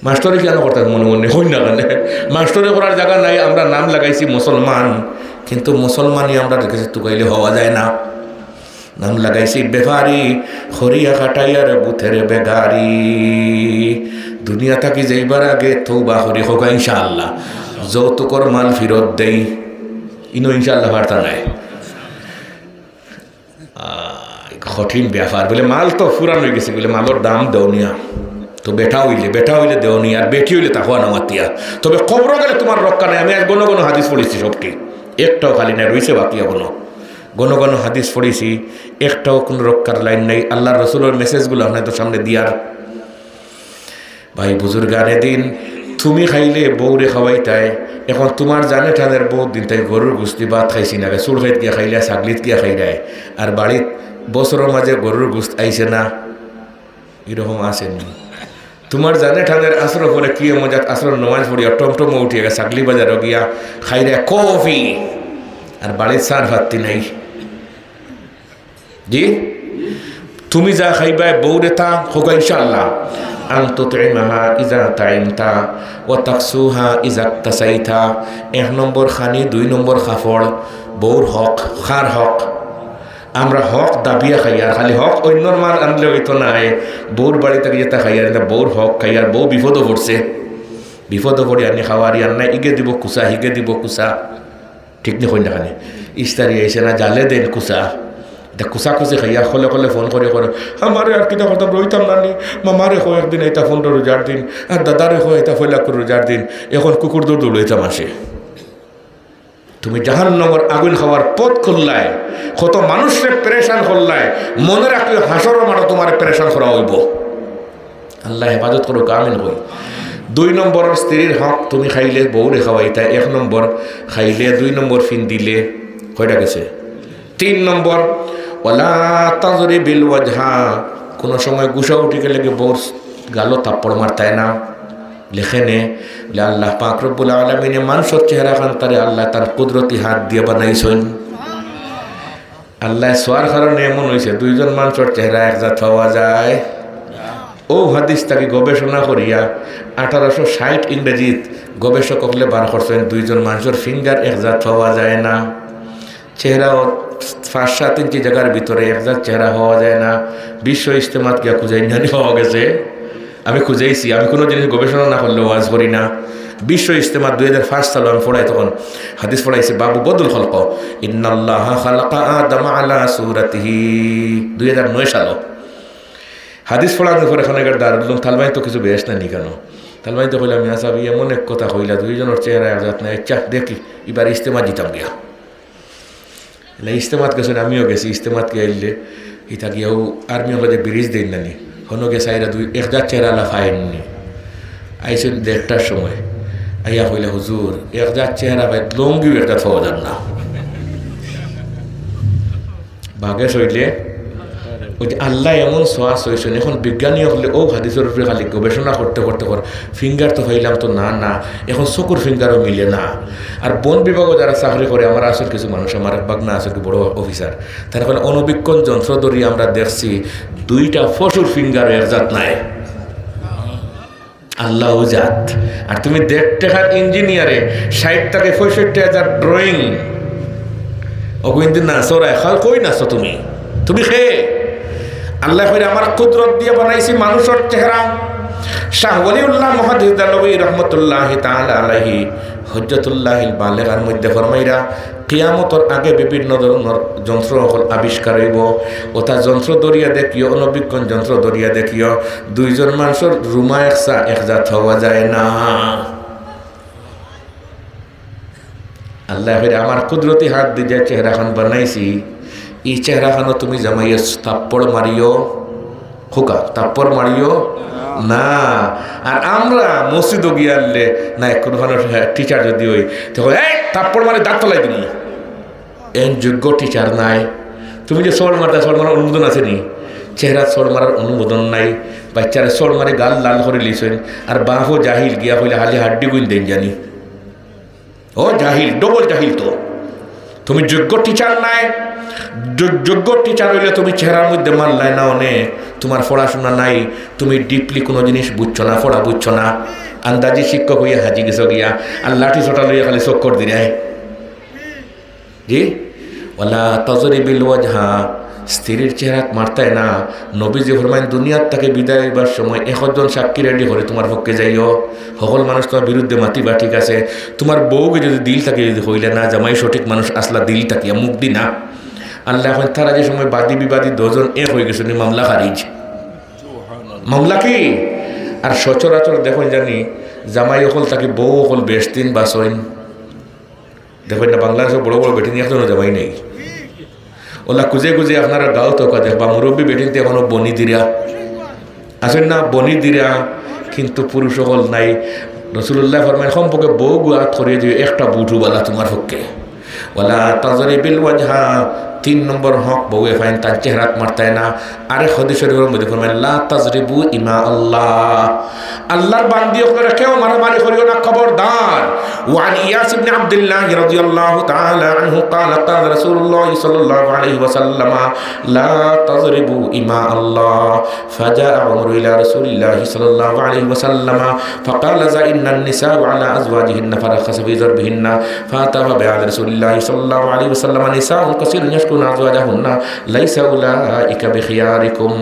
মাস্টারে কেন করতে মনে মনে হই না কেন মাস্টারে করার জায়গা নাই আমরা নাম লাগাইছি মুসলমান কিন্তু মুসলমানই আমরা রেখেছি তুকাইলে হওয়া যায় না নাম লাগাইছি বেফারি হরিয়া কাটাইয়ার বুথের বেগারি দুনিয়া থাকি যাইবার আগে তৌবা হরি হোক ইনশাআল্লাহ যৌতুকর মাল ফিরত দেই ইনো ইনশাআল্লাহ বার্তা নাই কঠিন ব্যাপার বলে মাল তো ফুরান হয়ে গেছে বলে মালের দাম দেওনিয়া তো বেটা হইলে দেওনি আর বেটি হইলে তা হওয়া নামাতিয়া তবে কবর গেলে তোমার রক্ষা নেই আমি গণ গণ হাদিস পড়েছি সবটি একটাও খালি নাই রয়েছে বাকি এখনো গণ গণ হাদিস পড়েছি একটাও কোনো রক্ষার লাইন নেই আল্লাহ রসুলের মেসেজগুলো আপনার তো সামনে দিয়ার ভাই বুজুর্গানে দিন তুমি খাইলে বউরে খাওয়াইতাই এখন তোমার জানে ঠানের বহুত দিন তাই গরুর গুস্তি ভাত খাইছি না চুল খাইত গিয়া খাইলে ছাগলিত গিয়া খাই দেয় আর বাড়িত বছরের মাঝে গরুর গুস্ত আইছে না এরকম আসেনি তোমার জানে ঠানের আসর পরে কি মজাত আসর নমাজ পড়িয়া টমটম উঠিয়া গিয়া ছাগলি বাজারও গিয়া খাই দেয় কফি আর বাড়ির সার ভাতটি নাই জি তুমি যা খাইবা বউরে তা হোক ইনশাআল্লাহ আন তুতইমাহা ইজা তাইমতা ওয়া তাকসুহা ইজা তাসাইতা 1 নম্বর খানি 2 নম্বর খাফড় বউর হক খার হক আমরা হক দাবিয়া খাইয়ার খালি হক অন্যর মাল আনলে হইতো নাই বউর বাড়ি থেকে যেটা খাইয়ার বউর হক খাইয়ার বউ বিপদও পড়ছে বিপদও পড়ে আনি খাওয়ারি আর না ইগে দিব কুসা হিগে দিব কুসা ঠিক নি কই না খানি ইস্তারি আইসে না জালে দেন কুসা এটা কুসা কুচি খাইয়া খলে খলে ফোন করে আমারে আর কিনা কথা রইতাম নানি মামারে হয় একদিন এটা ফোনটা রোজার দিন আর দাদারে হয় এটা ফয়লা করে রোজার দিন এখন কুকুর দৌড় দৌড়াইতাম আসে তুমি জাহান্নামের আগুন খাওয়ার পথ খুললায় কত মানুষের পেরেশান করলায় মনে রাখলে হাসর মাঠে তোমার পেরেশান করা হইব আল্লাহ হেফাজত করুক আমিন হই 2 নম্বর স্ত্রীর হক তুমি খাইলে বউরে খাওয়াইতা 1 নম্বর খাইলে 2 নম্বর ফিন দিলে কয়টা গেছে 3 নম্বর ওয়ালা তাজরিবিল ওয়াজহা কোনো সময় গুসা উঠে গেলে বউর গালো তাপ্পড় মারতায় না লেখেনে আল্লাহ পাক রব্বুল আলামিনে মানুষের চেহারা খান তারে আল্লাহ তার কুদরতি হাত দিয়ে বানাইছেন আল্লাহ সোয়ার কারণে এমন হয়েছে 2 জন মানুষের চেহারা একজাত হওয়া যায় ও হাদিস তাকে গবেষণা করিয়া 1860 ইংরেজিত গবেষক হলে বার করছেন 2 জন মানুষের ফিঙ্গার একজাত হওয়া যায় না চেহারাও 5-7 ইঞ্চি জায়গার ভিতরে একজাত চেহারা হওয়া যায় না বিশ্ব ইজতেমাত গিয়া খুঁজাই জানি হওয়া গেছে আমি খুঁজেইছি আমি কোনো জিনিস গবেষণা না করলে ওয়াজ করি না বিশ্ব ইজতেমা 2005 সালে আমি পড়াই তখন হাদিস পড়াইছি বাবু বদুল খলক ইন্নাল্লাহা খালাকা আদম আলা সূরাতিহি 2009 সালে হাদিস পড়ানোর পরে এখন এর দারুল তালবাই তো কিছু বেশ না নি কেন তালবাই তো কইলাম ইয়া সাহেব এমন এক কথা কইলা 2 জনের চেহারা একজাত না ইচ্ছা দেখি এবার ইজতেমা দিতাম গিয়া এলা ইজতেমাত গেছেন আমিও গেছি ইজতেমাত কে আইলে ইতা গিয়াও আর্মি হলে ব্রিজ দেন নানি হনো গে সাইরা 2 একজাত চেহারা লাফাইননি আইসেন 1:30টার সময় আইয়া হইলে হুজুর একজাত চেহারা ভাই লঙ্গিও একটা পাওয়া যান না বাগে হইলে ওই যে আল্লাহ এমন সোয়াস হয়েছেন এখন বিজ্ঞানী হলে ও হাদিসের উপরে খালি গবেষণা করতে করতে ফিঙ্গার তো হইলাম তো না এখন চকুর ফিঙ্গারও মিলে না আর বন বিভাগও যারা চাকরি করে আমার আসল কিছু মানুষ আমার বাগনা আছে বড় অফিসার তারা বলে অনবীক্ষণ যন্ত্র ধরিয়ে আমরা দেখছি 2টা পশুর ফিঙ্গার একজাত নাই আল্লাহ জাত আর তুমি 1.5 টাকার ইঞ্জিনিয়ারে 60 থেকে 65,000 ড্রয়িং অগুইন্দিন না সরাই খাল কই নাছো তুমি খেয়ে আল্লাহ কইরা আমার কুদরত দিয়ে বানাইছি মানুষের চেহারা শাহ ওয়ালিউল্লাহ মুহাদ্দিস দানবী রাহমাতুল্লাহি তাআলা আলাইহি হুজ্জাতুল্লাহিল বালিগার মধ্যে ফরমাইরা কিয়ামতের আগে বিভিন্ন ধরনের যন্ত্র আবিষ্কার হইব ওটা যন্ত্র দরিয়া দেখিও অনবীক্ষণ যন্ত্র দরিয়া দেখিও 2 জন মানুষের রুমা একজাত হওয়া যায় না আল্লাহ ফিরে আমার কুদরতি হাত দিয়ে চেহারাখান বানাইছি, এই চেহারাখানো তুমি জামাইয়ে তাপ্পড় মারিও, খোকা তাপ্পড় মারিও না। আর আমরা মসজিদও গিয়ে আনলে না কোনো টিচার যদি ওই তখন এই তাপ্পড় মারি দাঁত তলাই দিলি, এন যোগ্য টিচার নাই। তুমি যে সর মারতা, সর মারার অনুমোদন আছে নি? চেহারা সর মারার অনুমোদন নাই। বাচ্চারা সর মারে গাল লাল করে লিছেন, আর বাহো জাহিল গিয়া হইলে হালি হাড্ডি গুণ দেন জানি। ও জাহিল, ডবল জাহিল তো। তুমি যোগ্য টিচার নাই। যোগ্য টিচার হইলে তুমি চেহারার মধ্যে মানলাই না অনেক, তোমার পড়াশোনা নাই, তুমি ডিপলি কোনো জিনিস বুঝছো না, পড়া বুঝছো না, আন্দাজি শিক্ষক হইয়া হাজি গেছো গিয়া আর লাঠি ছোটা লইয়া খালি চক্কর দিলে জি। ওলা তজরিবিল ওয়াজহা, স্ত্রীর চেহারা মারতায় না। নবীজি ফরমাইন দুনিয়ার তাকে বিদায় হইবার সময় 100 সাক্ষী রেডি করে তোমার পক্ষে যাইও, সকল মানুষ তোমার বিরুদ্ধে মাতিবা, ঠিক আছে। তোমার বউকে যদি দিল থাকে যদি হইলে না জামাই সঠিক মানুষ আসলা দিল তাকিয়া মুখ দি না। আল্লাহ এখন তারা যে সময় বাদী বিবাদী 2 জন এক হয়ে গেছে, মামলা খারিজ, মামলা কি। আর সচরাচর দেখুন জানি জামাই অকল তাকে বউ অকল বেশ দিন বাসইন দেখুন না, বাংলাদেশের বড় বড় বেটিনি এখনো জামাই নেই। ওলা খুঁজে খুঁজে আপনারা গাও তো কাজে বা মুরব্বী বেটিনতে এখনো বনি দিরা আসেন না, বনি দিরা, কিন্তু পুরুষ সকল নাই। রসুল্লাহ ফরমায় সম্পর্কে বউ গুয়াত করিয়ে দিয়ে একটা বুটুবালা তোমার পক্ষে। ওলা তাজরিবিল ওয়াজহা, 3 নম্বর হক বউয়ে ফাইন তার চেহারাত মারতায় না। আরেক হাদিস শরীফের মধ্যে ফরমায় লা তাজরিবু ইমা আল্লাহ, আল্লাহর বান্দি ওখানে কেউ মারামারি করিও না, খবরদার। ওয়ান ইয়াস ইবনে আব্দুল্লাহ রাদিয়াল্লাহু তাআলা আনহু قال قال رسول الله صلى الله عليه وسلم لا تضربوا إماء الله فجاء عمر إلى رسول الله صلى الله عليه وسلم فقال إن النساء على أزواجهن فرخص في ضربهن فأتى بعد رسول الله صلى الله عليه وسلم نساء كثير يشكون أزواجهن ليس أولئك بخياركم।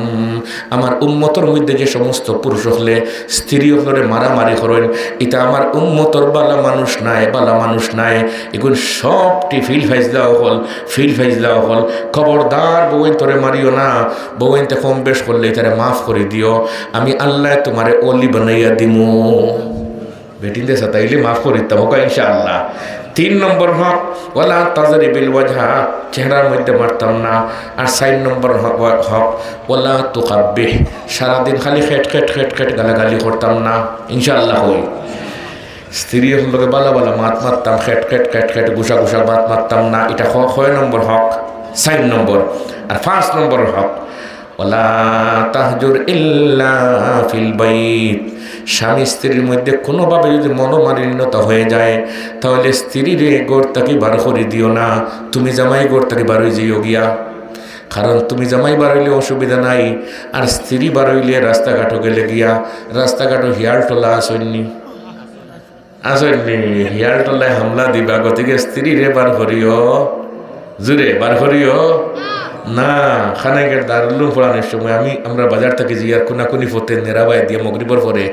আমার উম্মতর মধ্যে যে সমস্ত পুরুষ হলে স্ত্রী হলে মারামারি করেন, এটা আমার উম্মতর বালা মানুষ নাই, বালা মানুষ নাই। এগুলো সবটি ফিল ফাইজলা হল, ফিল ফাইজলা হল। খবরদার বউয়েন তোরে মারিও না, বউয়েনতে কম বেশ করলে তারে মাফ করে দিও, আমি আল্লাহ তোমারে অলি বানাইয়া দিমু। বেটিনদের সাথে মাফ করে দিতাম ওকা ইনশাআল্লাহ। 3 নম্বর হক ওয়ালা তাজরিবিল ওয়াজহা, চেহারার মধ্যে মারতাম না। আর 4 নম্বর হক ওয়ালা তুকাব্বিহ, সারাদিন খালি খেট খেট খেট খেট গালাগালি করতাম না ইনশাআল্লাহ। হই স্ত্রী লোকে বালা বালা মাত মারতাম, খেট খেট খেট খেট গুসা গুসা মাত মারতাম না। এটা 6 নম্বর হক, 4 নম্বর। আর 5 নম্বর হক ওয়ালা তাহজুর ইল্লা ফিল বাইত, স্বামী স্ত্রীর মধ্যে কোনোভাবে যদি মনোমালিন্যতা হয়ে যায় তাহলে স্ত্রীর গোড় তাকে বার করে দিও না, তুমি জামাই গোড় তাকে বার হয়ে যাইও গিয়া। কারণ তুমি জামাই বার হইলে অসুবিধা নাই, আর স্ত্রী বার হইলে রাস্তাঘাটও গেলে গিয়া রাস্তাঘাটও হিয়াল টলা আসেননি হিয়াল টলায় হামলা দিবা, গতিকে স্ত্রী রে বার করিও, জুড়ে বার করিও না। খানাইকের দারুলুম পড়ানোর সময় আমরা বাজার থেকে জিয়ার কোনাকুনি ফতে নেরাবাই দিয়ে মগরিবর পরে,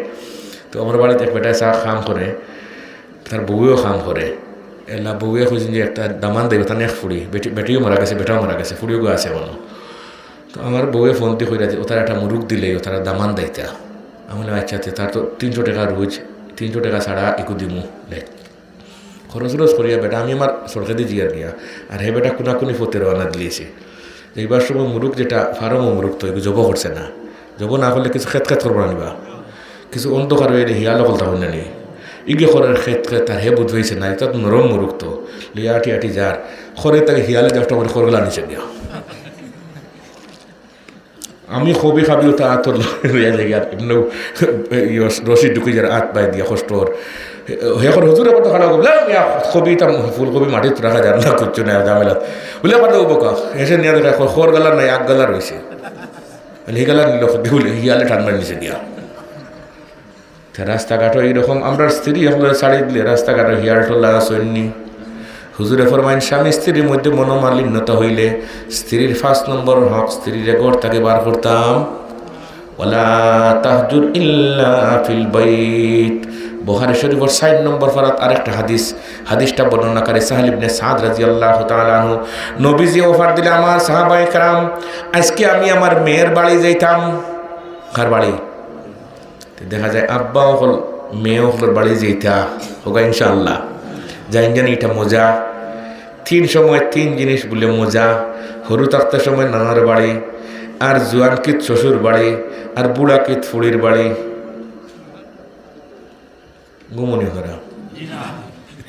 তো আমার বাড়িতে এক বেটায় চা খাম করে, তার বউয়েও খাম করে। এলা বউয়ে খুঁজছেন যে একটা দামান দেবে, তার এক ফুড়ি বেটিও মারা গেছে, বেটাও মারা গেছে, ফুড়িও গো আছে এমন। তো আমার বউয়ে ফোন দিয়ে কইরা যে ও তার একটা মুরুখ দিলে ও তারা দামান দেয়তা। আমি বললাম আচ্ছা, তার তো 300 টাকা রোজ, 300 টাকা ছাড়া একু দিমু লে খরচ রোজ করিয়া বেটা আমি আমার সরকারি জিয়ার গিয়া। আর হে বেটা কোনাকুনি ফতে রওনা দিয়েছে। এইবার সময় মুরুখ যেটা ফার্মও মুরুখ তো এগুলো জব করছে না, জব না করলে কিছু খেত খেত করবো নিবা, কিছু অন্ধকার হয়ে হিয়ালো কলতা হই না নি ইগে খরের খেত খেত আর হে বুধ হয়েছে না, এটা তো নরম মুরুখ তো লিয়া আটি আটি যার খরে তাকে হিয়ালে দশটা করে খরগুলা নিচে গিয়া। আমি খুবই খাবি ওটা আতর লইয়া যাই আর এমনি রশি ঢুকি যার আত পাই দিয়া কষ্টর এখন হুজুরে কত খারাপ বলে কবি তার ফুলকপি মাটিতে রাখা যান না, করছো না ঝামেলা বলে কথা উপকা এসে নিয়ে দেখা খোর গালার নাই আগ গালা রয়েছে, হিগালা নিল বিহুলে হিয়ালে টানবার নিচে দিয়া। রাস্তাঘাটও এইরকম আমরা স্ত্রী আপনার ছাড়ি দিলে রাস্তাঘাটে হিয়াল টোলা সৈন্যি। হুজুরে ফরমাইন স্বামী স্ত্রীর মধ্যে মনোমালিন্যতা হইলে স্ত্রীর 5 নম্বর হক স্ত্রীর রেকর্ড তাকে বার করতাম। ওয়ালা তাহজুর ইল্লা ফিল বাইত। বুখারী শরীফের 4 নম্বর ফারাত আরেকটা হাদিসটা বর্ণনাকারী সাহেল ইবনে সাদ রাদিয়াল্লাহু তাআলা আনহু, নবীজি অফার দিলে আমার সাহাবায়ে কেরাম আজকে আমি আমার মেয়ের বাড়ি যাইতাম। কার বাড়ি? দেখা যায় আব্বা হল মেয়ে হল বাড়ি যাইতা হোক ইনশাআল্লাহ। জানি জানি এটা মজা। 3 সময় 3 জিনিস বলে মজা। হরু থাকতে সময় নানার বাড়ি, আর জোয়ান কিত শ্বশুর বাড়ি, আর বুড়া কিত ফুড়ির বাড়ি। গুমনি করা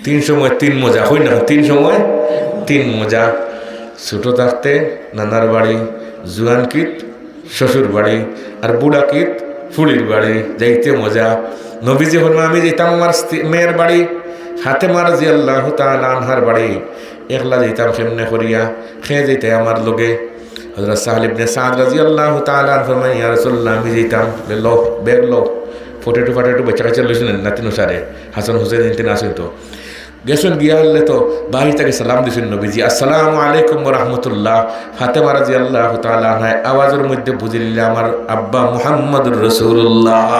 3 সময় 3 মজা হই না? 3 সময় 3 মজা। ছোট থাকতে নানার বাড়ি, জোয়ান কিত শ্বশুর বাড়ি, আর বুড়া কিত ফুড়ির বাড়ি, যাইতে মজা। নবীজি হল আমি যেতাম আমার মেয়ের বাড়ি ফাতেমা রাদিয়াল্লাহু তাআলা আনহার বাড়ি, একলা যেতাম কেমনে করিয়া, খেয়ে যেতে আমার লগে। হযরত সাহল ইবনে সাদ রাদিয়াল্লাহু তাআলা ফরমায়, ইয়া রাসূলুল্লাহ আমি যেতাম, লো ব্যাগ লো, ফটেটু বাচ্চা কাচ্চা লইছিলেন নাতিন সারে, হাসান হোসেন ইন্তেন আসেন তো গেছেন, গিয়া হলে তো বাড়ি থেকে সালাম দিয়েছেন নবীজি, আসসালামু আলাইকুম ওয়া রাহমাতুল্লাহ। ফাতেমা রাদিয়াল্লাহু তাআলা আনহা আওয়াজের মধ্যে বুঝে নিলে আমার আব্বা মুহাম্মদুর রাসূলুল্লাহ।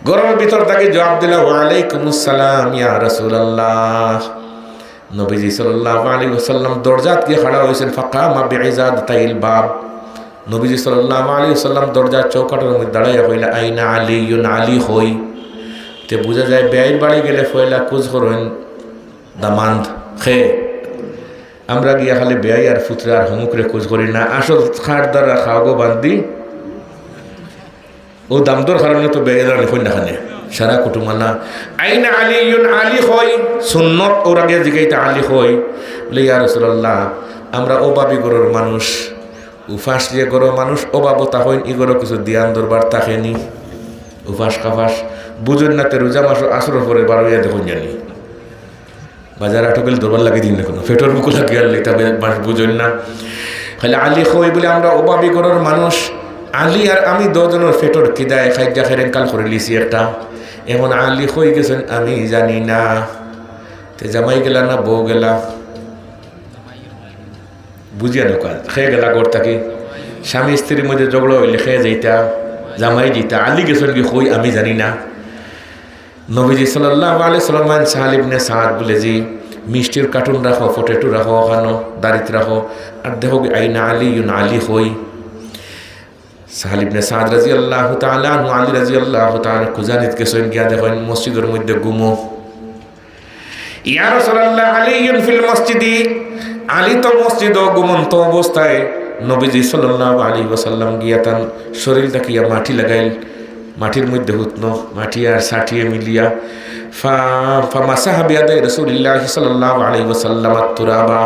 গরমের ভিতর তাকে জবাব দিল, ওয়া আলাইকুমুস সালাম ইয়া রাসূলুল্লাহ। নবীজি সাল্লাল্লাহু আলাইহি ওয়াসাল্লাম দরজাত গিয়ে খাড়া হয়েছেন, ফাকামা বিইজাদাতাইল বাব। নবীজি সাল্লাল্লাহু আলাইহি ওয়াসাল্লাম দরজার চৌকাঠের মধ্যে দাঁড়াইয়া কইলা, আইনা আলিয়ুন, আলী হই। তে বোঝা যায় বেআইন বাড়ি গেলে ফয়লা কুজ করেন দামান্দ খে। আমরা গিয়া খালি বেআই আর ফুতরা আর হুমুকরে কুজ করি না, আসল খাট দ্বারা খাওয়াগো বান্ধি ও দামদর কারণে তো বেআইরা লিখুন না খানে সারা কুটুমানা। আইনা আলিয়ুন, আলী হই সুন্নত। ওর আগে জিগাইতে আলী হই বলে, ইয়া রাসূলুল্লাহ আমরা অভাবী গরুর মানুষ, উফাস দিয়ে গরো মানুষ, অভাবতা হইন ইগরো কিছু দিয়ান দরবার থাকেনি, উফাস কাফাস বুঝুন না। তে রোজা মাস আসর পরে 12 দেখুন জানি বাজার আটকেল দরবার লাগিয়ে দিন না, কোনো ফেটর বুকু লাগিয়ে আনলে তবে মানুষ বুঝুন না। খালি আলী হই বলে আমরা অভাবী গরুর মানুষ। আলী আর আমি দুজনের ফেটর কিদায় খাইজা খেরেন কাল করে লিছি একটা, এখন আলী হই গেছেন আমি জানি না। তে জামাই গেলা না বউ গেলা বুঝিয়া নৌকা খেয়ে গেলা ঘর থাকি। স্বামী স্ত্রীর মধ্যে ঝগড়া হইলে খেয়ে যাইতা, জামাই যেতা, আলী গেছেন কি হই আমি জানি না। নবীজি সাল্লাল্লাহু আলাইহি ওয়াসাল্লাম সাহল ইবনে সাদ বলে, জি মিষ্টির কার্টুন রাখো, ফটেটু রাখো, ওখানো দাড়িত রাখো, আর দেখো আইনা আলিয়ুন, আলী হই। সাহল ইবনে সাদ রাদিয়াল্লাহু তাআলা আনহু আলী রাদিয়াল্লাহু তাআলা খুজানিত গেছেন, গিয়া দেখেন মসজিদের মধ্যে গুমো। ইয়া রাসূলুল্লাহ আলিয়ুন ফিল মসজিদি, আলী তো মসজিদ ঘুমন্ত অবস্থায়। নবীজি সাল্লাল্লাহু আলাইহি ওয়াসাল্লাম গিয়া তার শরীর দেখিয়া মাটি লাগাইল, মাটির মধ্যে হুতনো মাটি আর সাটিয়ে মিলিয়া ফামাসাহা বিয়াদাই রাসূলিল্লাহি সাল্লাল্লাহু আলাইহি ওয়াসাল্লাম তুরাবা।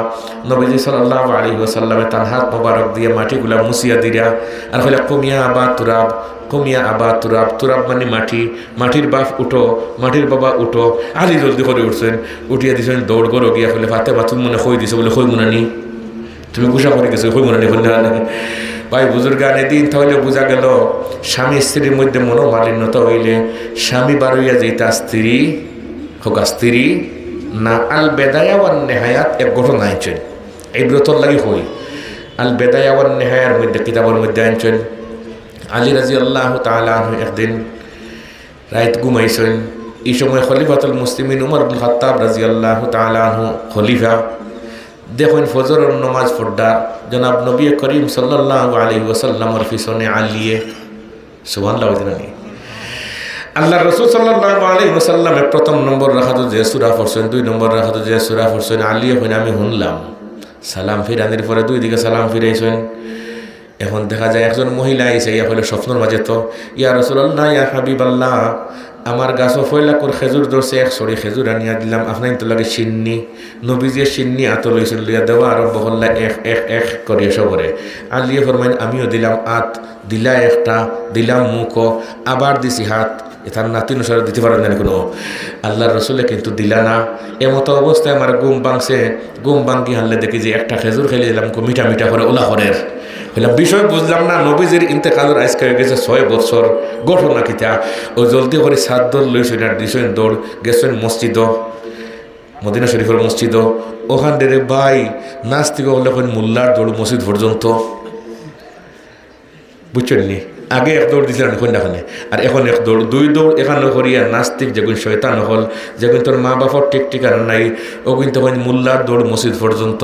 নবীজি সাল্লাল্লাহু আলাইহি ওয়াসাল্লাম তার হাত মোবারক দিয়ে মাটিগুলা মুছিয়া দিরা আর কইলা, কুমিয়া আবা তুরাব, কুমিয়া আবা তুরাব। তুরাব মানে মাটি, মাটির বাপ উঠো, মাটির বাবা উঠো। আলী জলদি করে উঠছেন, উঠিয়া দিয়েছেন দৌড় করো গিয়া কইলে, ফাতেমা তুমি মনে হই দিছো বলে, হই মুনানি তুমি গুসা করে গেছো, হই মুনানি হল না। ভাই বুজুর্গানে দিন তাহলে বোঝা গেল স্বামী স্ত্রীর মধ্যে মনোমালিন্যতা হইলে স্বামী বারইয়া যেটা স্ত্রী হোক স্ত্রী না। আল বেদায়া ওয়ান নেহায়াত এক ঘটনা আনছেন, এই ব্রতর লাগি হই। আল বেদায়া ওয়ান নেহায়ার মধ্যে কিতাবের মধ্যে আনছেন, আলী রাদিয়াল্লাহু তাআলা আনহু একদিন রাত ঘুমাইছেন। এই সময় খলিফাতুল মুসলিমিন উমর ইবনে খাত্তাব রাদিয়াল্লাহু তাআলা আনহু খলিফা। দেখুন ফজরের নামাজ পড়া জনাব নবী করিম সাল্লাল্লাহু আলাইহি ওয়াসাল্লামের পিছনে আলিয়ে সুবহানাল্লাহ বলেন। আল্লাহ রাসূল সাল্লাল্লাহু আলাইহি ওয়াসাল্লামে প্রথম নম্বর রাখাতো যে সূরা পড়ছেন, 2 নম্বর রাখাতো যে সূরা পড়ছেন, আলিয়ে হইন আমি শুনলাম। সালাম ফিরানির পরে 2 দিকে সালাম ফিরাইছেন। এখন দেখা যায় একজন মহিলা আইছে, ইয়া হইলে স্বপ্নের মাঝে তো, ইয়া রাসূলুল্লাহ ইয়া হাবিবাল্লাহ আমার গাছও ফয়লাকুর খেজুর ধরছে, 1 ছড়ি খেজুর আনিয়া দিলাম, আপনার তো লাগে সিন্নি। নবীজি সিন্নি আত লইছিল, লিয়া দেওয়া আরম্ভ করলা এক করিয়া সবরে। আলিয়ে ফরমাইন আমিও দিলাম আত, দিলা একটা, দিলাম মুখো, আবার দিছি হাত। এটার নাতি অনুসারে দিতে পারেন না কোনো। আল্লাহর রসুলে কিন্তু দিলা না। এমতো অবস্থায় আমার ঘুম ভাঙছে, ঘুম ভাঙ্গি হানলে দেখি যে একটা খেজুর খেলে দিলাম, মিঠা মিঠা করে ওলা হরের হইলাম। বিষয় বুঝলাম না, নবীজির ইন্তেকালের আজকে হয়ে গেছে 6 বছর। ঘটনা কিতা ও জলদি করে 7 দল লইছেন আর দিছেন দৌড় গেছেন মসজিদ, মদিনা শরীফের মসজিদ। ওখান থেকে ভাই নাস্তিক হলে মোল্লার দৌড় মসজিদ পর্যন্ত, বুঝছেন নি? আগে 1 দৌড় দিয়েছিলেন কন্যাখানে, আর এখন 1 দৌড় 2 দৌড় এখানে করিয়া নাস্তিক যেগুন শয়তান হল, যেগুন তোর মা বাপর ঠিক ঠিকানা নাই, ও কিন্তু মোল্লার দৌড় মসজিদ পর্যন্ত।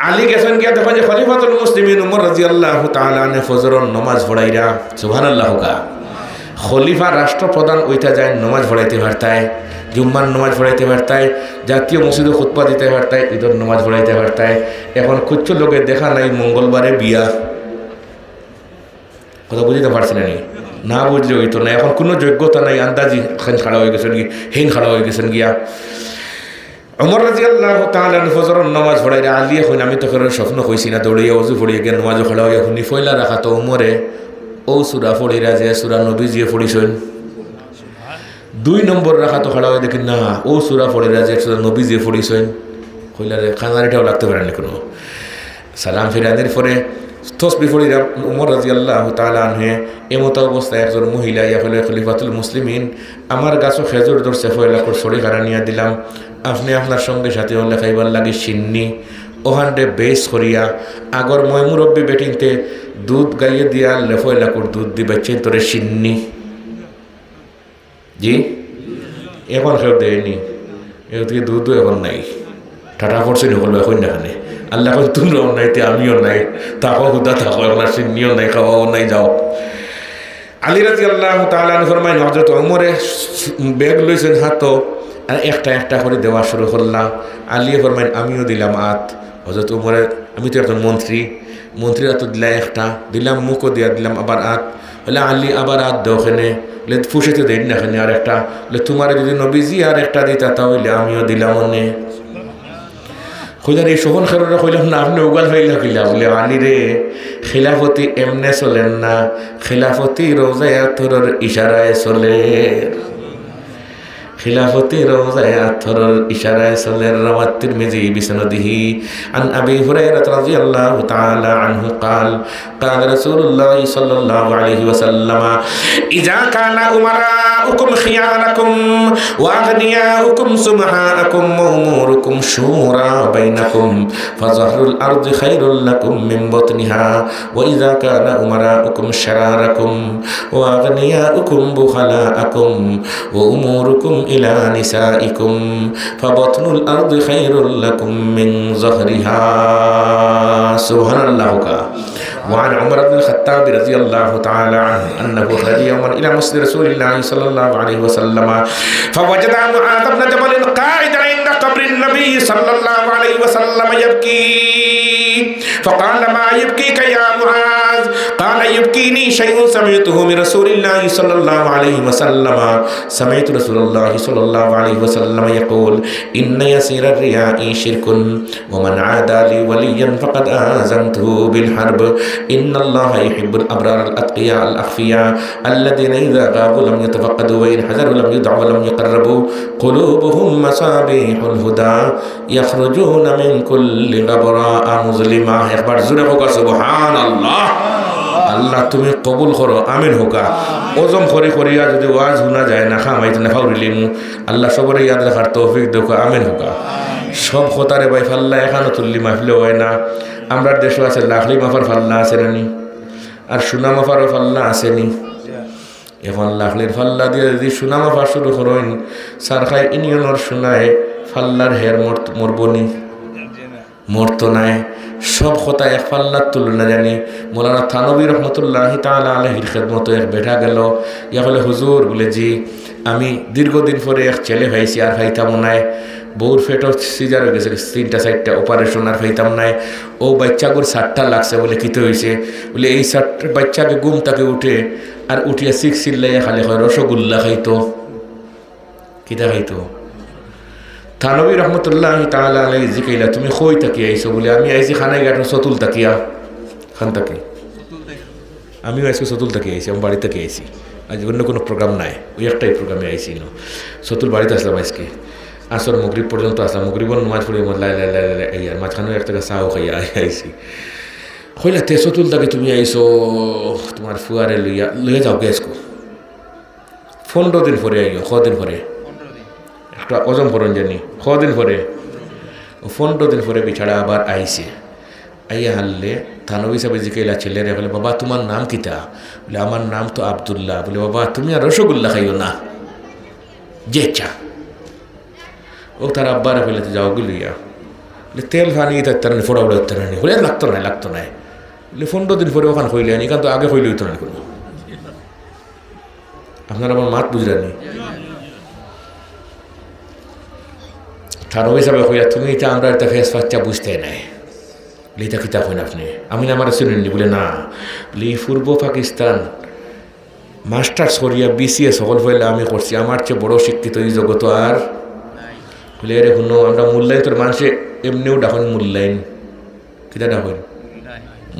আলী গেছেন গিয়া দেখেন যে খলিফাতুল মুসলিমিন উমর রাদিয়াল্লাহু তাআলা আনহু ফজরের নামাজ পড়াইরা, সুবহানাল্লাহ কা খলিফা রাষ্ট্রপ্রধান ওইটা যায় নামাজ পড়াইতে পারতায়, জুম্মার নামাজ পড়াইতে পারতায়, জাতীয় মসজিদে খুতবা দিতে পারতায়, ঈদের নামাজ পড়াইতে পারতায়। এখন কুচ্ছ লোকের দেখা নাই মঙ্গলবারে বিয়া। কথা বুঝতে পারছি না, না বুঝলে হইতো না। এখন কোনো যোগ্যতা নাই, আন্দাজি খান খাড়া হয়ে গেছেন গিয়া, হেন খাড়া হয়ে গেছেন গিয়া। ওমর রাদিয়াল্লাহু তাআলা ফজরের নামাজ পড়াই আলী এখন আমি তখন স্বপ্ন কইছি না, দৌড়িয়ে ওযু পড়িয়ে গিয়ে নামাজও খাড়া হয়ে শুনি ফয়লা রাখা তো ওমরে ও সূরা পড়িরা যে সূরা নবীজি পড়িছেন। 2 নম্বর রাখা তো খাড়া হয়ে দেখি না ও সূরা পড়িরা যে সূরা নবীজি পড়িছেন। কইলারে খানারিটাও লাগতে পারে না কোনো। সালাম ফিরানের পরে তসবিহ পড়িরা ওমর রাদিয়াল্লাহু তাআলা আনহু এমতো অবস্থায় একজন মহিলা ইয়া হলে খলিফাতুল মুসলিমিন আমার গাছও খেজুর ধরছে ফয়লা করে ছড়ি খাড়া নিয়ে দিলাম, আপনি আপনার সঙ্গে সাথে হলে খাইবার লাগে সিন্নি ওখানটে বেশ করিয়া আগর মই মুরব্বী বেটিনতে দুধ গাইয়ে দিয়া লেফয়লা করে দুধ দি বাচ্চেন তোরে সিন্নি। জি এখন কেউ দেয়নি, এদিকে দুধও এখন নাই, টাটা পড়ছে নকল এখন এখানে আল্লাহ এখন তোমরাও নাই, তে আমিও নাই, তাকো হুদা থাকো, এখন আর সিন্নিও নাই, খাওয়াও নাই, যাও। আলী রাদিয়াল্লাহু তাআলা ফরমায় হযরত ওমরে ব্যাগ লইছেন হাতও আর একটা একটা করে দেওয়া শুরু করলাম। আলী ফরমায় আমিও দিলাম আত। হযরত ওমরে আমি তো একজন মন্ত্রীরা তো দিলাম একটা, দিলাম মুখও দিয়া দিলাম আবার আত। বলে আলী আবার আত দেও ওখানে, ফুসেতে দেন না এখানে আর একটা, তোমার যদি নবীজি আর একটা দিতা তাহলে আমিও দিলাম অনে। কইলার এই শোভন খেরোরা কইলাম না আপনি উগাল ফাইলা কইলা। বলে আলী রে খিলাফতি এমনে চলেন না, খিলাফতি রোজায় আথরের ইশারায় চলে, খিলাফতি রোজায় আথরের ইশারায় চলে। রাওয়াত তিরমিজি বিসনাদিহি আন আবি হুরায়রা রাদিয়াল্লাহু তাআলা আনহু قال قال رسول الله صلى الله عليه وسلم اذا كان امراؤكم خياركم واغنياؤكم سمحاءكم واموركم شورى بينكم فظهر الارض خير لكم من بطنها واذا كان امراؤكم شراركم واغنياؤكم بخلاءكم واموركم إلى نسائكم فبطن الأرض خير لكم من ظهرها. سبحان الله. وعن عمر بن الخطاب رضي الله تعالى عنه أنه خرج يوما إلى مسجد رسول الله صلى الله عليه وسلم فوجد معاذ بن جبل قاعدا عند قبر النبي صلى الله عليه وسلم يبكي فقال ما يبكيك يا معاذ؟ قال يبكيني شيء سمعته من رسول الله صلى الله عليه وسلم سمعت رسول الله صلى الله عليه وسلم يقول إن يسير الرياء شرك ومن عادى لي وليا فقد آذنته بالحرب إن الله يحب الأبرار الأتقياء الأخفياء الذين إذا غابوا لم يتفقدوا وإن حذروا لم يدعوا ولم يقربوا قلوبهم مصابيح الهدى يخرجون من كل غبراء مظلمة. একবার জোরে হোক সুবহানাল্লাহ। আল্লাহ তুমি কবুল করো, আমিন হোকা। ওজম করি করিয়া যদি ওয়াজ শোনা যায় না খামাইতে না ফাউরিলিমু, আল্লাহ সবরে ইয়াদ রাখার তৌফিক দেখো, আমিন হোকা। সব খোতারে ভাই ফাল্লা এখানে তুললি মাহফিলে হয় না। আমরা দেশও আছে লাখলি মাফার ফাল্লা আছে নানি, আর সোনা মাফারও ফাল্লা আসেনি। এখন লাখলির ফাল্লা দিয়ে যদি সোনা মাফা শুরু করেন সারখাই ইউনিয়নের সোনায় ফাল্লার হের মরবনি মরতো নাই। সব কথা এক ফাল্লার তুলনা জানি। মৌলানা থানবী রহমতুল্লাহ তাআলা আলাইহির খেদমত এক বেঠা গেল, ইয়া বলে হুজুর বলে জি আমি দীর্ঘদিন পরে এক ছেলে হয়েছি আর খাইতাম নাই, বউর ফেটও সিজার হয়ে গেছে 3-4টা অপারেশন আর খাইতাম নাই। ও বাচ্চাগুর 7টা লাগছে। বলে কিতে হয়েছে? বলে এই 7 বাচ্চাকে ঘুম তাকে উঠে আর উঠিয়া 6 চিল্লাইয়া খালি হয় রসগোল্লা খাইতো। কিতা খাইতো? থানবী রহমতুল্লাহ তাআলা আলাইহি জিকাইলা তুমি কই তাকি আইছো? বলে আমি আইছি খানাই ঘাট সতুল তাকিয়া খান তাকি। আমিও আজকে সতুল তাকি আইছি, আমি বাড়িতে থেকে আইছি। আজ অন্য কোনো প্রোগ্রাম নাই, ওই একটাই প্রোগ্রামে আইছি। সতুল বাড়িতে আসলাম আজকে, আসর মগরিব পর্যন্ত আসলাম। মগরিবর নামাজ পড়ে লাই লাই লাই লাই আইয়ার মাঝখানে একটা চাও খাইয়া আইছি। কইলা তে সতুল তাকে তুমি আইছো তোমার ফুয়ারে লইয়া যাও গেছকো 15 দিন পরে আইও, 6 দিন পরে একটা ওজম করন জানি 6 দিন পরে 15 দিন পরে বিছাড়া আবার আইছে। আইয়া হারলে থানবী সাহেব জিকাইলা ছেলেরে বলে বাবা তোমার নাম কিতা? বলে আমার নাম তো আব্দুল্লাহ। বলে বাবা তুমি আর রসগোল্লা খাইও না, যে চা ও তার আব্বারে ফেলেতে যাও গিলিয়া বলে তেল ফানি তার ফোড়া উড়ে তারানি বলে লাগতো নাই। বলে 15 দিন পরে ওখানে হইলে আনি, কিন্তু আগে হইলে হইতো না কোনো। আপনার আমার মাত বুঝলেনি? থানো হিসাবে কইয়া তুমি এটা আমরা এটা ফেস বাচ্চা বুঝতে নাই এটা কিতা কইন আপনি আমি না আমার শুনেননি বলে না বলে পূর্ব পাকিস্তান মাস্টার্স করিয়া বিসিএস সকল ফেলে আমি করছি আমার চেয়ে বড় শিক্ষিত এই জগত আর বলে এরে শুনো আমরা মূল্যায়ন তোর মানুষে এমনিও ডাকুন মূল্যায়ন কিতা ডাকুন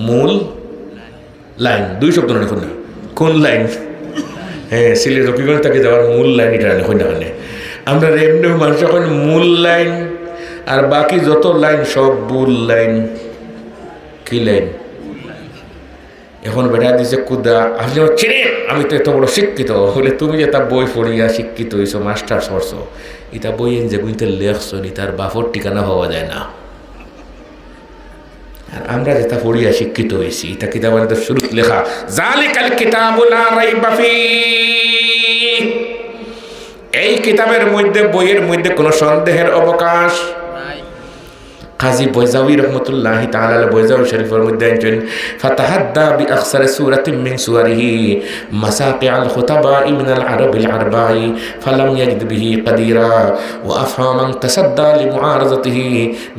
মূল লাইন দুই শব্দ না দেখুন না কোন লাইন হ্যাঁ সিলেট রকিগঞ্জ থেকে যাওয়ার মূল লাইন এটা দেখুন না আমরা এমনিও মানুষ এখন মূল লাইন আর বাকি যত লাইন সব ভুল লাইন কি লাইন এখন বেটা দিছে কুদা আপনি চিনেন আমি তো এত বড় শিক্ষিত হলে তুমি যে তা বই পড়িয়া শিক্ষিত হইছো মাস্টার্স করছো এটা বই যে বইতে লেখছো নি তার বাপর ঠিকানা হওয়া যায় না আর আমরা যেটা পড়িয়া শিক্ষিত হয়েছি এটা কিতাবের তো শুরু লেখা জালিকাল কিতাবু লা রাইবা ফীহি এই কিতাবের মধ্যে বইয়ের মধ্যে কোনো সন্দেহের অবকাশ কাজী বৈজাউই রহমতুল্লাহি তাআলা বৈজাউই শরীফের মধ্যে আনছেন ফাতাহাদ্দা বিআখসার সূরাতিন মিন সুওয়ারিহি মাসাকিআল খুতাবা'i মিনাল আরাবিল আরবা'i ফালাম ইয়াজিদ বিহি কাদিরা ওয়া আফহামান তাসাদ্দা লিমুআরাযাতিহি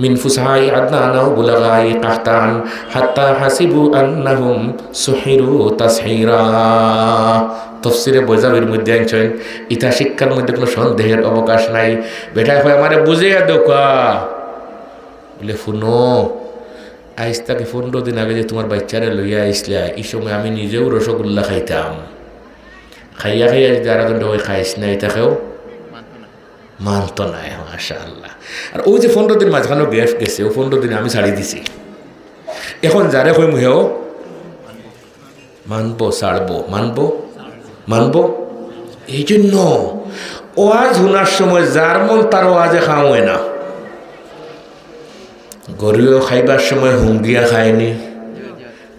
মিন ফুসাহা'i আদনান ওয়া বুলাগা'i কাহতান হাত্তা হাসিবু আন্নাহুম সুহিরু তাসহিরা তফসিরে বৈজাউইর মধ্যে আনছেন ইতা শিক্ষার মধ্যে কোনো সন্দেহের অবকাশ নাই বেটা হয় আমারে বুঝিয়া দোকা বলে শুনো আজ তাকে 15 দিন আগে যে তোমার বাচ্চারে লইয়া আইসলা এই সময় আমি নিজেও রসগোল্লা খাইতাম খাইয়া খাইয়া যদি আর একজন ওই খাইস না এটাকেও মানত নাই মাশাআল্লাহ আর ওই যে 15 দিন মাঝখানে গ্যাস গেছে ও 15 দিনে আমি ছাড়ি দিছি এখন যারে কই মুহেও মানবো ছাড়বো মানবো এই জন্য ওয়াজ শোনার সময় যার মন তার ওয়াজে খাওয়ায় না গরুও খাইবার সময় হুঙ্গিয়া খায়নি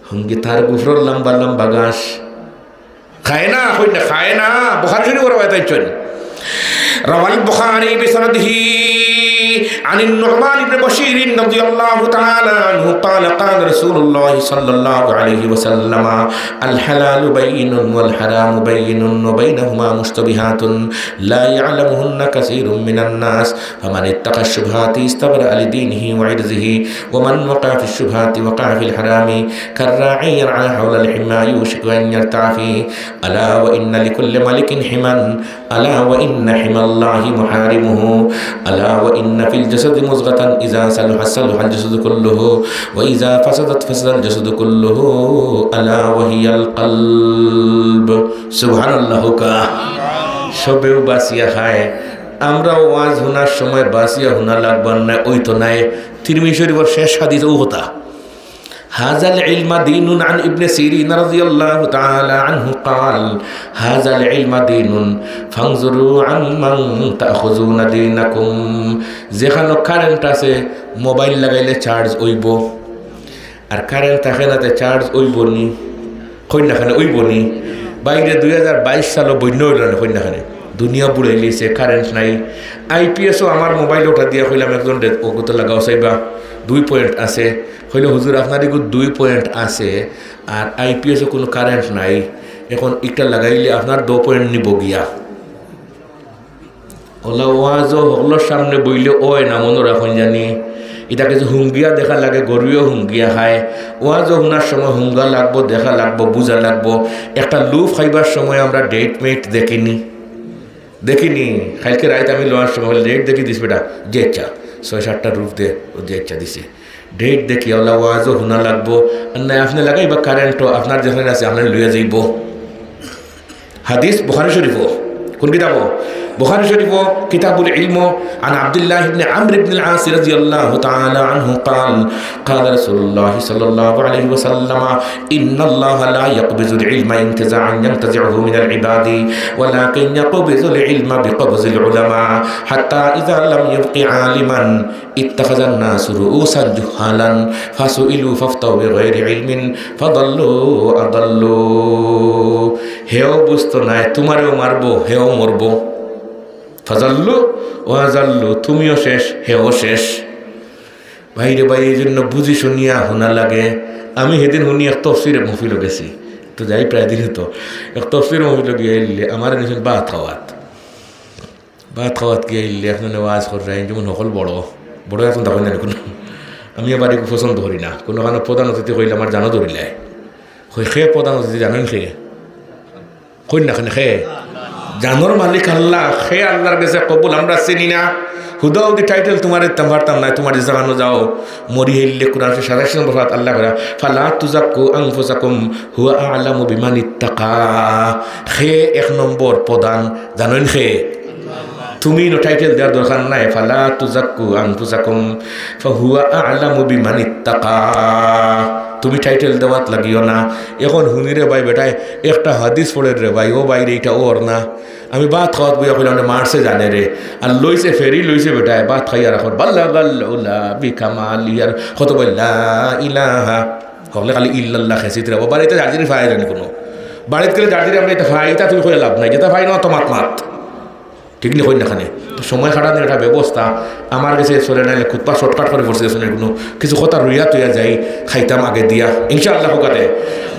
হুঙ্গি তার গুফর লম্বা লম্বা ঘাস খায় না বুখারী শরীফ ওরা বাইতাইছেন রাওয়াল বুখারী বিসনদিহি عن النعمان بن بشير رضي الله تعالى عنه قال قال رسول الله صلى الله عليه وسلم الحلال بين والحرام بين وبينهما مشتبهات لا يعلمهن كثير من الناس فمن اتقى الشبهات استبرأ لدينه وعرضه ومن وقع في الشبهات وقع في الحرام كالراعي يرعى حول الحمى يوشك أن يرتع فيه ألا وإن لكل ملك حما ألا وإن حمى الله محارمه ألا وإن في الجسد مضغة إذا صلح صلح الجسد كله وإذا فسدت فسد الجسد كله ألا وهي القلب سبحان الله কা সবেও বাসিয়া খায় আমরা ওয়াজ শোনার সময় বাসিয়া শোনা লাগবার না ওই তো নাই তিরমিজি শরীফের শেষ হাদিসও হতা هذا العلم دين عن ابن سيرين رضي الله تعالى عنه قال هذا العلم دين فانظروا عمن تأخذون دينكم যেখানে কারেন্ট আছে মোবাইল লাগাইলে চার্জ হইব আর কারেন্ট থাকে না চার্জ হইব নি কইনাখানে হইব নি বাইরে 2022 সালে বন্য হইল না কইনাখানে দুনিয়া বুড়াই লিছে কারেন্ট নাই আইপিএসও আমার মোবাইল ওটা দিয়া কইলাম একজন ওগত লাগাও চাইবা 2 পয়েন্ট আছে হইলে হুজুর আপনার এগুলো 2 পয়েন্ট আছে আর আইপিএসও কোনো কারেন্ট নাই এখন একটা লাগাইলে আপনার 2 পয়েন্ট নিব গিয়া ওলা ওয়াজও হকলোর সামনে বইলে ওই না মনে রাখুন জানি এটাকে যে হুঙ্গিয়া দেখা লাগে গরুও হুঙ্গিয়া খায় ওয়াজও শোনার সময় হুঙ্গা লাগবো দেখা লাগবো বুঝা লাগবো একটা লুফ খাইবার সময় আমরা ডেট মেট দেখিনি কালকে রাত আমি লোয়ার সময় ডেট দেখি দিস বেটা যে ইচ্ছা 6-7টা রূপ দে ও যে ইচ্ছা দিছে ডেট দেখি ওলা ওয়াজও শোনা লাগবো আর না আপনি লাগাইবা কারেন্টও আপনার যেখানে আছে আপনার লইয়া যাইব হাদিস বুখারী শরীফ কোন কিতাব বুখারী শরীফ কিতাবুল ইলম عن عبد الله بن عمرو بن العاص رضي الله تعالى عنه قال قال رسول الله صلى الله عليه وسلم إن الله لا يقبض العلم انتزاعا ينتزعه من العباد ولكن يقبض العلم بقبض العلماء حتى إذا لم يبق عالما اتخذ الناس رؤوسا جهالا فسئلوا فافتوا بغير علم فضلوا أضلوا হেও বুঝতো নাই তোমারেও মারবো হেও মরবো ফাজাল্লু ওয়াজাল্লু তুমিও শেষ হেও শেষ ভাইরে ভাই এই জন্য বুঝি শুনিয়া শোনা লাগে আমি সেদিন শুনি এক তফসিরে মহফিল গেছি তো যাই প্রায় দিন হতো এক তফসিরে মহফিল গিয়ে এলে আমার নিয়েছেন বা খাওয়াত ভাত খাওয়াত গিয়ে ইল্লে এখন ওয়াজ করে রাই যেমন সকল বড় বড় এখন তখন জানি কোনো আমি আবার পছন্দ করি না কোনোখানে প্রধান অতিথি কইলে আমার জানো ধরিলে খে প্রধান অতিথি জানেন খে কই না খে জানোর মালিক আল্লাহ খে আল্লাহর কাছে কবুল আমরা চিনি না হুদা উদি টাইটেল তোমার ইত্তাম পারতাম না তোমার জাগানো যাও মরি হেললে কোরআন সারাশি নম্বর আল্লাহ করা ফালা তুজাক্কু আনফুসাকুম হুয়া আ'লামু বিমান ইত্তাকা খে এক নম্বর প্রধান জানেন খে তুমি টাইটেল দেওয়ার দরকার নাই ফালা তুজাক্কু আনফুসাকুম ফাহুয়া আ'লামু বিমান ইত্তাকা তুমি টাইটেল দেওয়াত লাগিও না এখন হুনিরে ভাই বেটায় একটা হাদিস পড়ে রে ভাই ও বাইরে এটা ওর না আমি ভাত খাওয়াত বইয়া কইলাম মারছে জানে রে আর লইছে ফেরি লইছে বেটায় ভাত খাইয়া রাখর বাল্লা গাল্লা বিকামাল ইয়ার কত বললা ইলাহা কবলে খালি ইল্লাল্লাহ খেসিত রে বাড়িতে জার্জির ফাই জানি কোনো বাড়িতে গেলে জার্জির আমরা এটা ফাইটা তুমি কইয়া লাভ নাই যেটা ফাই না তো মাত ঠিক নেই না খানে তো সময় খাটানোর একটা ব্যবস্থা আমার কাছে চলে নাইলে খুতপা শর্টকাট করে পড়ছে শুনে কোনো কিছু কথা রুইয়া তুইয়া যাই খাইতাম আগে দিয়া ইনশাআল্লাহ হোকাতে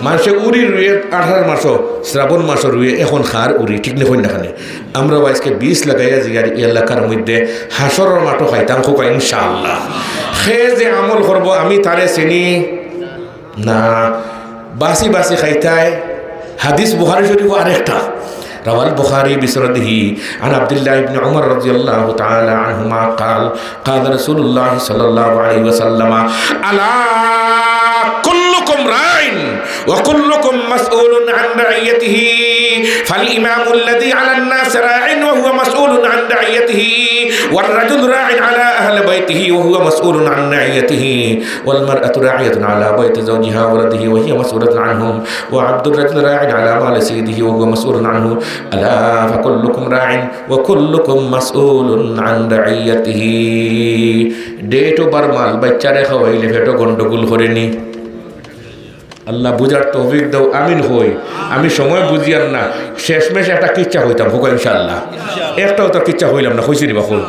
মানুষে উড়ি রুয়ে 18 মাসও শ্রাবণ মাসও রুয়ে এখন খার উড়ি ঠিক নেই না খানে আমরা আজকে 20 লাগাইয়া জিয়ার এলাকার মধ্যে হাসরের মাঠও খাইতাম খোকা ইনশাআল্লাহ সে যে আমল করব আমি তারে চিনি না বাসি বাসি খাইতায় হাদিস বুখারী শরীফ আরেকটা روى البخاري بسنده عن عبد الله بن عمر رضي الله تعالى عنهما قال قال رسول الله صلى الله عليه وسلم ألا كلكم راع وكلكم مسؤول عن رعيته فالإمام الذي على الناس راع وهو مسؤول عن رعيته والرجل راع على أهل بيته وهو مسؤول عن رعيته والمرأة راعية على بيت زوجها وولده وهي مسؤولة عنهم وعبد الرجل راع على مال سيده وهو مسؤول عنه ألا فكلكم راع وكلكم مسؤول عن رعيته ডেটো বারমাল বাচ্চারে খাওয়াইলে ফেটো গন্ডগোল করেনি আল্লাহ বুঝার তৌফিক দাও আমিন হই আমি সময় বুঝিয়ার না শেষমেশ একটা কিচ্ছা হইতাম হোক ইনশাআল্লাহ একটাও তো কিচ্ছা হইলাম না হইছি বা হল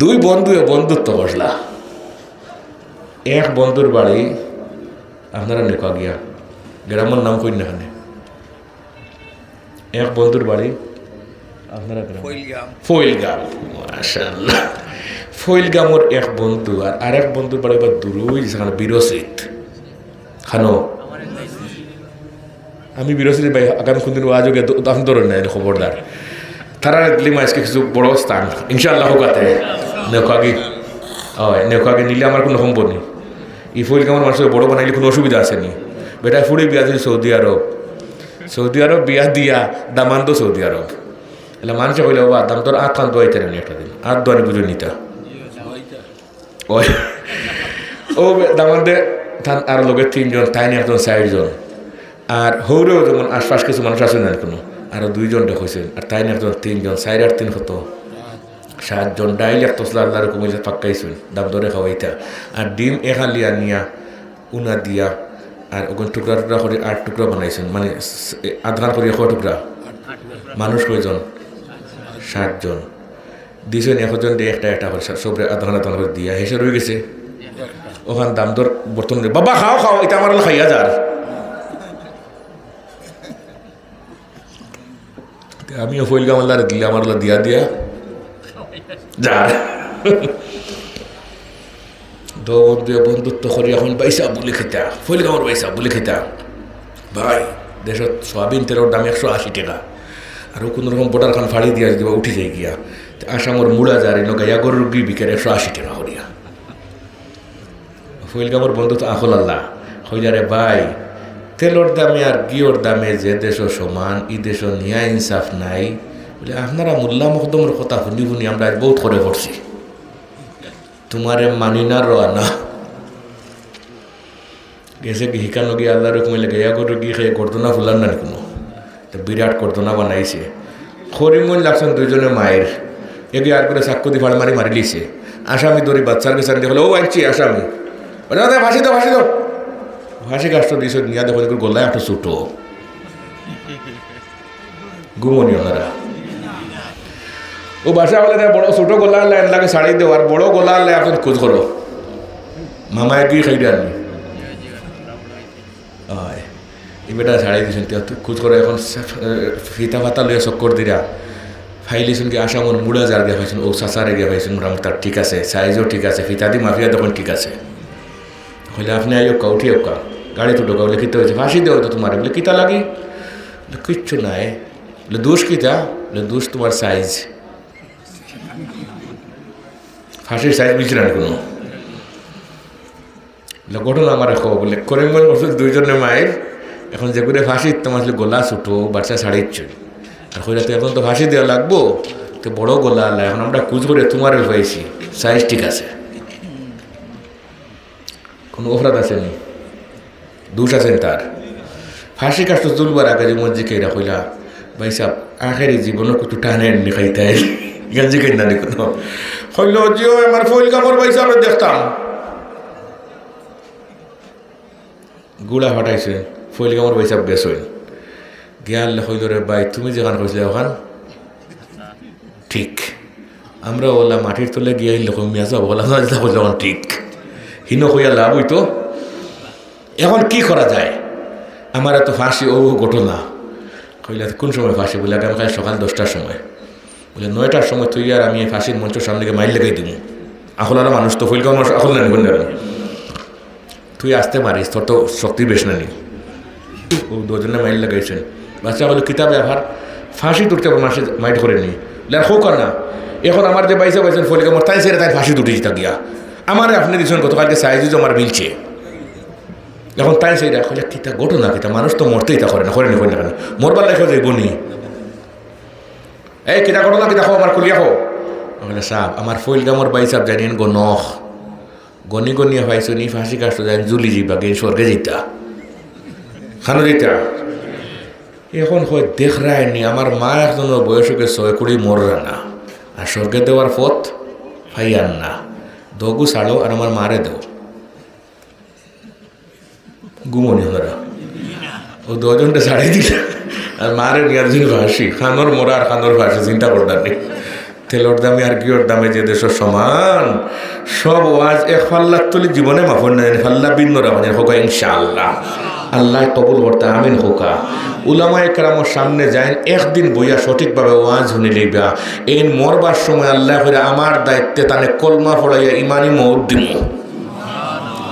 দুই বন্ধুত্ব বসলা এক বন্ধুর বাড়ি আপনারা নেকা গিয়া গ্রামের নাম কই না এক বন্ধুর বাড়ি আপনারা ফইলগাম মাশাআল্লাহ ফইলগামর এক বন্ধু আর আরেক বন্ধুর বাড়ি বা দূরই যেখানে বিরসিত খানো আমি বিরসিত ভাই আগামী কোনদিন আজও গিয়ে আপনি ধরেন না খবরদার তারা দিলি আজকে কিছু বড় স্থান ইনশাআল্লাহ হোকাতে নেকাগে নিলে আমার কোনো সম্ভব নেই ই ফইলগামর মানুষের বড় বানাইলে কোনো অসুবিধা আসেনি বেটা ফুড়ে বিয়া দিয়েছে সৌদি আরব বিয়া দিয়া দামান তো সৌদি আরব এলে মানুষে কইলে বাবা দাম তোর আট খান দোয়াইতে নি একটা দিন আট দোয়ানি বুঝে নিতা ওই ও দামান দে তার আর লোকে 3 জন তাই নিয়ে একজন 4 জন আর হৌরেও যেমন আশপাশ কিছু মানুষ আছে না কোনো আরো 2 জন দেখছেন আর তাই নিয়ে একজন 3 জন 4 আর 3 কত 7 জন ডাইল এক তসলা আল্লাহর কমিলে পাক্কাইছেন দাম ধরে খাওয়াইতা আর ডিম এখালিয়া নিয়া উনা দিয়া আর ওখানে টুকরা করে 8 টুকরা বানাইছেন মানে আধঘান করে 1 টুকরা মানুষ কয়জন 60 জন দিয়েছেন 1 জন দিয়ে একটা করে সবরে আধঘান করে দিয়া হেসে রয়ে গেছে ওখান দাম দর বর্তমানে বাবা খাও এটা আমার খাইয়া যার আমিও ফইলগাম আল্লাহ দিলে আমার দিয়া যার বন্ধুত্ব করি এখন পয়সা বলে খেতা ফইলগামর পয়সা বলে খেতা ভাই দেশত সয়াবিন তেলের দাম 180 টাকা আর কোনো রকম বোটার খান ফাড়ি দিয়া দিবা উঠি যাই গিয়া আসামর মুড়া যারে নগাইয়া গরুর গি বিকের 180 টাকা হরিয়া ফইলগামর বন্ধু তো আখল আল্লাহ হইলারে ভাই তেলর দামে আর গিওর দামে যে দেশ সমান ই দেশ নিয়া ইনসাফ নাই বলে আপনারা মোল্লা মখদমর কথা শুনি আমরা বহুত করে করছি তোমারে মানি না রানা গেছে কি হিকানো গিয়ে আল্লাহ রকমেলে গেয়া গরু গিয়ে খেয়ে কর্দনা ফুলান না কোনো বিরাট কর্দনা বানাইছে খরিমুল লাগছেন 2 জনে মায়ের এগিয়ে আর করে সাক্ষ্য দিয়ে ফাড় মারি লিছে আসামি দড়ি বাচ্চার কাছে দেখলো ও আইছি আসামি ফাঁসি দাও ফাঁসি গাছটা দিয়েছে নিয়ে দেখো গোল্লায় একটা ছোটো ঘুমনি ওনারা ও বাসা বলে বড় ছোটো গোলা আনলে লাগে শাড়ি দেও আর বড় গোলা আনলে এখন খোঁজ করো মামায় কি খাই আনলি এই বেটা শাড়ি দিয়েছেন তুই খোঁজ করো এখন ফিতা ফাতা লইয়া চক্কর দিরা ফাইলিছুন কি আসামর মুড়া যার গিয়া পাইছেন ও সাসারে গিয়া পাইছেন মোটামুটি তার ঠিক আছে, সাইজও ঠিক আছে, ফিতাদি মাফিয়া তখন ঠিক আছে। হইলে আপনি আইও কা উঠিও কা গাড়ি তো ঢোকা বলে কিতা হয়েছে, ফাঁসি দেওয়া তো তোমার বলে কিতা লাগি, কিচ্ছু নাই বলে দোষ কিতা, বলে দোষ তোমার সাইজ, ফাঁসির সাইজ বুঝছি না কোনো। ঘটনা আমার খো বলে করিমগঞ্জ ওষুধ দুইজনে মায়ের এখন যে করে ফাঁসি তোমার গোলা ছুটো বাচ্চা ছাড়িচ্ছ, আর হইলাতে এখন তো ফাঁসি দেওয়া লাগবো, তো বড় গোলা আল্লাহ এখন আমরা কুচ করে তোমার পাইছি সাইজ ঠিক আছে, কোনো অপরাধ আসেনি, দোষ আছেন তার। ফাঁসি কাজ তো তুলবার আগে যে মসজিদকে এরা হইলা ভাই সাহেব আখের জীবনও কত টানের লিখাইতে গেঞ্জি কেন না কোনো হইল জিও আমার ফইল কাপড় পাইছে আমরা দেখতাম গুড়া ফাটাইছে ফইল কাপড় পাইছে গেছই গিয়াল হইল রে ভাই তুমি যেখান কইছিলে ওখান ঠিক, আমরা ওলা মাটির তলে গিয়ে লোক মিয়াজ বলা যখন ঠিক হিনো হইয়া লাভ হইতো। এখন কি করা যায়, আমার এত ফাঁসি ও ঘটনা কইলা কোন সময় ফাঁসি বলে আগামীকাল সকাল 10টার সময়, বলে 9টার সময় তুই আর আমি ফাঁসির মঞ্চের সামনে গিয়ে মাইল লেগাই দিব, আখলার মানুষ তো ফুলকা মানুষ আখল না নিবেন তুই আসতে পারিস, তোর তো শক্তি বেশ না নি। ও দুজনে মাইল লাগাইছেন, বাচ্চা বলে কিতাব ব্যাপার ফাঁসি তুলতে মাসে মাইট করে নি হোক না। এখন আমার যে বাইসা পাইছেন ফলিকা আমার তাই সেরে তাই ফাঁসি তুটি দিতা গিয়া আমার আপনি দিচ্ছেন গতকালকে সাইজ আমার মিলছে, এখন তাই সেইটা কইলে কিতা ঘটনা কিতা মানুষ তো মরতেই তা করে না করেনি করি না কেন মরবার লেখা যাইব নি, এই কিতা ঘটনা কিতা হো আমার খুলিয়া হো বলে সাহেব আমার ফইল গামর বাই সাহেব জানিয়েন গো নখ গনি গনিয়া পাইছো নি ফাঁসি কাজটা জানি জুলি যাইবা গে স্বর্গে যেতা খানো যেতা। এখন হয় দেখ রায়নি আমার মা একজনের বয়সকে 6 মর রানা আর স্বর্গে দেওয়ার পথ ফাইয়ান না, দগু ছাড়ো আর আমার মারে দেও গুমনি ওরা ও দুজনটা ছাড়াই দিল আর মারে নিয়ে দিন ফাঁসি খানোর মোরা আর খানোর ফাঁসি চিন্তা করতাম নি তেলর দামে আর কিওর দামে যে দেশের সমান সব ওয়াজ এক ফাল্লার তুলি জীবনে মাফন নেন ফাল্লা ভিন্ন রাখেন হোকা ইনশাআল্লাহ আল্লাহ কবুল করতে আমিন হোকা। উলামায়ে কেরামের সামনে যাইন একদিন বইয়া সঠিকভাবে ওয়াজ শুনি লইবা, এই মরবার সময় আল্লাহ করে আমার দায়িত্বে তানে কলমা পড়াইয়া ইমানি মৌত দিম,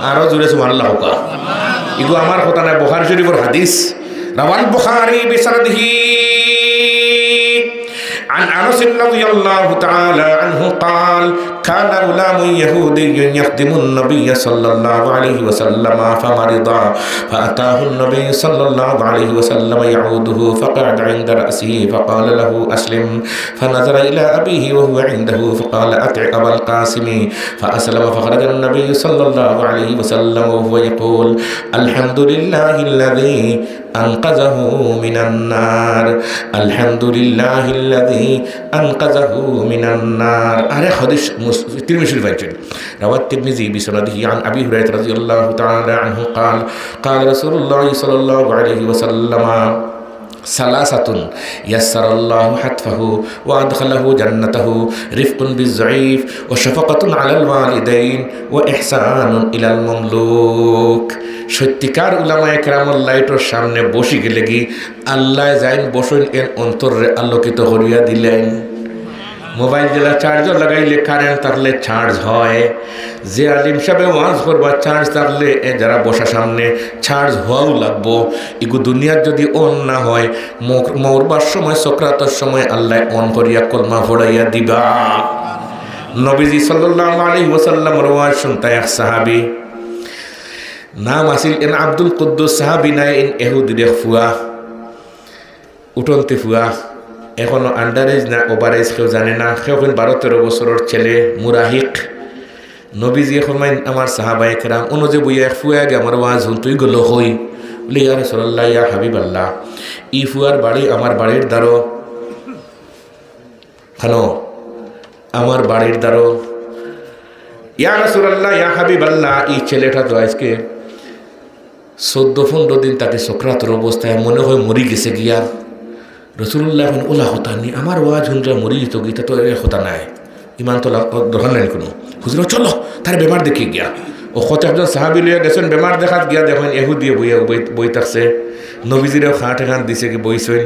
আরো জুড়ে সুবহানাল্লাহ হোকা। ইগো আমার কথা নাই, বুখারী শরীফের হাদিস রাওয়াল বুখারী বিসনদিহি عن أنس رضي الله تعالى عنه قال كان غلام يهودي يخدم النبي صلى الله عليه وسلم فمرض فأتاه النبي صلى الله عليه وسلم يعوده فقعد عند رأسه فقال له أسلم فنظر إلى أبيه وهو عنده فقال أطع أبا القاسم فأسلم فخرج النبي صلى الله عليه وسلم وهو يقول الحمد لله الذي أنقذه من النار الحمد لله الذي أنقذه من النار. أنا حديث الترمذي الفجر رواه الترمذي بسنده عن أبي هريرة رضي الله تعالى عنه قال قال رسول الله صلى الله عليه وسلم ثلاثة يسر الله حتفه وأدخله جنته رفق بالضعيف وشفقة على الوالدين وإحسان إلى المملوك. সত্যিকার উলামায়ে কেরামুল লাইটের সামনে বসে গেলে কি আল্লাহ যাইন বসেন এর অন্তরে আলোকিত করিয়া দিলেন। মোবাইল জেলা চার্জও লাগাইলে কারেন্ট থাকলে চার্জ হয়, যে আলিম সাহেব ওয়াজ করবা চার্জ থাকলে যারা বসা সামনে চার্জ হওয়াও লাগবো। এগু দুনিয়ার যদি অন না হয় মরবার সময় সকরাতের সময় আল্লাহ অন করিয়া কলমা ফোড়াইয়া দিবা। নবীজি সাল্লাল্লাহু আলাইহি ওয়াসাল্লামের ওয়াজ শুনতে এক সাহাবী নাম আছিল এন আব্দুল কুদ্দুস সাহাবী নাই এন ইহুদির ফুয়া উঠন্তি ফুয়া, এখনো আন্ডারেজ না ওভারেজ কেউ জানে না, কেউ 12-13 বছরের ছেলে মুরাহিক। নবীজি ফরমাইন আমার সাহাবায়ে কেরাম অনুজে বইয়া এক ফুয়া গে আমার ওয়াজ হুন তুই গেল হই বলে ইয়া রাসূলুল্লাহ ইয়া হাবিবাল্লাহ ই ফুয়ার বাড়ি আমার বাড়ির দ্বারো খানো আমার বাড়ির দ্বারো। ইয়া রাসূলুল্লাহ ইয়া হাবিবাল্লাহ এই ছেলেটা তো আজকে 14-15 দিন তাকে সকরাতের অবস্থায় মনে হয় মরি গেছে গিয়া। রসুল্লাহ ওলা হতা নি আমার ওয়াজ হুনরা মরি যেত গীতা তো হতা নাই, ইমান তো দরকার নাই কোনো। হুজুর চলো তার বেমার দেখি গিয়া ও কত একজন সাহাবি লইয়া গেছেন বেমার দেখাত গিয়া দেখেন এহু দিয়ে বই থাকছে। নবীজিরেও খাট এখান দিছে কি বইছেন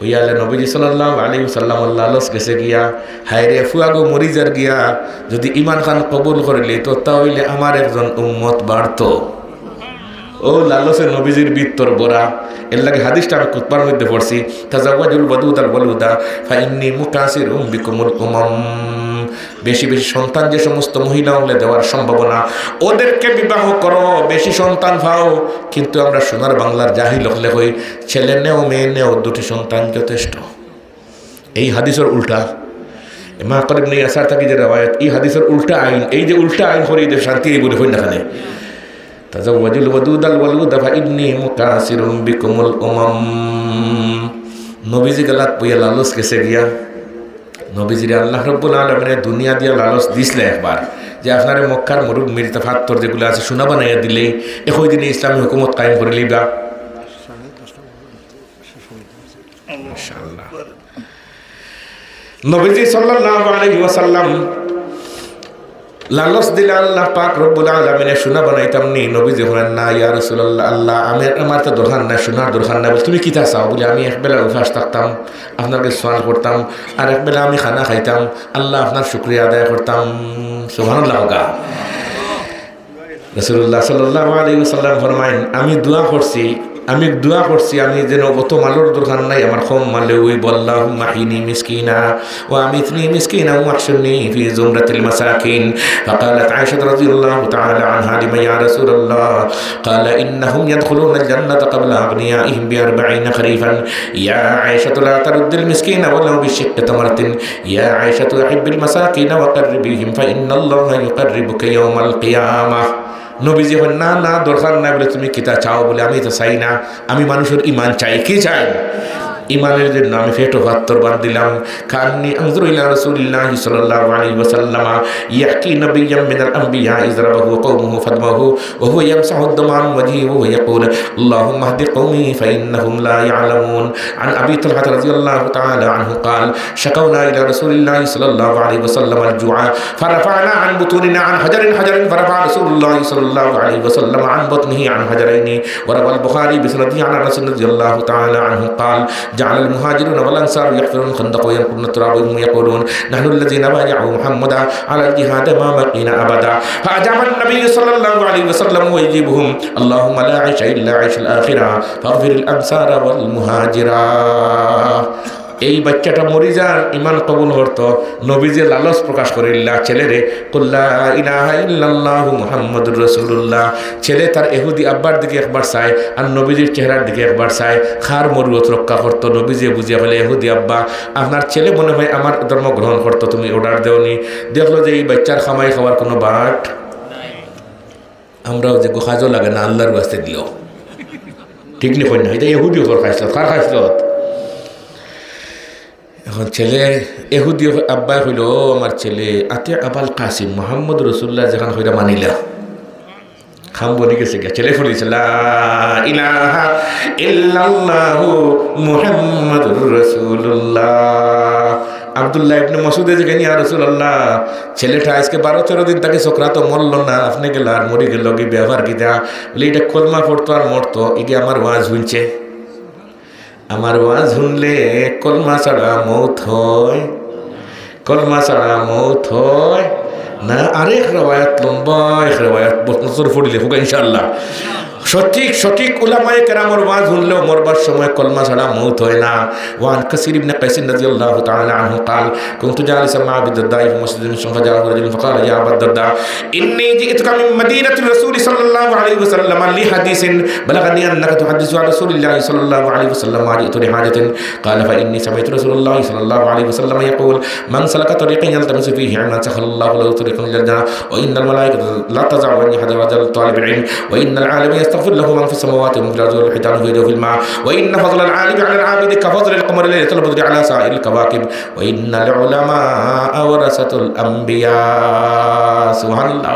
হইয়ালে নবীজি সাল্লাল্লাহু আলাইহি ওয়াসাল্লাম লালস গেছে গিয়া হায়রে ফুয়াগো মরিজার গিয়া যদি ইমান খান কবুল করলি তো তাহলে আমার একজন উম্মত বাড়তো। ও লালসে নবীজির বিত্তর বরা এর লাগে হাদিসটা আমি কুতবার মধ্যে পড়ছি, তাজাওয়াজুল ওয়াদুদাল ওয়ালুদা ফাইন্নী মুকাসিরুম বিকুমুল উমাম। বেশি বেশি সন্তান যে সমস্ত মহিলা হলে দেওয়ার সম্ভাবনা, ওদেরকে বিবাহ করো, বেশি সন্তান পাও। কিন্তু আমরা সোনার বাংলার জাহিল হলে হই ছেলে নেও মেয়ে নেও, দুটি সন্তান যথেষ্ট। এই হাদিসের উল্টা মা করিম নেই আসার থাকি যে রেওয়ায়ত, এই হাদিসের উল্টা আইন, এই যে উল্টা আইন করে এদের শান্তি এই বলে হই না খানে তাজাওয়াজুল ওয়াদুদাল ওয়ালুদা ফাইন্নী মুকাসিরুম বিকুমুল উমাম। নবীজি গলাত বইয়া লালস গেছে গিয়া নবীজিরে আল্লাহ রব্বুল আলামিনের দুনিয়া দিয়া লালস দিছিলে একবার যে আপনার মক্কার মরুভূমির ফাত্তর যেগুলো আছে সোনা বানাইয়া দিলেই একই দিনে ইসলামী হুকুমত কায়েম করে লিবা। মাশাআল্লাহ। নবীজি সাল্লাল্লাহু আলাইহি ওয়াসাল্লাম লালস দিলে আল্লাহ পাক রব্বুল আলামিনের সোনা বানাইতাম নি। নবীজি বলেন না ইয়া রাসূলুল্লাহ, আল্লাহ আমার তো দরকার নাই, সোনার দরকার নাই। তুমি কি তা চাও? বলে আমি একবেলা উপাস থাকতাম, আপনাকে সোয়াল করতাম, আর একবেলা আমি খানা খাইতাম, আল্লাহ আপনার শুকরিয়া আদায় করতাম। সুবহানাল্লাহ। রাসূলুল্লাহ সাল্লাল্লাহু আলাইহি ওয়াসাল্লাম ফরমায়েন আমি দোয়া করছি আমি যেন অত মালের দরকার নাই, আমার কম মালে ওই বললাম মাহিনী মিসকিনা ও আমিতনি মিসকিনা ও মাহশুরনি ফি জুমরাতিল মাসাকিন। فقالت عائشة رضي الله تعالى عنها لما يا رسول الله قال إنهم يدخلون الجنة قبل أغنيائهم ب40 خريفا يا عائشة لا ترد المسكين ولو بشق تمرة يا عائشة أحب المساكين وقربيهم فإن الله يقربك يوم القيامة। নবীজি বলেন না না দরকার নাই। বলে তুমি কিতা চাও? বলে আমি তো চাই না, আমি মানুষের ইমান চাই। কি চাই? ইমানের জন্য আমি ফেটো পাত্তর বাদ দিলাম। কান্নি আনজুরু ইলা রাসূলিল্লাহি সাল্লাল্লাহু আলাইহি ওয়াসাল্লাম ইয়াকি নাবিয়্যাম মিনাল আমবিয়া ইযরাবাহু কওমুহু ফাদমাহু ওয়া হুয়া ইয়ামসাহু আদ-দামা আন ওয়াজহিহি ওয়া ইয়াকুল আল্লাহুম্মা হদি কওমি ফাইন্নাহুম লা ইয়ালামুন। আন আবি তালহা রাদিয়াল্লাহু তাআলা আনহু قال شكونا الى رسول الله صلى الله عليه وسلم الجوع فرفعنا عن بطوننا عن حجر فرفع رسول الله صلى الله عليه وسلم عن بطنه عن حجرين وروى البخاري بسنده عن انس رضي الله تعالى عنه قال جعل المهاجرون والانصار يحفرون الخندق وينقلون التراب وهم يقولون نحن الذين بايعوا محمدا على الجهاد ما بقينا ابدا فاجاب النبي صلى الله عليه وسلم ويجيبهم اللهم لا عيش الا عيش الاخره فاغفر الانصار والمهاجرا। এই বাচ্চাটা মরি যান ইমান কবুল হতো। নবীজি লালস প্রকাশ করিল্লা ছেলেরে কুল্লা ইলাহা ইল্লাল্লাহু মুহাম্মাদুর রাসূলুল্লাহ। ছেলে তার ইহুদি আব্বার দিকে একবার চায় আর নবীজির চেহারার দিকে একবার চায়, খার মরুয়ত রক্ষা করতো। নবীজি বুঝিয়া বলে ইহুদি আব্বা আপনার ছেলে মনে হয় আমার ধর্ম গ্রহণ করতো, তুমি অর্ডার দেওনি। দেখলো যে এই বাচ্চার খামাই খাওয়ার কোনো বাট আমরাও যে গোখাজও লাগে না আল্লাহর বাস্তে দিল ঠিক নি না। এটা ইহুদি ওপর খাইছিল, খার খাইছিল। এখন ছেলে এহুদি আব্বাই হইল আমার ছেলে আতে আবাল কাসিম মোহাম্মদ রসুল্লাহ যেখান হইরা মানিলা খাম বনি গেছে গিয়া ছেলে ফুলিছে লা ইলাহা ইল্লাল্লাহু মুহাম্মাদুর রাসূলুল্লাহ। আব্দুল্লাহ ইবনে মাসউদে যে ইয়া রাসূলুল্লাহ ছেলেটা আজকে 12-13 দিন তাকে সকরাত মরল না, আপনি গেল আর মরি গেল কি ব্যবহার কিতা? বলে এটা কলমা পড়তো আর মরতো। এগে আমার ওয়াজ হইছে, আমার ওয়াজ শুনলে কলমা ছাড়া মৌত হয়, কলমা ছাড়া মৌত হয় না। আরেক রেওয়ায়াত লম্বা, এক রেওয়ায়াত নজর পড়িলে হোক ইনশাআল্লাহ। সঠিক উলামায়ে কেরামের ওয়াজ শুনলেও মরবার সময় কলমা ছাড়া মৌত হয় না। ওয়ান কাসির ইবনে কাইস রাদিয়াল্লাহু তাআলা আনহু قال كنت جالسا مع ابي الدرداء في مسجد فجاء رجل فقال يا ابا الدرداء اني جئتك من مدينه الرسول صلى الله عليه وسلم لحديث بلغني انك تحدث عن رسول الله صلى الله عليه وسلم وجئت لحاجه قال فاني سمعت رسول الله صلى الله عليه وسلم يقول من سلك طريقا يلتمس فيه علما سهل الله له طريقا الى الجنه وان الملائكه لا تزع عن يد رجل طالب العلم وان العالم يستغفر له من في السماوات ومن في الارض والحيتان ويده في الماء وان فضل العالم على العابد كفضل القمر ليله البدر على سائر الكواكب وان العلماء ورثة الانبياء سبحان الله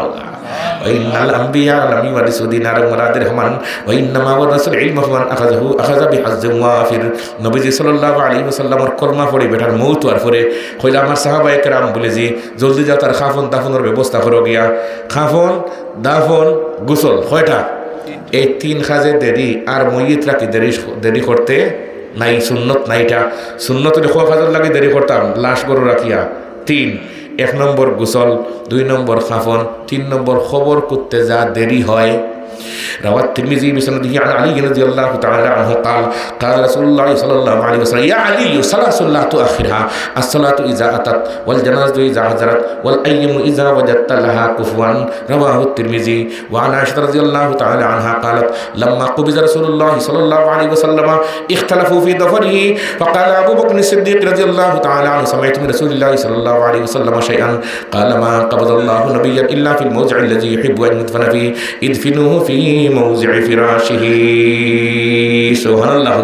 وان الانبياء لم يورثوا دينارا ولا درهما وانما ورثوا العلم فمن اخذ بحظ وافر। নবীজি সাল্লাল্লাহু আলাইহি ওয়াসাল্লামের কলমা পড়ে বেটার মৌত আর পরে কইলা আমার সাহাবায়ে কেরাম বলে যে জলদি যাও তার খাফন দাফনের ব্যবস্থা করো গিয়া। খাফন দাফন গোসল কয়টা? এই 3 কাজে দেরি আর মইয়িত রাখি দেরি করতে নাই, সুন্নত নাই। এটা সুন্নত খোয়া খাজর লাগে দেরি করতাম লাশ গরু রাখিয়া। 3, 1 নম্বর গোসল, 2 নম্বর খাফন, 3 নম্বর খবর করতে যা দেরি হয়। روى الترمذي بسنده عن علي رضي الله تعالى عنه قال قال رسول الله صلى الله عليه وسلم يا علي ثلاث لا تؤخرها الصلاة إذا أتت والجنازة إذا حضرت والأيم إذا وجدت لها كفوا. رواه الترمذي. وعن عائشة رضي الله تعالى عنها قالت لما قبض رسول الله صلى الله عليه وسلم اختلفوا في دفنه فقال أبو بكر الصديق رضي الله تعالى عنه سمعت من رسول الله صلى الله عليه وسلم شيئا قال ما قبض الله نبيا إلا في الموضع الذي يحب أن يدفن فيه ادفنوه في موضع فراشه. سبحان الله.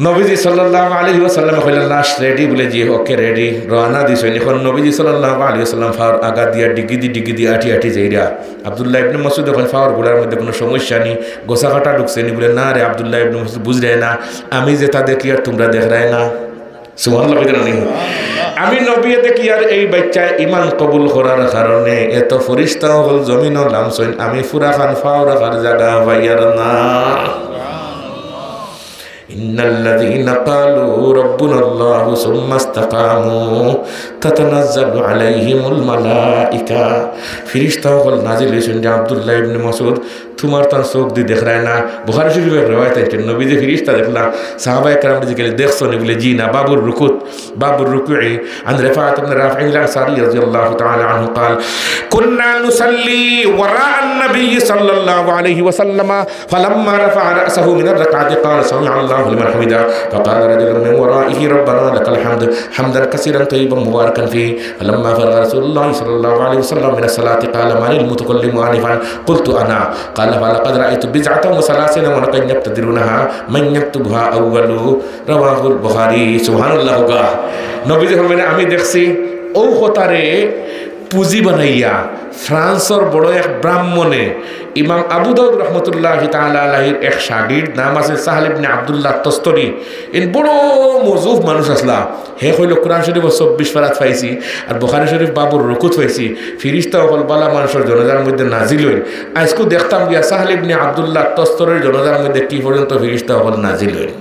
নবীজি সাল্লাল্লাহু আলাইহি ওয়াসাল্লাম কইলেন লাশ রেডি বলে জি ওকে রেডি রওনা দিছেন। এখন নবীজি সাল্লাল্লাহু আলাইহি ওয়াসাল্লাম ফাওয়ার আগা দিয়া ডিগি দি আটি যাইরা আব্দুল্লাহ ইবনে মাসউদ এখন ফাওয়ার গুলার মধ্যে কোনো সমস্যা নেই, গোসা কাটা ঢুকছেনি বলে না রে আব্দুল্লাহ ইবনে মাসউদ বুঝরে না, আমি যেটা দেখি আর তোমরা দেখ রায় না। সুবহানাল্লাহ কইরা নেই আমি নবী দেখি আর এই বাচ্চা ইমান কবুল করার কারণে এত ফেরেশতা হল জমিন নামছেন, আমি পুরা খান ফাওয়ার রাখার জায়গা পাইয়ার না। إن الذين قالوا ربنا الله ثم استقاموا تتنزل عليهم الملائكة. ফেরেশতা হল নাজিল হয়েছেন যে আব্দুল্লাহ ইবনে মাসউদ তোমার তার চোখ দিয়ে দেখ রায় না। বুখারী শরীফের রওয়ায়াত আছে নবী যে ফেরেশতা দেখলাম সাহাবায়ে কেরাম জিজ্ঞেস দেখছো নি বলে জি না। বাবুর রুকুই عن رفاعة بن رافع الأنصاري رضي الله تعالى عنه قال كنا نصلي وراء النبي صلى الله عليه وسلم فلما رفع رأسه من الركعة قال سمع الله لمن حمده فقال رجل من ورائه ربنا لك الحمد حمدا كثيرا طيبا مباركا فيه. فلما فرغ رسول الله صلى الله عليه وسلم من الصلاة قال من المتكلم آنفا قلت أنا قال فلقد رأيت بضعة وثلاثين ولقد يقتدرونها من يكتبها أول. رواه البخاري. سبحان الله. নবী যখন আমি দেখছি ও হতারে পুঁজি বানাইয়া ফ্রান্সর বড় এক ব্রাহ্মণে ইমাম আবু দাউদ রহমতুল্লাহ তাআলা আলাইহির এক শাগির্দ নাম আছে সাহাল ইবনে আব্দুল্লাহ তস্তরি। এন বড় মজুফ মানুষ আসলা হে হইল কোরআন শরীফ 24 পারাত পাইছি আর বুখারী শরীফ বাবুর রুকুত পাইছি। ফিরিস্তা হল বালা মানুষের জনজার মধ্যে নাজিল হইল। আজকে দেখতাম গিয়া সাহাল ইবনে আব্দুল্লাহ তস্তরের জনজার মধ্যে কি পর্যন্ত ফিরিস্তা হল নাজিল হইল।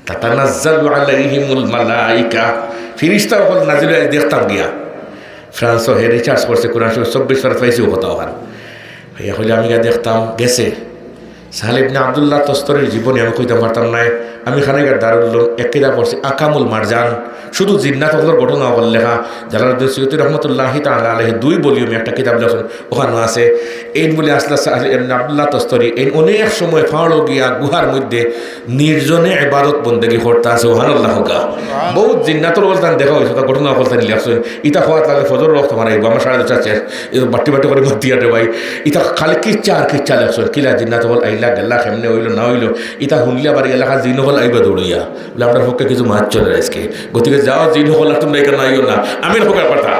তাতানাজ্জালু আলাইহিমুল মালাইকা ফিরিস্তা হল নাজিল হইল দেখতাম গিয়া। ফ্রান্সও হে রিচার্জ করছে কোরআন শরীফ 24 পারাত পাইছি ও কথা হল হইয়া হইলে আমি গিয়া দেখতাম গেছে সাহাল ইবনে আব্দুল্লাহ তস্তরের জীবনে আমি কইতে পারতাম না। আমি খানেগার দারুল উলুম এক কিতাব পড়ছি আকামুল মারজান, শুধু জিন্নাত হকলের ঘটনা হল লেখা। জালালউদ্দিন সুয়ুতী রহমতুল্লাহি তাআলা আলাইহি 2 ভলিউমে একটা কিতাব লেখেন, ওখানে আছে এই বলে আসলা সাহাল ইবনে আব্দুল্লাহ তস্তরি এই অনেক সময় ফাড়ো গিয়া গুহার মধ্যে নির্জনে ইবাদত বন্দেগী করতে আছে। সুবহানাল্লাহ। বহুত জিন্নাতর বলতাম দেখা হয়েছে তা ঘটনা বলতেন লেখছেন। ইটা খাওয়া তাহলে ফজর রক্ত মারা আমার 4:30 বাটি করে মাতিয়া রে ভাই ইটা খালি কিচ্ছা লেখছেন কিলা জিন্নাত বল আইলা গেল্লা কেমনে হইলো না হইলো ইটা শুনলে আবার এলাকা জিন হল আইবা দৌড়িয়া বলে আপনার পক্ষে কিছু মাছ চলে আজকে গতিকে যাও জিন হল আর তোমরা এখানে আইও না আমি হোকার কথা।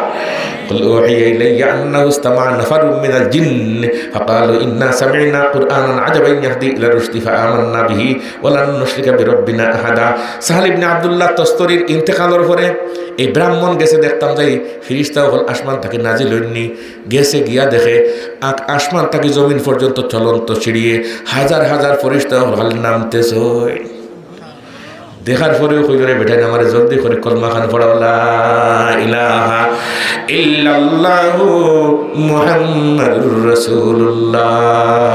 قل أوحي إلي أنه استمع نفر من الجن فقالوا إنا سمعنا قرآنا عجبا يهدي إلى الرشد فآمنا به ولن نشرك بربنا أحدا. সাহাল ইবনে আব্দুল্লাহ তস্তরির ইন্তেকালের পরে এই ব্রাহ্মণ গেছে দেখতাম যাই ফিরিস্তা হল আসমান তাকে নাজিল হইনি গেছে গিয়া দেখে আসমান তাকে জমিন পর্যন্ত চলন্ত ছিড়িয়ে হাজার হাজার ফেরেশতা হল নামতেছ। দেখার পরেও কই করে বেটাই আমার জলদি করে কলমা খান পড়া লা ইলাহা ইল্লাল্লাহু মুহাম্মাদুর রাসূলুল্লাহ।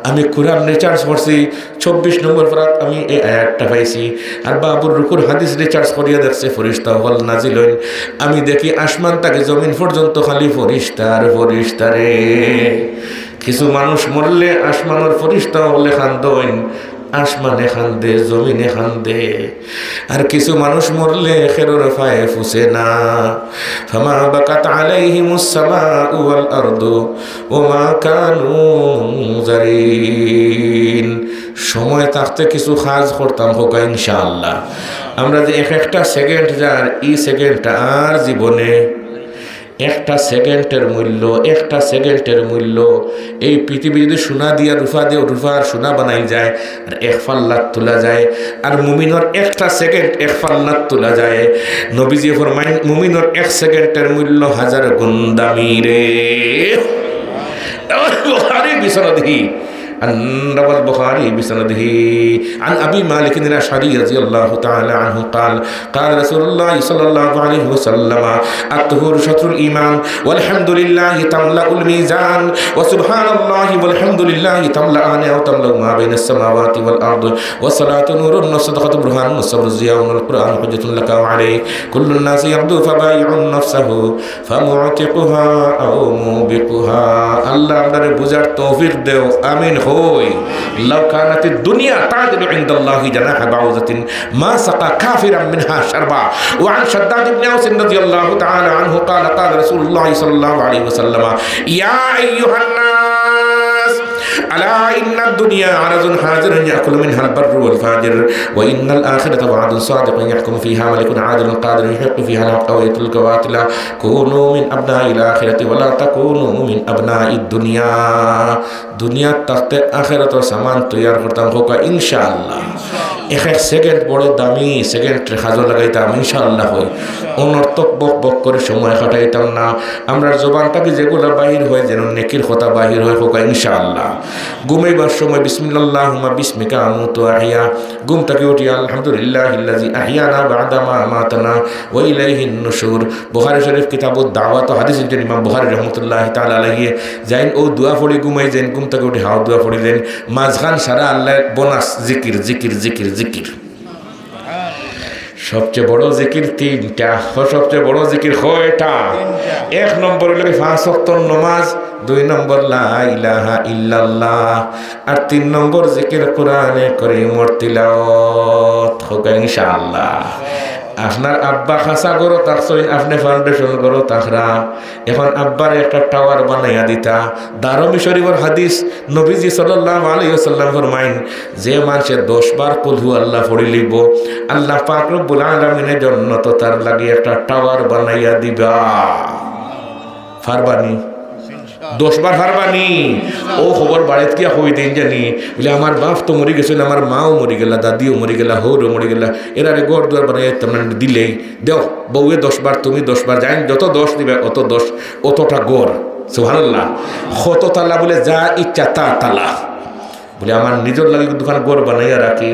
আমি কোরআন রিচার্জ করছি 24 নম্বর পারাত আমি এই আয়াতটা পাইছি আর বাবুর রুকুর হাদিস রিচার্জ করিয়া দেখছে ফেরেশতা হল নাজিল হইন। আমি দেখি আসমান থেকে জমিন পর্যন্ত খালি ফেরেশতা রে। কিছু মানুষ মরলে আসমানের ফেরেশতা হলে খান্দইন আসমানে খান্দে জমিনে খান্দে আর কিছু মানুষ মরলে খেরোর ফায়ে ফুসে না। ফামা বাকাত আলাইহিমুস সামাউ ওয়াল আরদু ওমা কানু মুনজারিন। সময় থাকতে কিছু কাজ করতাম হোক ইনশাআল্লাহ। আমরা যে একটা সেকেন্ড যার এই সেকেন্ডটা আর জীবনে একটা সেকেন্ডের মূল্য এই পৃথিবী যদি সোনা দিয়া রূপার সোনা বানাই যায় আর এক ফাল্লাত তোলা যায় আর মুমিনের একটা সেকেন্ড এক ফাল্লাত তোলা যায়। নবীজি ফরমাইন মুমিনের এক সেকেন্ডের মূল্য 1000 গুণ দামি রে। বুখারী বিসনদি روى البخاري بسنده عن أبي مالك الأشعري رضي الله تعالى عنه قال قال رسول الله صلى الله عليه وسلم الطهور شطر الإيمان والحمد لله تملأ الميزان وسبحان الله والحمد لله تملأان أو تملأ ما بين السماوات والأرض والصلاة نور والصدقة برهان والصبر ضياء والقرآن حجة لك وعليك كل الناس يغدو فبايع نفسه فمعتقها أو موبقها الله أمدر بزار توفيق دو آمين خوي لو كانت الدنيا تعدل عند الله جناح بعوضة ما سقى كافرا منها شربا وعن شداد بن أوس رضي الله تعالى عنه قال قال رسول الله صلى الله عليه وسلم يا أيها الناس ألا إن الدنيا عرض حاضر يأكل منها البر والفاجر وإن الآخرة وعد صادق يحكم فيها ملك عادل قادر يحق فيها الحق ويقتل القواتل كونوا من أبناء الآخرة ولا تكونوا من أبناء الدنيا دنيا تحت آخرة سامان تيار করতাম হোক ইনশাআল্লাহ এক সেকেন্ড বড় দামি সেকেন্ড হাজর লাগাইতাম ইনশাআল্লাহ হই অনর্থক বক বক করে সময় কাটাইতাম না আমরা জবানটাকে যেগুলো বাহির হয় যেন নেকির কথা বাহির হয় হোক ইনশাআল্লাহ ঘুমাইবার সময় বিসমিল্লাহিল্লাহুম্মা বিসমিকা আমুতু আহিয়া ঘুমটাকে উঠি আলহামদুলিল্লাহিল্লাযী আহিয়ানা বা'দা মা আমাতানা ওয়া ইলাইহিন নুশুর বুখারী শরীফ কিতাবুদ দাওয়াত ও হাদিস ইমাম বুখারী রাহমাতুল্লাহি তাআলা আলাইহি যাইন ও দোয়া পড়ি ঘুমাই যাইন ঘুমটাকে উঠি হাও দোয়া পড়ি দেন মাঝখান সারা আল্লাহ বোনাস জিকির জিকির জিকির জিকির সবচেয়ে বড় জিকির তিনটা সবচেয়ে বড় জিকির কয়টা এক নম্বর হলো 5 ওয়াক্ত নামাজ দুই নম্বর লা ইলাহা ইল্লাল্লাহ আর তিন নম্বর জিকির কোরআনে কারীমের তিলাওয়াত হোক ইনশাআল্লাহ আপনার আব্বা খাসা করো তাকসইন আপনি ফাউন্ডেশন করো তাকরা এখন আব্বার একটা টাওয়ার বানাইয়া দিতা দারমি শরীফের হাদিস নবীজি সাল্লাল্লাহু আলাইহি ওয়াসাল্লাম ফরমাইন যে মানুষে 10 বার কুল হু আল্লাহ পড়ি লিব আল্লাহ পাক রব্বুল আলামিনের জন্য তো তার লাগি একটা টাওয়ার বানাইয়া দিবা ফারবানি 10 বার ফারবানি ও খবর বাড়িতে গিয়া হই দিন জানি বলে আমার বাপ তো মরে গেছিল আমার মাও মরে গেল দাদিও মরে গেল হৌরও মরে গেল এরারে ঘর দুয়ার বানাই তোমরা দিলেই দেও বউয়ে 10 বার তুমি 10 বার যাই যত 10 দিবে অত 10 অতটা গড় সুবহানাল্লাহ কত তালা বলে যা ইচ্ছা তা তালা বলে আমার নিজের লাগে দোকান গড় বানাইয়া রাখি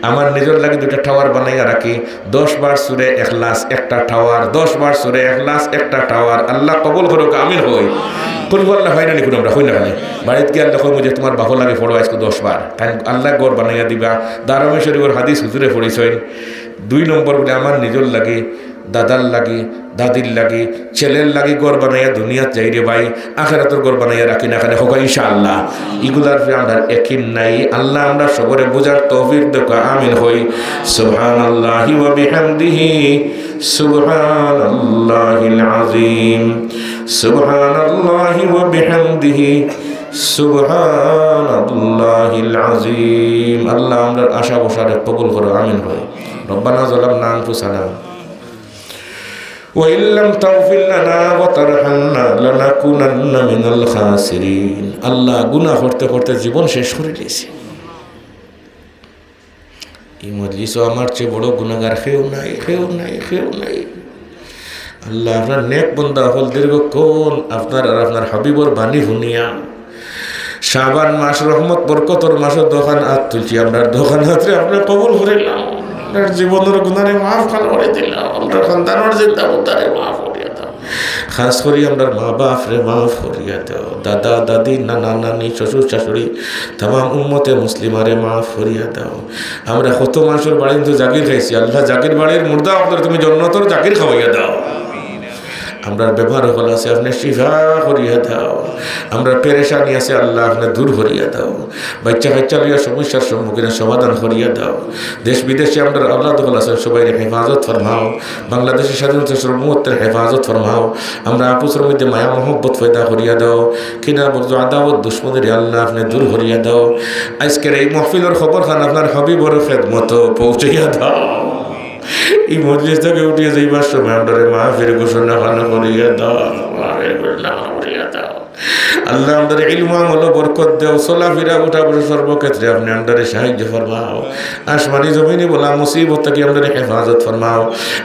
আমার নিজের লাগে দুটা টাওয়ার বানাইয়া রাখি 10 বার সূরা ইখলাস একটা টাওয়ার 10 বার সূরা ইখলাস একটা টাওয়ার আল্লাহ কবুল করুক আমিন হই কোন বললা হয় না নি কোন আমরা হই না খালি বাড়িতে গিয়ে আল্লাহ মুঝে তোমার বাহু লাগে পড়ো আজকে 10 বার তাই আল্লাহ গড় বানাইয়া দিবা দারমি শরীফের হাদিস হুজুরে পড়িছেন দুই নম্বর বলে আমার নিজের লাগে দাদার লাগে দাদির লাগে ছেলের লাগে গড় বানাইয়া দুনিয়া যাই রে ভাই আখিরাতের গড় বানাইয়া রাখি না এখানে হোক ইনশাআল্লাহ এগুলার আমরা ইয়াকিন নাই আল্লাহ আমরা সবরে বুঝার তৌফিক দাও আমিন হই সুবহানাল্লাহি ওয়া বিহামদিহি সুবহানাল্লাহিল আযীম সুবহানাল্লাহি ওয়া বিহামদিহি সুবহানাল্লাহিল আযীম আল্লাহ আমরা আশা বসারে কবুল করো আমিন হই রব্বানা যালামনা আনফুসানা وإن لم تغفر لنا وترحمنا لنكونن من الخاسرين আল্লাহ গুনাহ করতে করতে জীবন শেষ করে দিয়েছি এই মজলিসও আমার চেয়ে বড় গুনাহগার কেউ নাই কেউ নাই কেউ নাই আল্লাহ আপনার নেক বান্দা হল দীর্ঘক্ষণ আপনার আর আপনার হাবিবর বাণী শুনিয়া শাবান মাস রহমত বরকতর মাসের দোকান হাত তুলছি আপনার দোকান হাতে আপনি কবুল করিলাম জীবনের গুণারে মাফ খান করে দিলাম আমরা সন্তানের চিন্তা উদ্ধারে মাফ করিয়া দাও খাস করি আমরা মা বাপ রে মাফ করিয়া দাও দাদা দাদি নানা নানি শ্বশুর শাশুড়ি তাম উম্মতে মুসলিমারে মাফ করিয়া দাও আমরা কত মানুষের বাড়িতে তো জাগির খাইছি আল্লাহ জাগির বাড়ির মুর্দা আপনার তুমি জন্নতর জাগির খাওয়াইয়া দাও আমরা ব্যবহার হল আছে আপনি শিফা করিয়া দাও আমরা পেরেশানি আছে আল্লাহ আপনি দূর করিয়া দাও বাচ্চা কাচ্চা লইয়া সমস্যার সম্মুখীন সমাধান করিয়া দাও দেশ বিদেশে আমরা আল্লাহ হল আছেন সবাই হেফাজত ফরমাও বাংলাদেশের স্বাধীনতা সর্বমুহূর্তের হেফাজত ফরমাও আমরা আপুসের মধ্যে মায়া মহব্বত পয়দা করিয়া দাও কিনা বলতো আদাবত দুশ্মনের আল্লাহ আপনি দূর করিয়া দাও আজকের এই মাহফিলের খবর খান আপনার হাবিবর খেদমত পৌঁছাইয়া দাও এই মজলিস থেকে উঠিয়ে যাইবার সময় আমরা মাহফিল ঘোষণা খানা করিয়া দাও আল্লাহ আমাদের ইলম আমল বরকত দেও চলাফেরা উঠা বসে সর্বক্ষেত্রে আপনি আমাদের সাহায্য ফরমাও আসমানি জমিনে বলা মুসিবত থেকে আমাদের হেফাজত ফরমাও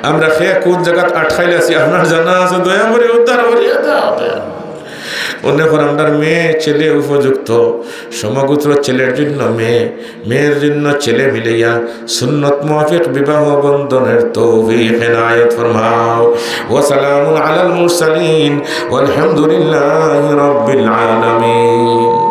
আমরা খেয়ে কোন জায়গা আটকাইলে আছি আপনার জানা আছে দয়া করে উদ্ধার করিয়া দাও অনেক আমরার মেয়ে ছেলে উপযুক্ত সমগোত্র ছেলের জন্য মেয়ে মেয়ের জন্য ছেলে মিলাইয়া সুন্নত মুআফিক বিবাহ বন্ধনের তৌফিক ইনায়াত ফরমাও ওয়া সালামুন আলাল মুরসালিন ওয়ালহামদুলিল্লাহি রাব্বিল আলামিন।